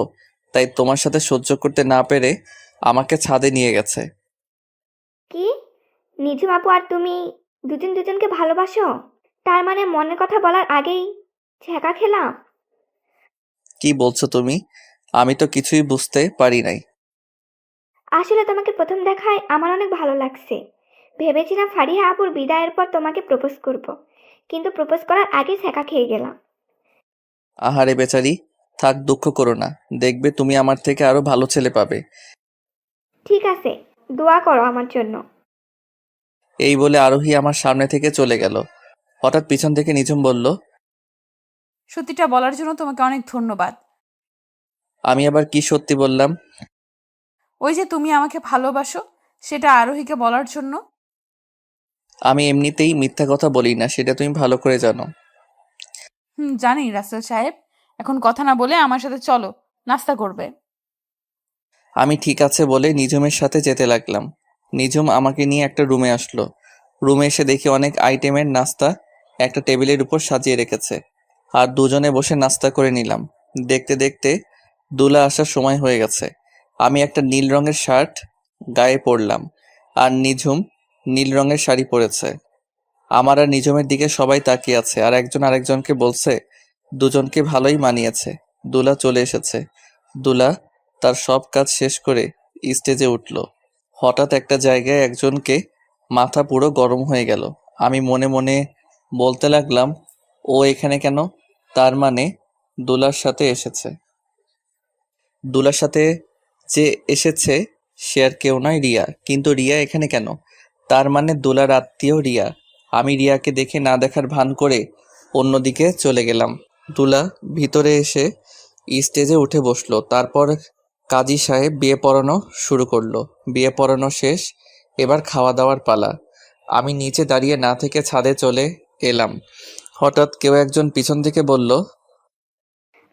তাই তোমার সাথে সহ্য করতে না পেরে আমাকে ছাদে নিয়ে গেছে। কি? নিঝুম আপু আর তুমি দুজন দুজনকে ভালোবাসো? তার মানে মনের কথা বলার আগেই ছ্যাঁকা খেলাম? কি বলছো তুমি? আমি তো কিছুই বুঝতে পারি নাই। আসলে তোমাকে প্রথম দেখায় আমার অনেক ভালো লাগছে। ভেবেছিলাম ফারিহা আপুর বিদায়ের পর তোমাকে প্রপোজ করব, কিন্তু প্রপোজ করার আগে ছ্যাঁকা খেয়ে গেলাম। আহারে বেচারি, থাক, দুঃখ করো না, দেখবে তুমি আমার থেকে আরো ভালো ছেলে পাবে। ঠিক আছে, দোয়া করো আমার জন্য। এই বলে আরোহী আমার সামনে থেকে চলে গেল। হঠাৎ পিছন থেকে নিঝুম বলল, সত্যিটা বলার জন্য তোমাকে অনেক ধন্যবাদ। আমি আবার কি সত্যি বললাম? ওই যে তুমি আমাকে ভালোবাসো, সেটা আরোহীকে বলার জন্য। আমি এমনিতেই মিথ্যা কথা বলি না, সেটা তুমি ভালো করে জানো। জানি রাসেল সাহেব, এখন কথা না বলে আমার সাথে চলো, নাস্তা করবে। আমি ঠিক আছে বলে নিঝুমের সাথে যেতে লাগলাম। নিঝুম আমাকে নিয়ে একটা রুমে আসলো। রুমে এসে দেখি অনেক আইটেমের নাস্তা একটা টেবিলের উপর সাজিয়ে রেখেছে, আর দুজনে বসে নাস্তা করে নিলাম। দেখতে দেখতে দুলা আসার সময় হয়ে গেছে। আমি একটা নীল রঙের শার্ট গায়ে পরলাম, আর নিঝুম নীল রঙের শাড়ি পরেছে। আমার আর নিঝুমের দিকে সবাই তাকিয়ে আছে, আর একজন আরেকজনকে বলছে দুজনকে ভালোই মানিয়েছে। দুলা চলে এসেছে। দুলা তার সব কাজ শেষ করে স্টেজে উঠল। হঠাৎ একটা জায়গায় একজনকে মাথা পুরো গরম হয়ে গেল। আমি মনে মনে বলতে লাগলাম, ও এখানে কেন? তার মানে দুলার সাথে এসেছে। দুলার সাথে যে এসেছে সে আর কেউ নয়, রিয়া। কিন্তু রিয়া এখানে কেন? তার মানে দুলার আত্মীয় রিয়া। আমি রিয়াকে দেখে না দেখার ভান করে অন্যদিকে চলে গেলাম। দুলা ভিতরে এসে স্টেজে উঠে বসলো। তারপর কাজী সাহেব বিয়ে পড়ানো শুরু করলো। বিয়ে পড়ানো শেষ, এবার খাওয়া দাওয়ার পালা। আমি নিচে দাঁড়িয়ে না থেকে ছাদে চলে এলাম। হঠাৎ কেউ একজন পিছন থেকে বলল,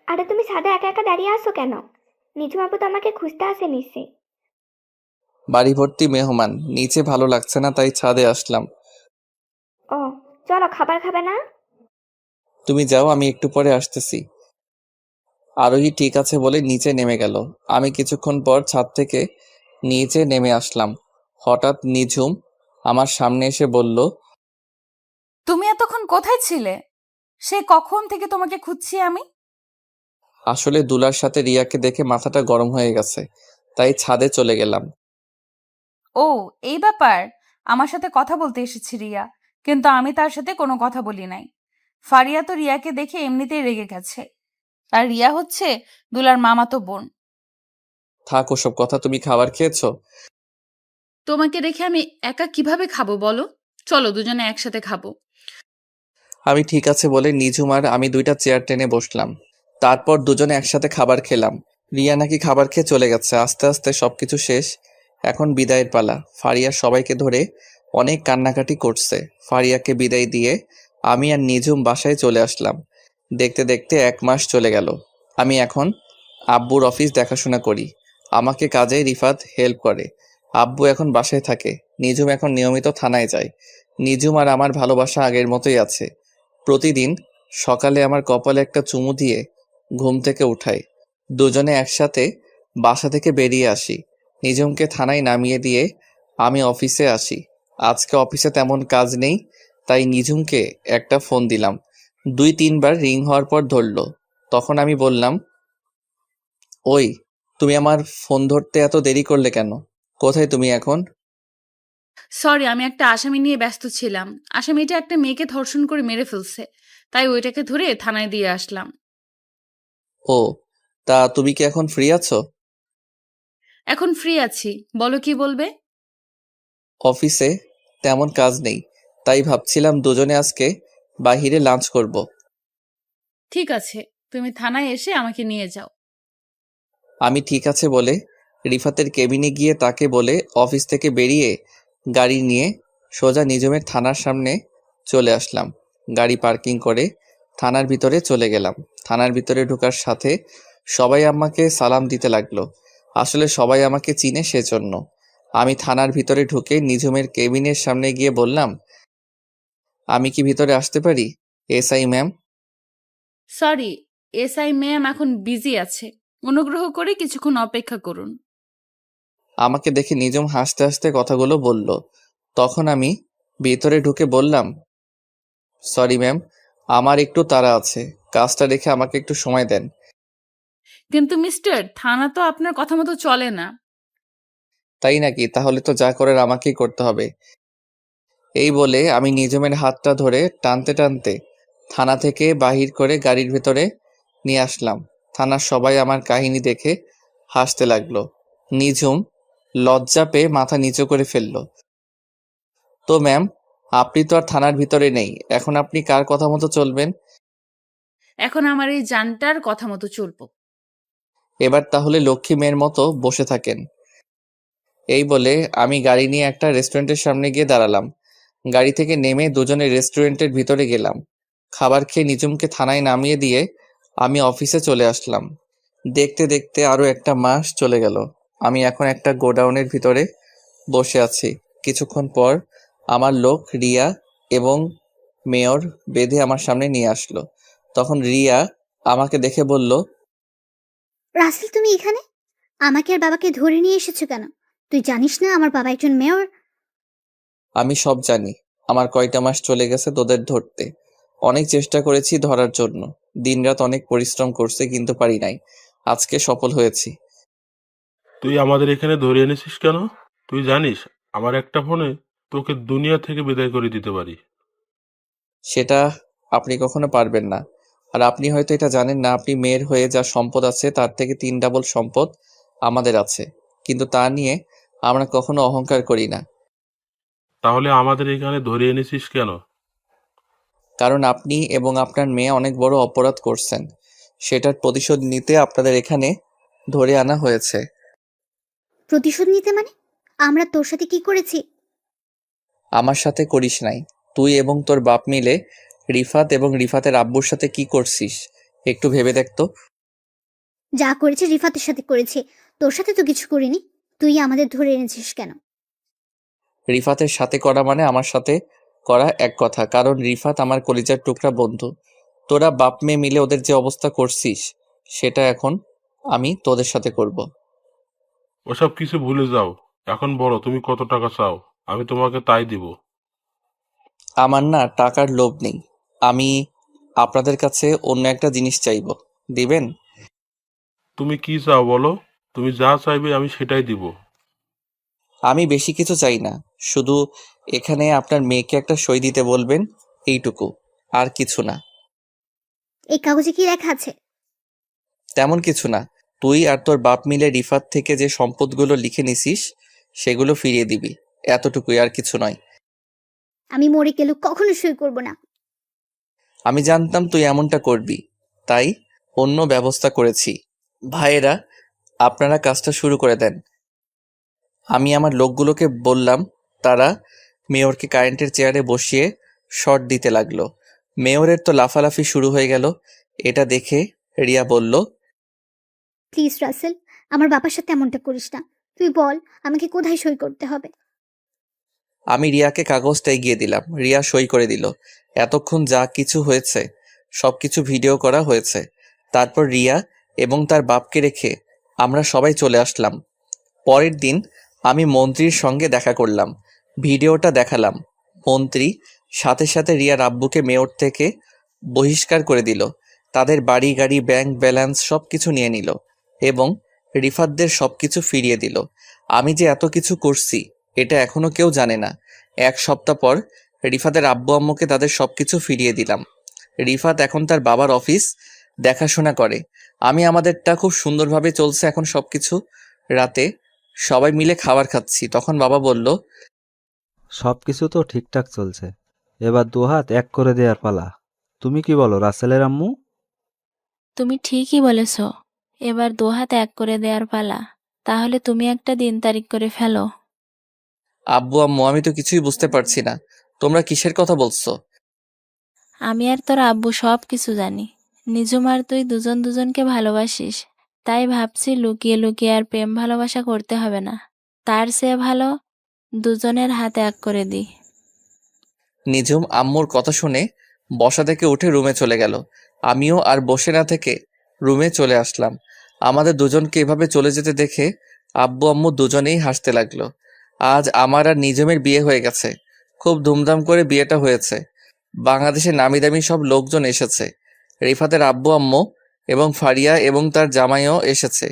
আরে তুমি ছাদে একা একা দাঁড়িয়ে আছো কেন? নিজু আপু তো আমাকে খুঁজতে আসে নিশ্চয়ই। বাড়ি ভর্তি মেহমান, নিচে ভালো লাগছে না তাই ছাদে আসলাম। ও, চলো খাবার খাবে না? তুমি যাও, আমি একটু পরে আসতেছি। আরোহী ঠিক আছে বলে নিচে নেমে গেল। আমি কিছুক্ষণ পর ছাদ থেকে নিচে নেমে আসলাম। হঠাৎ নিঝুম আমার সামনে এসে বলল, তুমি এতক্ষণ কোথায় ছিলে? সে কখন থেকে তোমাকে খুঁজছি আমি। আসলে দুলার সাথে রিয়াকে দেখে মাথাটা গরম হয়ে গেছে, তাই ছাদে চলে গেলাম। ও, এই ব্যাপার। আমার সাথে কথা বলতে এসেছি রিয়া, কিন্তু আমি তার সাথে কোনো কথা বলি নাই। ফারিয়া তো রিয়াকে দেখে এমনিতেই রেগে গেছে। আর রিয়া হচ্ছে দুলার মামাতো বোন। থাক ওসব কথা, তুমি খাবার খেয়েছো? তোমাকে রেখে আমি একা কিভাবে খাবো বলো? চলো দুজনে একসাথে খাবো। আমি ঠিক আছে বলে নিঝুম আর আমি দুইটা চেয়ার টেনে বসলাম। তারপর দুজনে একসাথে খাবার খেলাম। রিয়া নাকি খাবার খেয়ে চলে গেছে। আস্তে আস্তে সবকিছু শেষ, এখন বিদায়ের পালা। ফারিয়া সবাইকে ধরে অনেক কান্নাকাটি করছে। ফারিয়াকে বিদায় দিয়ে আমি আর নিঝুম বাসায় চলে আসলাম। দেখতে দেখতে 1 মাস চলে গেল। আমি এখন আব্বুর অফিস দেখাশোনা করি, আমাকে কাজে রিফাত হেল্প করে। আব্বু এখন বাসায় থাকে, নিঝুম এখন নিয়মিত থানায় যায়। নিঝুম আর আমার ভালোবাসা আগের মতোই আছে। প্রতিদিন সকালে আমার কপালে একটা চুমু দিয়ে ঘুম থেকে উঠাই। দুজনে একসাথে বাসা থেকে বেরিয়ে আসি। নিঝুমকে থানায় নামিয়ে দিয়ে আমি অফিসে আসি। আজকে অফিসে তেমন কাজ নেই, তাই নিঝুমকে একটা ফোন দিলাম। 2-3 বার রিং হওয়ার পর ধরলো। তখন আমি বললাম, ওই, তুমি আমার ফোন ধরতে এত দেরি করলে কেন? কোথায় তুমি এখন? সরি, আমি একটা আসামি নিয়ে ব্যস্ত ছিলাম। আসামিটা একটা মেয়েকে ধর্ষণ করে মেরে ফেলছে, তাই ওইটাকে ধরে থানায় দিয়ে আসলাম। ও, তা তুমি কি এখন ফ্রি আছো? এখন ফ্রি আছি, বলো কি বলবে। অফিসে তেমন কাজ নেই, তাই ভাবছিলাম দুজনে আজকে বাহিরে লাঞ্চ করব। ঠিক আছে, তুমি থানায় এসে আমাকে নিয়ে যাও। আমি ঠিক আছে বলে রিফাতের কেবিনে গিয়ে তাকে বলে অফিস থেকে বেরিয়ে গাড়ি নিয়ে সোজা নিঝুমের থানার সামনে চলে আসলাম। গাড়ি পার্কিং করে থানার ভিতরে চলে গেলাম। থানার ভিতরে ঢোকার সাথে সবাই আমাকে সালাম দিতে লাগলো। আসলে সবাই আমাকে চিনে সেজন্য। আমি থানার ভিতরে ঢুকে নিঝুমের কেবিনের সামনে গিয়ে বললাম, আমি কি ভিতরে আসতে পারি SI ma'am? Sorry, SI ma'am এখন বিজি আছে, অনুগ্রহ করে কিছুক্ষণ অপেক্ষা করুন। আমাকে দেখে নিঝুম হাসতে হাসতে কথাগুলো বলল। তখন আমি ভিতরে ঢুকে বললাম, সরি ম্যাম, আমার একটু তাড়া আছে, কাজটা রেখে আমাকে একটু সময় দেন। কিন্তু মিস্টার, থানা তো আপনার কথা মতো চলে না। তাই নাকি? তাহলে তো যা করার আমাকেই করতে হবে। এই বলে আমি নিঝুমের হাতটা ধরে টানতে টানতে থানা থেকে বাহির করে গাড়ির ভেতরে নিয়ে আসলাম। থানার সবাই আমার কাহিনী দেখে হাসতে লাগলো। নিঝুম লজ্জা পেয়ে মাথা নিচু করে ফেলল। তো ম্যাম, আপনি তো আর থানার ভিতরে নেই, এখন আপনি কার কথা মতো চলবেন? এখন আমার এই জানটার কথা মতো চলবো। এবার তাহলে লক্ষ্মী মেয়ের মতো বসে থাকেন। এই বলে আমি গাড়ি নিয়ে একটা রেস্টুরেন্টের সামনে গিয়ে দাঁড়ালাম। গাড়ি থেকে নেমে দুজনে রেস্টুরেন্টের ভিতরে গেলাম। খাবার খেয়ে নিঝুমকে থানায় নামিয়ে দিয়ে আমি অফিসে চলে আসলাম। দেখতে দেখতে আরো 1 মাস চলে গেল। আমি এখন একটা গোডাউনের ভিতরে বসে আছি। কিছুক্ষণ পর আমার লোক রিয়া এবং মেয়র বেঁধে আমার সামনে নিয়ে আসলো। তখন রিয়া আমাকে দেখে বলল, রাসেল, তুমি এখানে? আমাকে আর বাবাকে ধরে নিয়ে এসেছো কেন? তুই জানিস না আমার বাবা একজন মেয়র? আমি সব জানি। আমার কয়টা মাস চলে গেছে তোদের ধরতে। অনেক চেষ্টা করেছি ধরার জন্য, দিনরাত অনেক পরিশ্রম করছে, কিন্তু পারি নাই। আজকে সফল হয়েছি। তুই আমাদের এখানে ধরে এনেছিস কেন? তুই জানিস আমার একটা ফোনে তোকে দুনিয়া থেকে বিদায় করে দিতে পারি। সেটা আপনি কখনো পারবেন না। আর আপনি হয়তো এটা জানেন না, আপনি মেয়ের হয়ে যা সম্পদ আছে তার থেকে 3 ডাবল সম্পদ আমাদের আছে, কিন্তু তা নিয়ে আমরা কখনো অহংকার করি না। তাহলে আমাদের এখানে ধরে এনেছিস কেন? কারণ আপনি এবং আপনার মেয়ে অনেক বড় অপরাধ করছেন, সেটার প্রতিশোধ নিতে আপনাদের এখানে ধরে আনা হয়েছে। প্রতিশোধ নিতে মানে? আমরা তোর সাথে কি করেছি? আমার সাথে করিস নাই। তুই এবং তোর বাপ মিলে রিফাত এবং রিফাতের আব্বুর সাথে কি করছিস একটু ভেবে দেখ তো। যা করেছে রিফাতের সাথে করেছে, তোর সাথে তো কিছু করিনি। তুই আমাদের ধরে এনেছিস কেন? রিফাতের সাথে করা মানে আমার সাথে করা এক কথা, কারণ রিফাত আমার কলিজার টুকরা বন্ধু। তোরা বাপ মেয়ে মিলে ওদের যে অবস্থা করছিস সেটা এখন আমি তোদের সাথে করব। ওসব কিছু ভুলে যাও। এখন বলো তুমি কত টাকা চাও, আমি তোমাকে তাই দিব। আমার না টাকার লোভ নেই। আমি আপনাদের কাছে অন্য একটা জিনিস চাইব, দিবেন? তুমি কি চাও বলো, তুমি যা চাইবে আমি সেটাই দিব। আমি বেশি কিছু চাই না, শুধু এখানে আপনার মেয়েকে একটা সই দিতে বলবেন, এইটুকু, আর কিছু না। এই কাগজে কি লেখা আছে? তেমন কিছু না। তুই আর তোর বাপ মিলে রিফাত থেকে যে সম্পদগুলো লিখে নিছিস সেগুলো ফিরিয়ে দিবি, এতটুকুই, আর কিছু নয়। আমি মরে গেলেও কখনো সই করব না। আমি জানতাম তুই এমনটা করবি, তাই অন্য ব্যবস্থা করেছি। ভাইয়েরা, আপনারা কাজটা শুরু করে দেন। আমি আমার লোকগুলোকে বললাম, তারা মেয়রকে কারেন্টের চেয়ারে বসিয়ে শট দিতে লাগলো। মেয়রের তো লাফালাফি শুরু হয়ে গেল। এটা দেখে রিয়া বলল, প্লিজ রাসেল, আমার বাবার সাথে এমনটা করিস না। তুই বল আমাকে কোথায় সই করতে হবে। আমি রিয়াকে কাগজটা এগিয়ে দিলাম। রিয়া সই করে দিল। এতক্ষণ যা কিছু হয়েছে সবকিছু ভিডিও করা হয়েছে। তারপর রিয়া এবং তার বাপকে রেখে আমরা সবাই চলে আসলাম। পরের দিন আমি মন্ত্রীর সঙ্গে দেখা করলাম, ভিডিওটা দেখালাম। মন্ত্রী সাথে সাথে রিয়ার আব্বুকে মেয়র থেকে বহিষ্কার করে দিল। তাদের বাড়ি গাড়ি ব্যাংক ব্যালেন্স সবকিছু নিয়ে নিল এবং রিফাতদের সবকিছু ফিরিয়ে দিল। আমি যে এত কিছু করছি এটা এখনো কেউ জানে না। এক সপ্তাহ পর রিফাতের আব্বু আম্মুকে তাদের সবকিছু ফিরিয়ে দিলাম। রিফাত এখন তার বাবার অফিস দেখাশোনা করে। আমি আমাদেরটা খুব সুন্দরভাবে চলছে এখন সবকিছু। রাতে সবাই মিলে খাবার খাচ্ছি, তখন বাবা বলল, সবকিছু তো ঠিকঠাক চলছে, এবার দুহাত এক করে দেওয়ার পালা। তুমি কি বলো রাসেলের আম্মু? তুমি ঠিকই বলেছ, এবার দুহাত এক করে দেওয়ার পালা। তাহলে তুমি একটা দিন তারিখ করে ফেলো। আব্বু আম্মু, আমি তো কিছুই বুঝতে পারছি না, তোমরা কিসের কথা বলছো? আমি আর তোর আব্বু সব কিছু জানি। নিজুম আর তুই দুজন দুজনকে ভালোবাসিস, তাই ভাবছি লুকিয়ে লুকিয়ে আর প্রেম ভালোবাসা করতে হবে না। তার চেয়ে ভালো দুজনের হাত এক করে দিই। নিজুম আম্মুর কথা শুনে বসা থেকে উঠে রুমে চলে গেল। আমিও আর বসে না থেকে রুমে চলে আসলাম। আমাদের দুজনকে এভাবে চলে যেতে দেখে আব্বু আম্মু দুজনেই হাসতে লাগলো। আজ আমার আর নিজুমের বিয়ে হয়ে গেছে। খুব ধুমধাম করে বিয়েটা হয়েছে। বাংলাদেশের নামি দামি সব লোকজন এসেছে। রিফাতের আব্বু আম্মু এবং ফারিয়া এবং তার জামাইও এসেছে।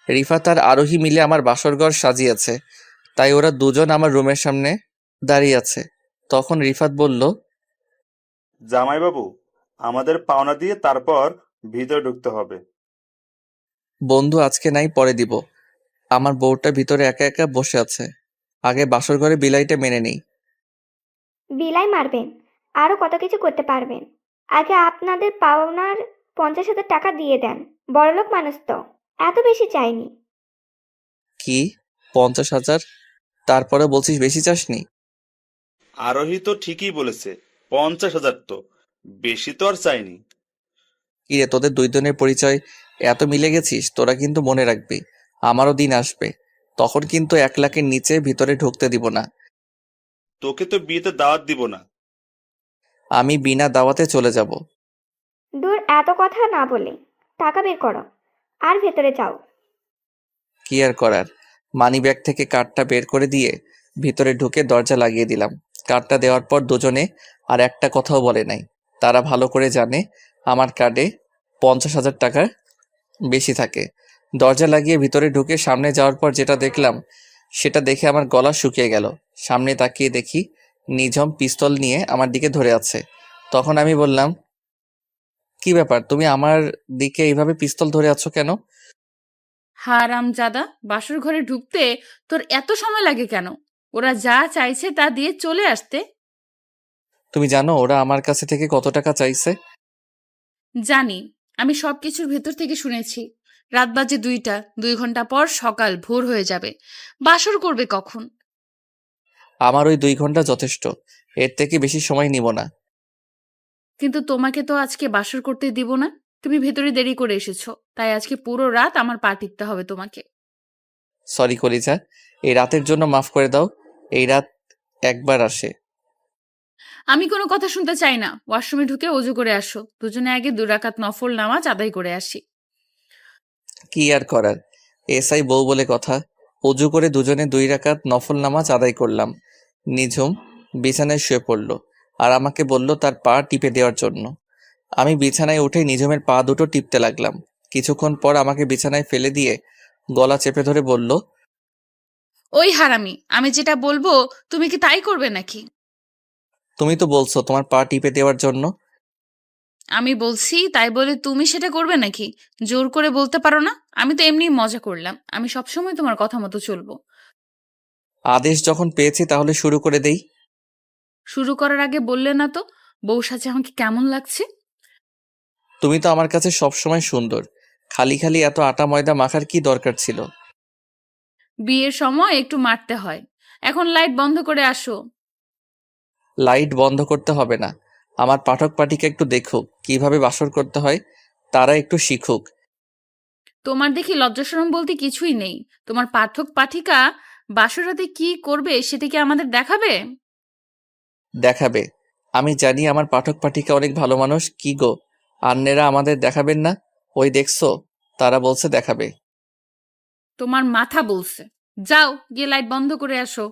রিফাত আর আরোহী মিলে আমার বাসরঘর সাজিয়েছে, তাই ওরা দুজন আমার রুমের সামনে দাঁড়িয়ে আছে। তখন রিফাত বলল, জামাইবাবু, আমাদের পাওনা দিয়ে তারপর ভিতরে ঢুকতে হবে। বন্ধু আজকে নাই, পরে দিব। আমার বউটা ভিতরে একা একা বসে আছে, আগে বাসর ঘরে বিলাইটা মেনে নেই। বিলাই মারবেন, আরো কত কিছু করতে পারবেন। আগে আপনাদের পাওনার 50,000 টাকা দিয়ে দেন। বড়লোক মানুষ তো, এত বেশি চাইনি। কি 50,000? তারপরে বলছিস বেশি চাসনি? আরোহী তো ঠিকই বলেছে, 50,000 তো বেশি তো আর চাইনি। কিরে, তোদের দুই জনের পরিচয় এত মিলে গেছিস, তোরা কিন্তু মনে রাখবি আমারও দিন আসবে, তখন কিন্তু 1 লাখের নিচে ভিতরে ঢুকতে দিব না। তোকে তো বিয়েতে দাওয়াত দিব না। আমি বিনা দাওয়াতে চলে যাব। দূর, এত কথা না বলে টাকা বের করো আর ভেতরে যাও। কি আর করার, মানি ব্যাগ থেকে কার্ডটা বের করে দিয়ে ভিতরে ঢুকে দরজা লাগিয়ে দিলাম। কার্ডটা দেওয়ার পর দুজনে আর একটা কথাও বলে নাই। তারা ভালো করে জানে আমার কার্ডে 50,000 টাকা বেশি থাকে। দরজা লাগিয়ে ভিতরে ঢুকে সামনে যাওয়ার পর যেটা দেখলাম সেটা দেখে আমার গলা শুকিয়ে গেল। সামনে তাকিয়ে দেখি নিঝুম পিস্তল নিয়ে আমার দিকে ধরে আছে। তখন আমি বললাম, কি ব্যাপার, তুমি আমার দিকে এইভাবে পিস্তল ধরে আছো কেন? হারামজাদা, বাসর ঘরে ঢুকতে তোর এত সময় লাগে কেন? ওরা যা চাইছে তা দিয়ে চলে আসতে। তুমি জানো ওরা আমার কাছে থেকে কত টাকা চাইছে? জানি, আমি সবকিছুর ভেতর থেকে শুনেছি। রাত বাজে 2টা, 2 ঘন্টা পর সকাল ভোর হয়ে যাবে। বাসর করবে কখন? আমার ওই 2 ঘন্টা যথেষ্ট, এর থেকে বেশি সময় নিব না। কিন্তু তোমাকে তো আজকে বাসর করতে দিব না। তুমি ভেতরে দেরি করে এসেছো, তাই আজকে পুরো রাত আমার পা টিপতে হবে তোমাকে। সরি কলিজা, এই রাতের জন্য মাফ করে দাও। এই রাত একবার আসে। আমি কোনো কথা শুনতে চাই না। ওয়াশরুমে ঢুকে অজু করে আসো, দুজনে আগে 2 রাকাত নফল নামাজ আদায় করে আসি। কি আর করার, এসআই বউ বলে কথা। অজু করে দুজনে 2 রাকাত নফল নামাজ আদায় করলাম। নিঝুম বিছানায় শুয়ে পড়ল আর আমাকে বলল তার পা টিপে দেওয়ার জন্য। আমি বিছানায় উঠে নিঝুমের পা দুটো টিপতে লাগলাম। কিছুক্ষণ পর আমাকে বিছানায় ফেলে দিয়ে গলা চেপে ধরে বলল, ওই হারামি, আমি যেটা বলবো তুমি কি তাই করবে নাকি? তুমি তো বলছো তোমার পা টিপে দেওয়ার জন্য। আমি বলছি তাই বলে তুমি সেটা করবে নাকি? জোর করে বলতে পারো না? আমি তো এমনি মজা করলাম। আমি সবসময় তোমার কথা মতো চলবো। আদেশ যখন পেয়েছি তাহলে শুরু করে দেই। শুরু করার আগে বললে না তো বউ সাজে আমাকে কেমন লাগছে? তুমি তো আমার কাছে সবসময় সুন্দর, খালি খালি এত আটা ময়দা মাখার কি দরকার ছিল? বিয়ের সময় একটু মারতে হয়। এখন লাইট বন্ধ করে আসো। লাইট বন্ধ করতে হবে না, আমার পাঠক পাঠিকা একটু দেখুক কিভাবে বাসর করতে হয়, তারা একটু শিখুক। তোমার দেখি লজ্জাশরম বলতে কিছুই নেই। তোমার পাঠক পাঠিকা বাসরাতে কি করবে সেটা কি আমাদের দেখাবে? দেখাবে। আমি জানি আমার পাঠক পাঠিকা অনেক ভালো মানুষ। কি গো, আন্নেরা আমাদের দেখাবেন না? ওই দেখছো, তারা বলছে দেখাবে। তোমার মাথা বলছে। যাও গিয়ে লাইট বন্ধ করে আসো।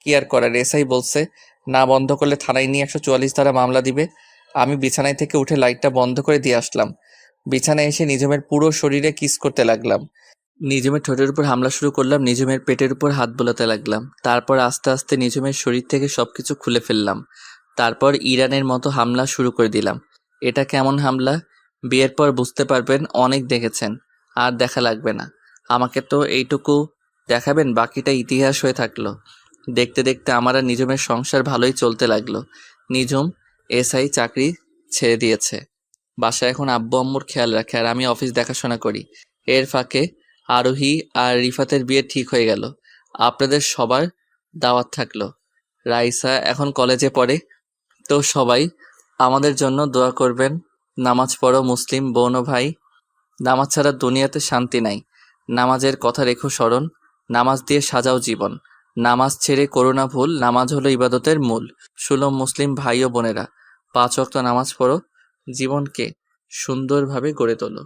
কি আর করার, এসআই বলছে না বন্ধ করলে থানায় নিয়ে 144 ধারা মামলা দিবে। আমি বিছানায় থেকে উঠে লাইটটা বন্ধ করে দিয়ে আসলাম। বিছানায় এসে নিঝুমের পুরো শরীরে কিস করতে লাগলাম। নিঝুমের ঠোঁটের উপর হামলা শুরু করলাম, নিঝুমের পেটের উপর হাত বোলাতে লাগলাম। তারপর আস্তে আস্তে নিঝুমের শরীর থেকে সবকিছু খুলে ফেললাম। তারপর ইরানের মতো হামলা শুরু করে দিলাম। এটা কেমন হামলা? বিয়ের পর বুঝতে পারবেন, অনেক দেখেছেন, আর দেখা লাগবে না। আমাকে তো এইটুকু দেখাবেন, বাকিটা ইতিহাস হয়ে থাকলো। দেখতে দেখতে আমার আর নিঝুমের সংসার ভালোই চলতে লাগলো। নিঝুম এসআই চাকরি ছেড়ে দিয়েছে, বাসায় এখন আব্বু আম্মুর খেয়াল রাখে আর আমি অফিস দেখাশোনা করি। এর ফাঁকে আরোহী আর রিফাতের বিয়ে ঠিক হয়ে গেল। আপনাদের সবার দাওয়াত থাকলো। রাইসা এখন কলেজে পড়ে, তো সবাই আমাদের জন্য দোয়া করবেন। নামাজ পড়ো মুসলিম বোন ও ভাই, নামাজ ছাড়া দুনিয়াতে শান্তি নাই। নামাজের কথা রেখো স্মরণ, নামাজ দিয়ে সাজাও জীবন। নামাজ ছেড়ে করো না ভুল, নামাজ হলো ইবাদতের মূল। সুলম মুসলিম ভাই ও বোনেরা, 5 ওয়াক্ত নামাজ পড়ো, জীবনকে সুন্দরভাবে গড়ে তোলো।